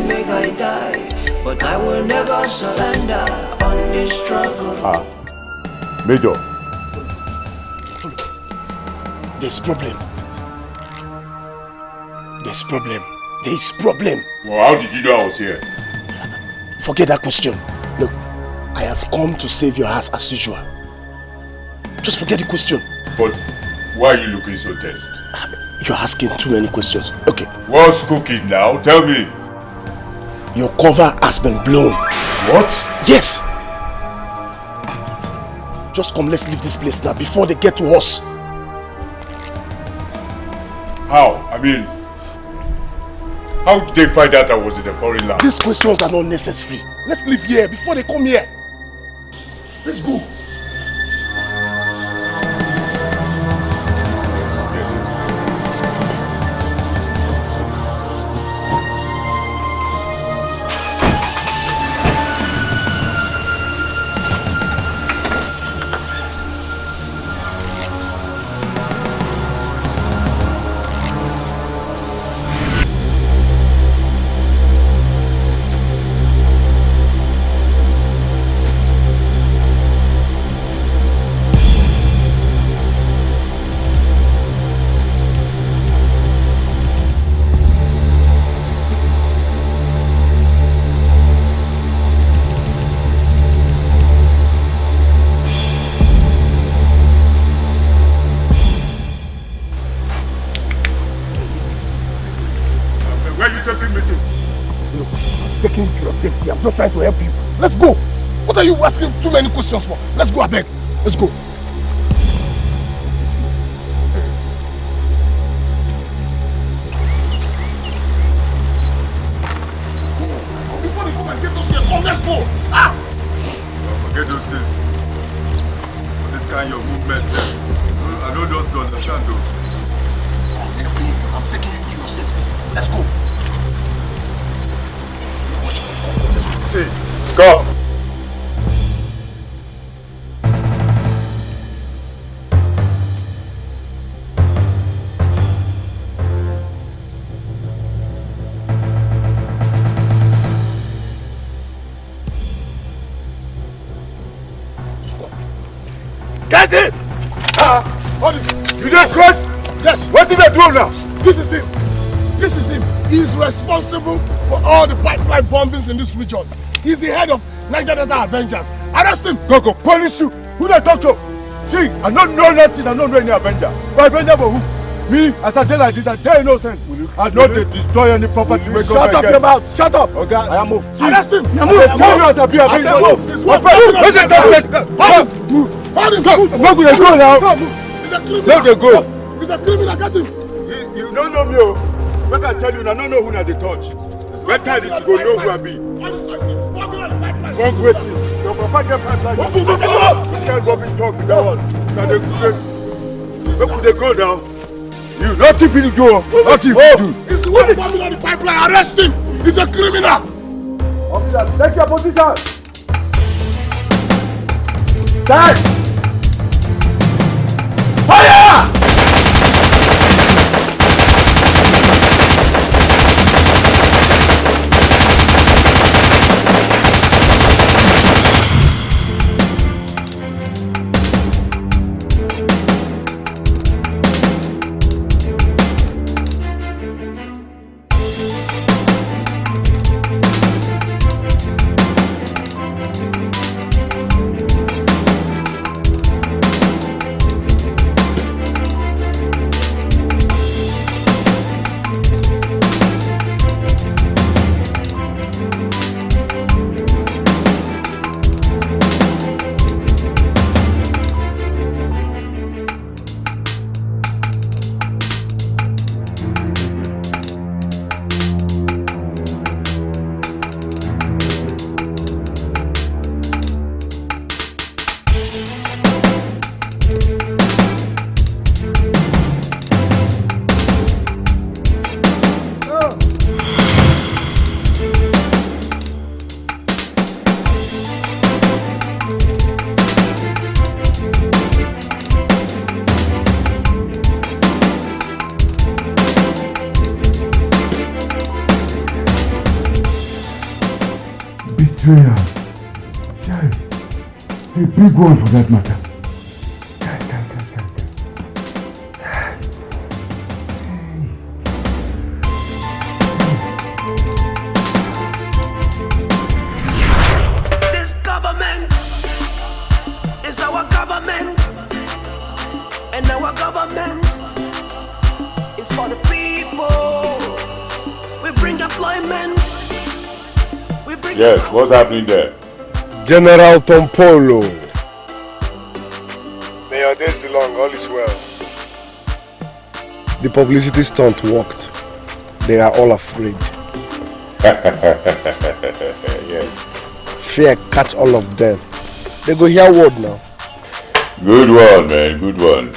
make I die. But I will never surrender on this struggle. Major. There's problem. There's problem. There's problem. Well, how did you know I was here? Forget that question. Look, I have come to save your ass as usual. Just forget the question. But why are you looking so tense? You're asking too many questions. Okay. What's cooking now? Tell me. Your cover has been blown. What? Yes. Just come, let's leave this place now before they get to us. How? I mean, how did they find out I was in a foreign land? These questions are not necessary. Let's leave here before they come here. Let's go. I'm just trying to help you. Let's go. What are you asking too many questions for? Let's go, I beg. Let's go. Before they come and get us here, come, let's go. Ah! Forget those things. This kind of movement, I don't just understand though. I'm taking you to your safety. Let's go. See, go. Get it! You just cross? Yes. What did they do now? This is him. This is him. He is responsible for all the pipeline bombings in this region. He's the head of Niger Avengers. Arrest him! Go, police you! Who they talk to? See, I don't know nothing, I don't know any Avenger. But Avenger for who? Me, as I tell like this, I tell innocent. I know they destroy any property. Shut up your mouth! Shut up! Okay, I am move. Arrest him! I move! Tell you as I be a I said move! This one! Hold him! I'm not gonna go now. He's a criminal! Let them go. He's a criminal, get him! You don't know me, oh. When I tell you, I don't know who they touch. When time did you go know who I be? One great thing. Your papa get pipeline. This can't go be talk with that one. Now they go. Where could they go now? You, nothing for you do. Nothing for you do. He's the one bombing on the pipeline. Arrest him. He's a criminal. Officer, take your position. Sir! Fire! Betrayal. Child. A big one for that matter. This government is our government, and our government is for the people. We bring employment. We bring Yes, what's happening there? General Tompolo. May your days be long, all is well. The publicity stunt worked. They are all afraid. Yes. Fear catch all of them. They go hear word now. Good one, man, good one.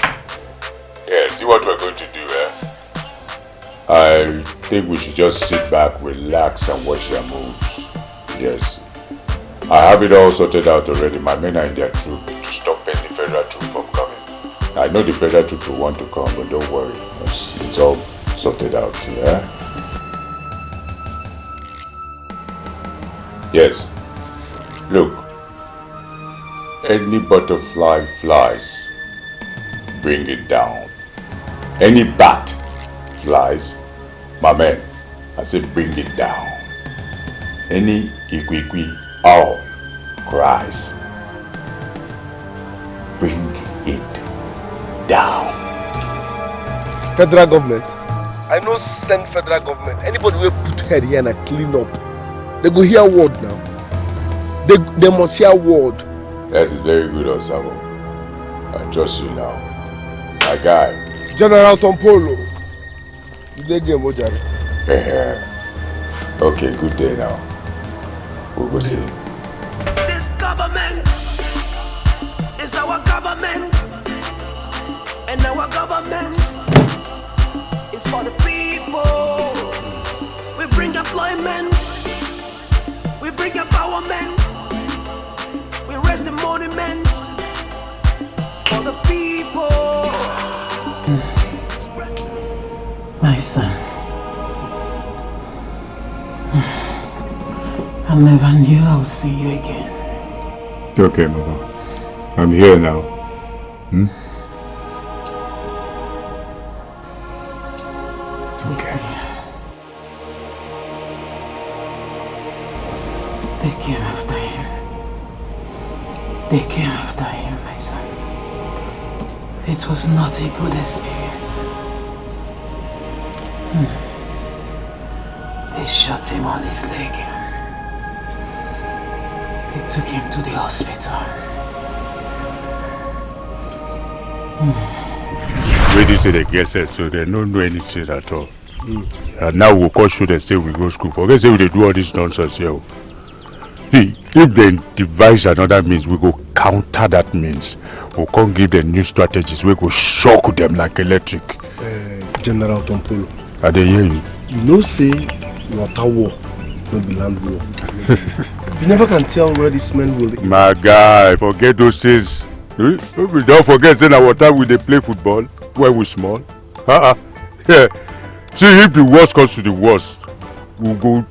Yeah, see what we're going to do, eh? I think we should just sit back, relax, and watch their moves. Yes. I have it all sorted out already. My men are in their troop to stop any federal troop from coming. I know the federal troop will want to come, but don't worry. It's all sorted out, yeah? Yes. Look. Any butterfly flies, bring it down. Any bat flies, my man, I say bring it down. Any ikwikwi owl cries, bring it down. Federal government? I know send federal government. Anybody will put head here and clean up. They go hear word now. They must hear word. That is very good, Osamo. I trust you now. My guy. General Tompolo. You dey game, Ojari. Okay, good day now. We'll go see. This government is our government, and our government is for the people. We bring employment, we bring empowerment, we raise the monuments for the people. My son, I never knew I would see you again. It's okay, Mama. I'm here now. It's okay. They came after him. They came after him, my son. It was not a good experience. They shot him on his leg. They took him to the hospital. We did say they get set, so they don't know anything at all. And now we'll call shoot and say we go school. Forget say we dey do all this nonsense here. See, if they devise another means, we go counter that means. We can't give them new strategies. We go shock them like electric. General Tompolo. I dey hear you. You know say water war, no be land war. You never can tell where this man will. My guy, forget those things. We don't forget say na water we dey play football when we small. Yeah. See, if the worst comes to the worst, we'll go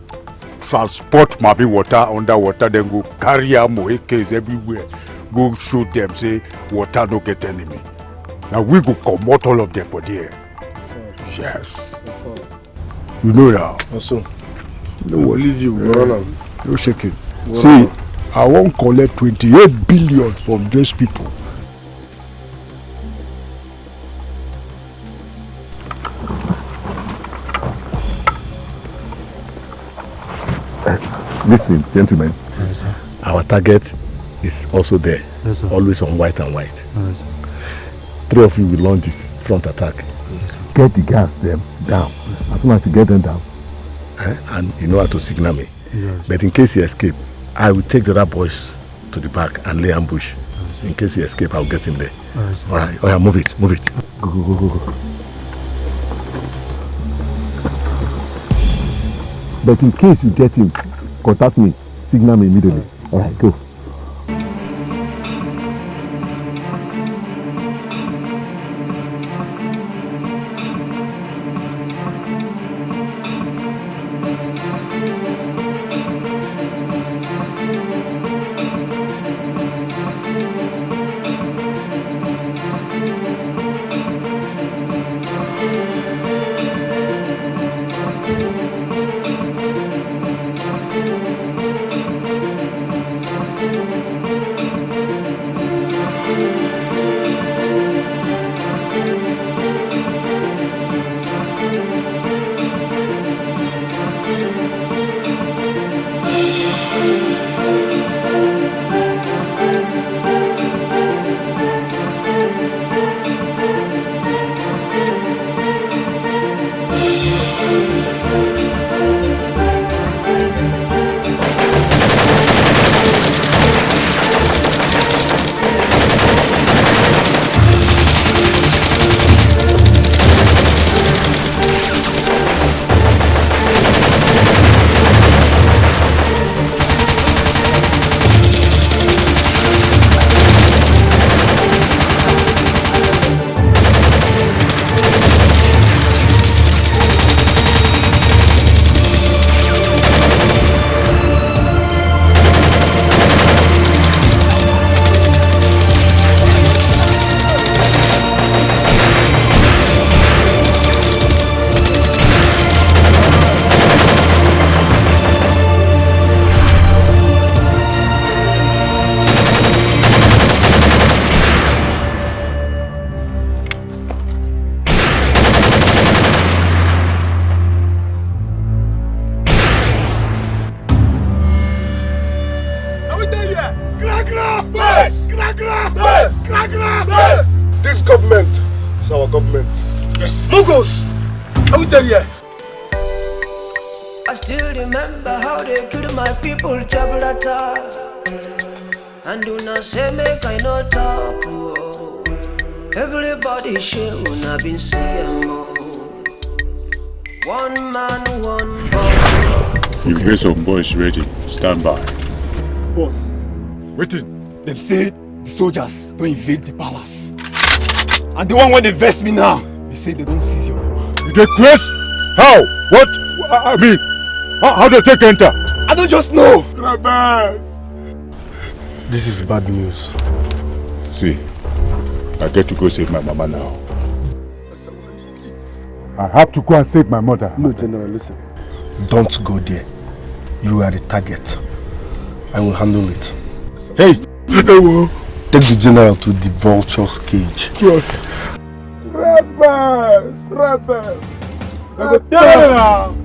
transport Mabi water underwater, then go carry ammo AKs everywhere. Go show them say water no get enemy. Now we go comot all of them for there. Yes. You know now. Also, no one leave you. No shaking. See, I won't collect 28 billion from those people. Listen, gentlemen. Yes, sir. Our target is also there. Yes, sir. Always on white and white. Yes, sir. 3 of you will launch the front attack. Yes, get the gas them down. As soon as you get them down, and you know how to signal me. Yes. But in case you escape, I will take the other boys to the back and lay ambush. Yes. In case you escape, I'll get him there. Yes. All right. Oh yeah, move it, move it. Go, go, go, go, go. But in case you get him, contact me, signal me immediately. All right, go. government is our government. Yes. Mugos! Are we there yet? I still remember how they killed my people, Jabalata. And do not say make I not talk. Oh. Everybody share when I've been seeing more. One man, one boy. You hear some boys ready. Stand by. Boss, waiting. Them say the soldiers don't invade the palace. And the one when they vest me now, they say they don't seize your mama. You get Chris? How? What? I mean, how they take enter? I don't just know. This is bad news. See, I get to go save my mama now. I have to go and save my mother. No, General, listen. Don't go there. You are the target. I will handle it. Hey! Take the general to the vulture's cage. Rebels! Rebels! Rebels!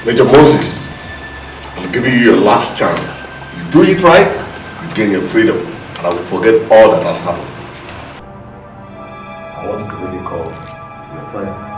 Major Moses, I'm giving you your last chance. You do it right, you gain your freedom, and I will forget all that has happened. I want you to really call your friend.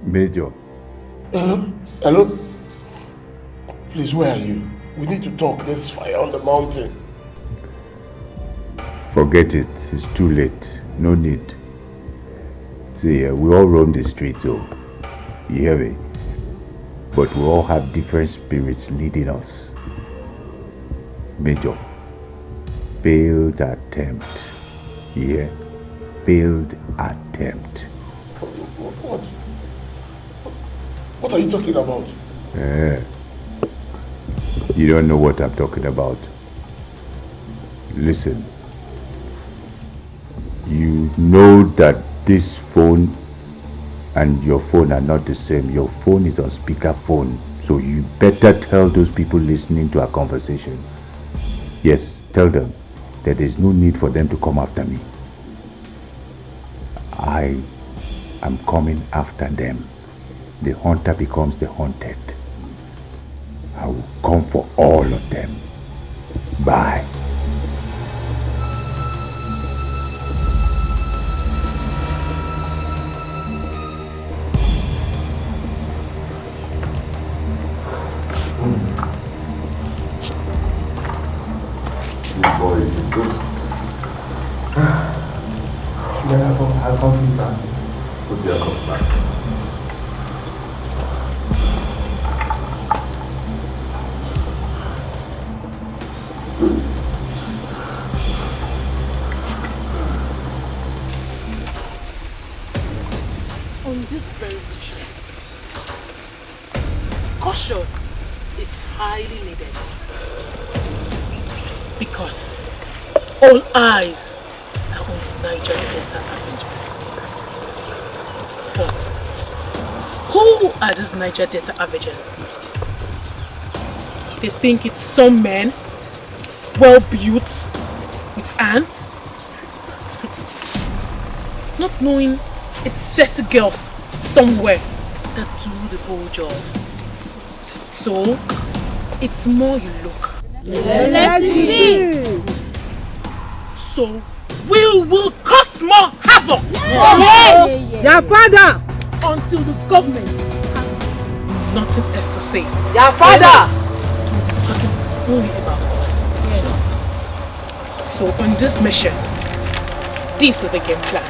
Major. Hello? Hello? Please, where are you? We need to talk. There's fire on the mountain. Forget it. It's too late. No need. See, we all roam the streets, so you hear me? But we all have different spirits leading us. Major, failed attempt. You hear? Failed attempt. What are you talking about? You don't know what I'm talking about. Listen. You know that this phone and your phone are not the same. Your phone is on speakerphone. So you better tell those people listening to our conversation Yes, tell them that there's no need for them to come after me. I am coming after them. The hunter becomes the hunted. I will come for all of them. Bye. This boy is a ghost. Should I have coffee, sir? Put your cup back. On this very mission, caution is highly needed because all eyes are on the Niger Delta Avengers. But who are these Niger Delta Avengers? They think it's some men, well built, with ants, not knowing it's sexy girls somewhere that do the whole jobs. So, it's more you look. Let's see. So, we will cause more havoc. Yes. Your father. Until the government has nothing else to say. Your father. Talking only about us. Yes. So, on this mission, this is a game plan.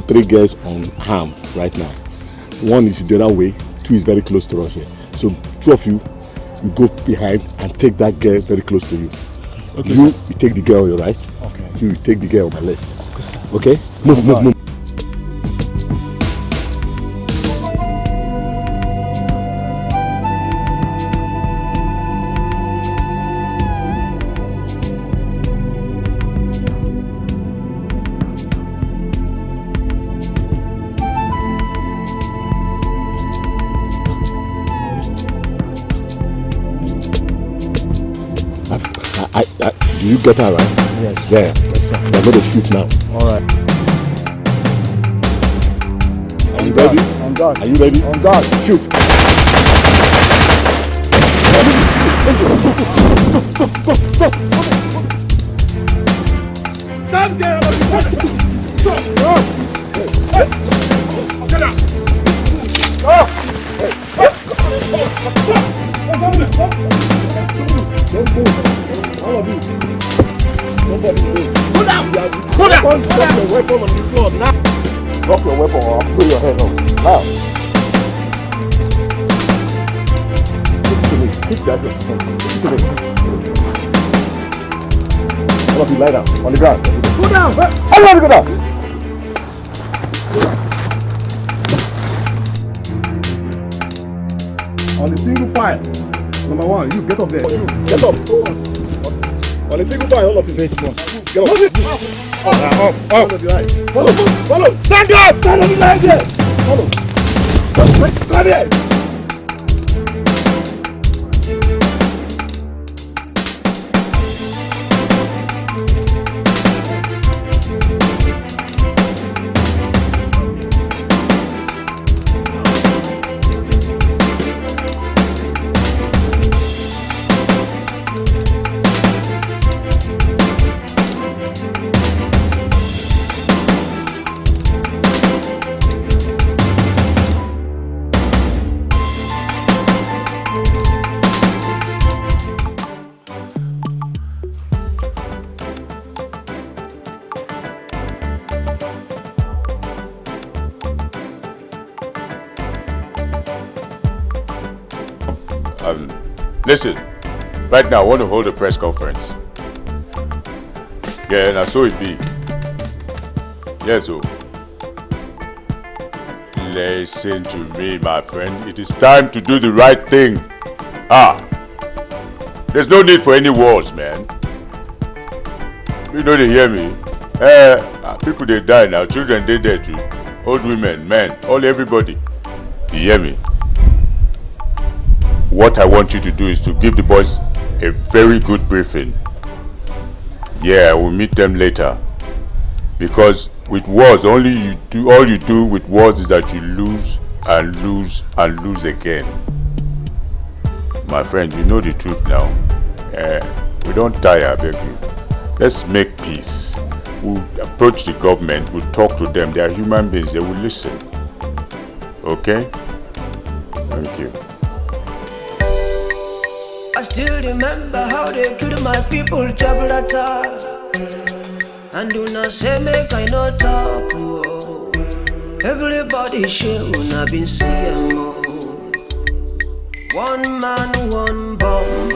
Three guys on harm right now. One is the other way, two is very close to us here. So two of you go behind and take that girl very close to you. Okay, you take the girl on your right. Okay. You take the girl on my left. Okay? Move. Do you get her right? Yes. There. Yes, sir. We're going to shoot now. Alright. Are you ready? I'm done. Are you ready? I'm done. Shoot. Put down! Drop your weapon on the floor now! Drop your weapon or I'll pull your head off. Now! Listen to me. Kick that. Listen to me. All of you lie down. On the ground. Go down! Everybody go down! On the single file. Number one, you get up there. Get up. On a single file, all of you. Get up. Follow! Stand up! Stand up like this! Follow! Come here! Listen, right now I want to hold a press conference. Yeah, and so it be. Yes, so. Listen to me, my friend. It is time to do the right thing. There's no need for any wars, man. You know they hear me. People they die now, children they dead too. Old women, men, everybody. You hear me? What I want you to do is to give the boys a very good briefing. Yeah, we'll meet them later. Because with wars, all you do with wars is that you lose and lose and lose again. My friend, you know the truth now. We don't tire, I beg you. Let's make peace. We'll approach the government, we'll talk to them. They are human beings, they will listen. Okay? Thank you. I still remember how they killed my people, trouble attack. And do not say make I no talk. Oh. Everybody share when I've been seeing more. One man, one bomb.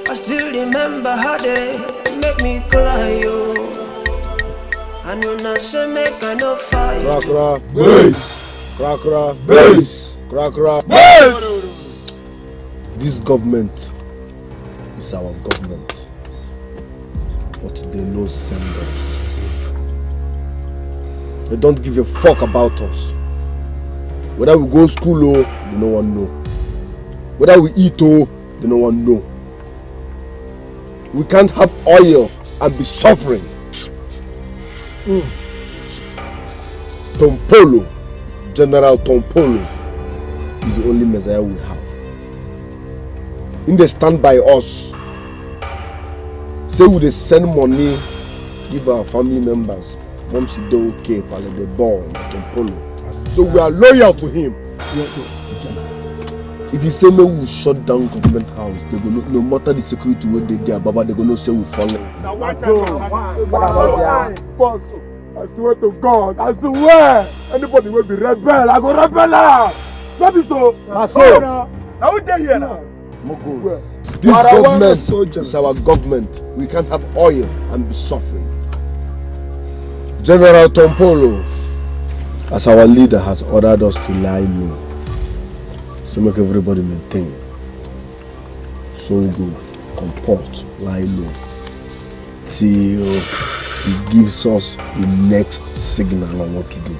I still remember how they make me cry. Oh. And do not say make I no fight. Krakra, base! Krakra, base! Krakra, base! This government is our government, but they no send us. They don't give a fuck about us. Whether we go school or they no one know. Whether we eat or they no one know. We can't have oil and be suffering. Tompolo, General Tompolo, is the only Messiah we have. In they stand by us. Say we they send money, give our family members. Mom si do okay, pale they born Tompolo. So we are loyal to him. If you say me we shut down government house, they go no matter the security where they there, Baba they go no say we follow. Boss, I swear to God, I swear, anybody will be rebel, I go rebel now. That is so. Now we there here now. This government is our government. We can't have oil and be suffering. General Tompolo, as our leader, has ordered us to lie low. So make everybody maintain. So good, comport, lie low. Till he gives us the next signal on what to do.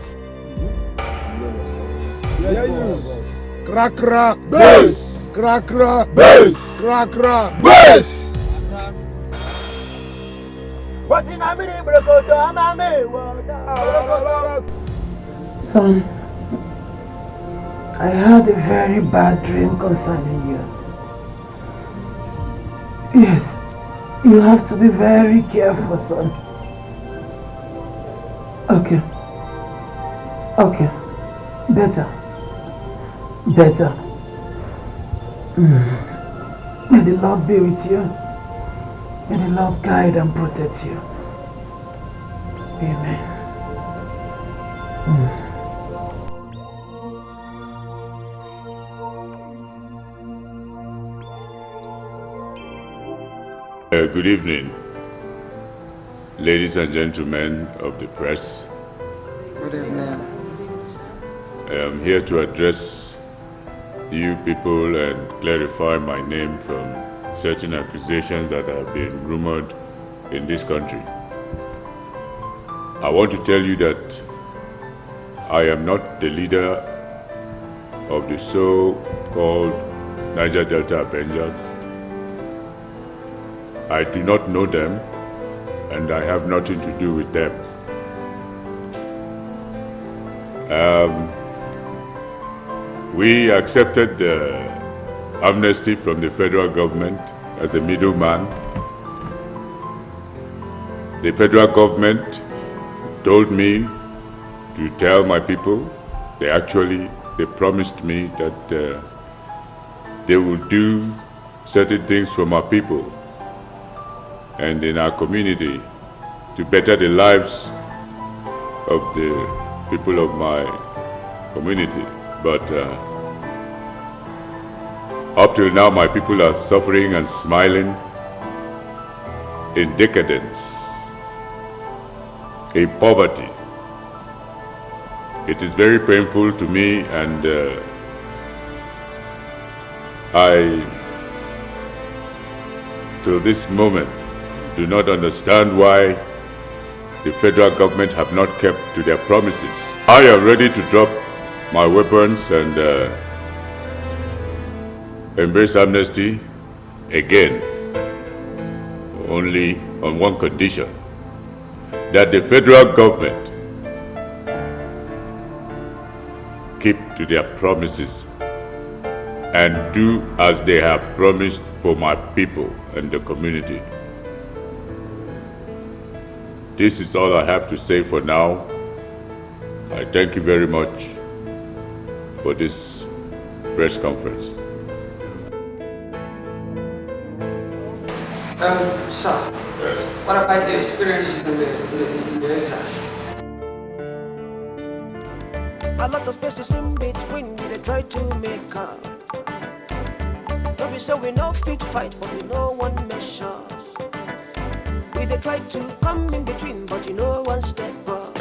Krakra, base! Krakra, base! Krakra, base! Son, I had a very bad dream concerning you. Yes, you have to be very careful, son. Okay. Okay. Better. May the Lord be with you. May the Lord guide and protect you. Amen. Good evening, ladies and gentlemen of the press. Good evening. I am here to address you people and clarify my name from certain accusations that have been rumored in this country. I want to tell you that I am not the leader of the so-called Niger Delta Avengers. I do not know them, and I have nothing to do with them. We accepted the amnesty from the federal government as a middleman. The federal government told me to tell my people. They promised me that they will do certain things for my people and in our community to better the lives of the people of my community. But up till now, my people are suffering and smiling in decadence, in poverty. It is very painful to me, and I, till this moment, do not understand why the federal government have not kept to their promises. I am ready to drop my weapons and embrace amnesty again, only on one condition: that the federal government keep to their promises and do as they have promised for my people and the community. This is all I have to say for now. I thank you very much for this press conference. Sir, yes. What about the experiences in the Exile? A lot of spaces in between we they try to make up. No, we say we no fit fight, but we no one measure. We they try to come in between, but you know one step up.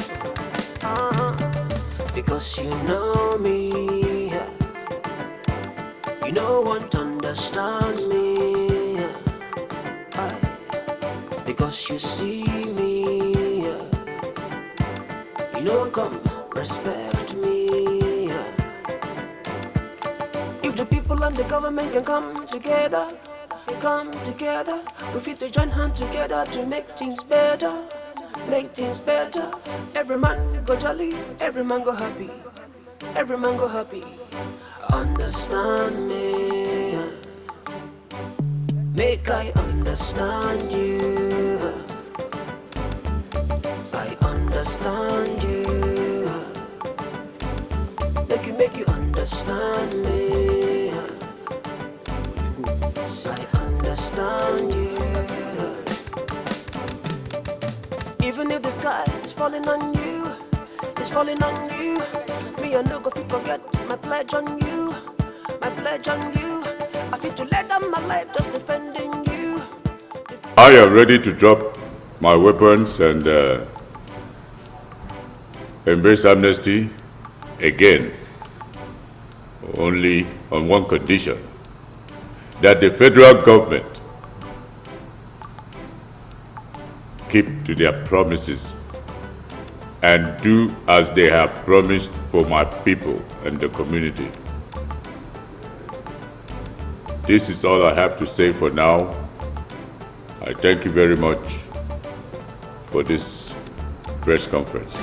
Because you know me, you know won't understand me. Because you see me, you know come respect me. If the people and the government can come together, we fit to join hands together to make things better, Every man go jolly, every man go happy, Understand me, make I understand you. I understand you. Make you understand me. I understand you. Even if the sky is falling on you, me and no go fit forget my pledge on you, I fit to let down my life just defending you. I am ready to drop my weapons and embrace amnesty again, only on one condition: that the federal government keep to their promises and do as they have promised for my people and the community. This is all I have to say for now. I thank you very much for this press conference.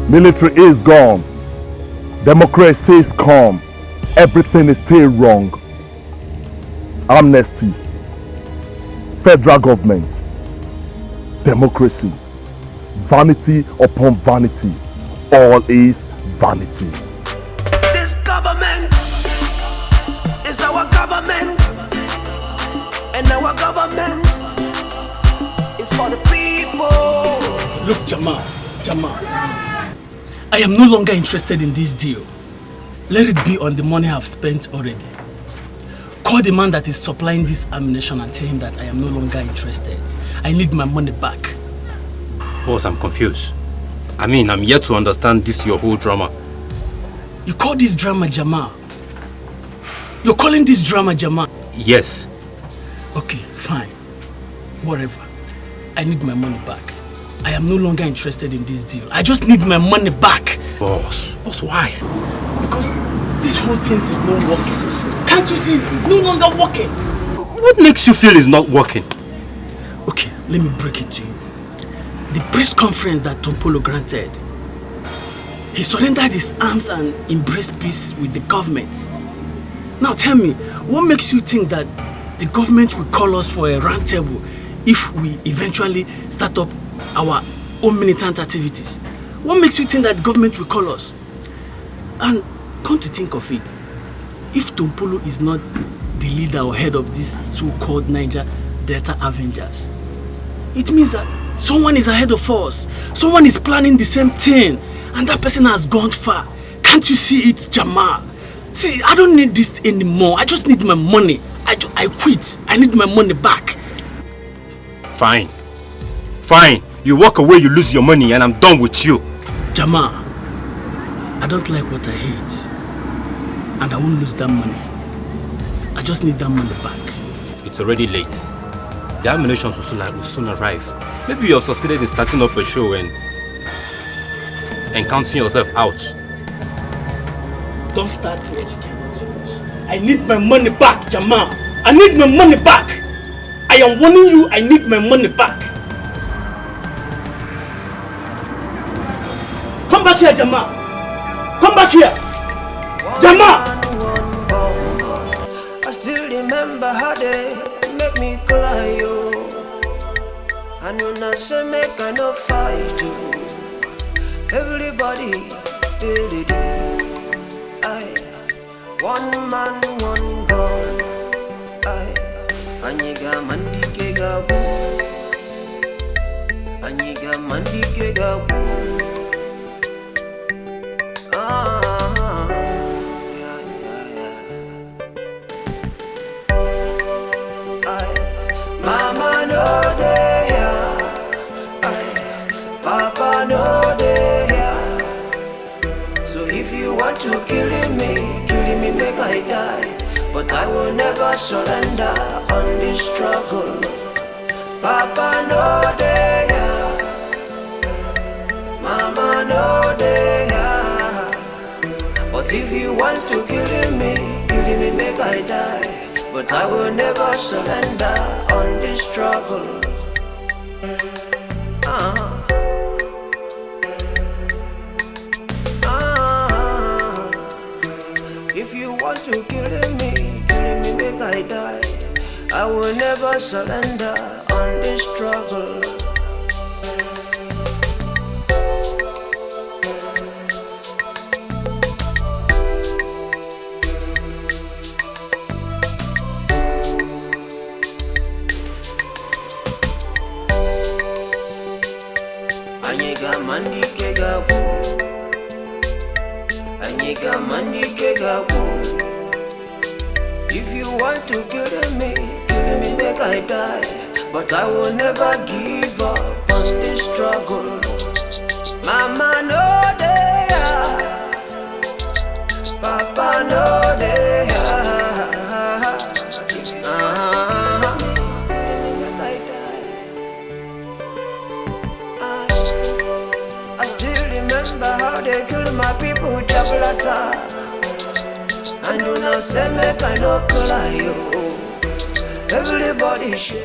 Military is gone. Democracy is calm. Everything is still wrong. Amnesty. Federal government. Democracy. Vanity upon vanity. All is vanity. This government is our government, and our government is for the people. Look, Jamal, I am no longer interested in this deal. Let it be on the money I have spent already. Call the man that is supplying this ammunition and tell him that I am no longer interested. I need my money back. Boss, I'm confused. I mean, I'm yet to understand this your whole drama. You call this drama Jamal? You're calling this drama Jamal? Yes. Okay, fine. Whatever. I need my money back. I am no longer interested in this deal. I just need my money back. Boss, why? Because this whole thing is not working. Can't you see it's no longer working? What makes you feel it's not working? Okay, let me break it to you. The press conference that Tompolo granted, he surrendered his arms and embraced peace with the government. Now tell me, what makes you think that the government will call us for a round table if we eventually start up our own militant activities? What makes you think that the government will call us? And come to think of it, if Tompolo is not the leader or head of this so-called Niger Delta Avengers, it means that someone is ahead of us. Someone is planning the same thing, and that person has gone far. Can't you see it, Jamal? See, I don't need this anymore. I just need my money. I quit. I need my money back. Fine. You walk away, you lose your money, and I'm done with you. Jamal, I don't like what I hate, and I won't lose that money. I just need that money back. It's already late. The ammunitions will soon arrive. Maybe you have succeeded in starting up a show and counting yourself out. Don't start what you cannot finish. I need my money back, Jamal. I need my money back. I am warning you, I need my money back. Come back here, Jamal. Come back here. Jamal! I still remember how they make me cry, yo. And when I say make I no fight, yo. Everybody did it. One man, one gun. Aniga mandike gabu. Aniga mandike gabu. Mama no there, Papa no there. So if you want to kill me, make I die. But I will never surrender on this struggle. Papa no there, Mama no there. But if you want to kill me, make I die. But I will never surrender on this struggle. If you want to kill me, make I die. I will never surrender on this struggle. Aniga mandike gabu. Aniga mandike gabu. If you want to kill me, make I die. But I will never give up on this struggle. Mama no there, Papa no there. I still remember how they killed my people, Jabalata. And do not say make I no cry, yo. Everybody shake.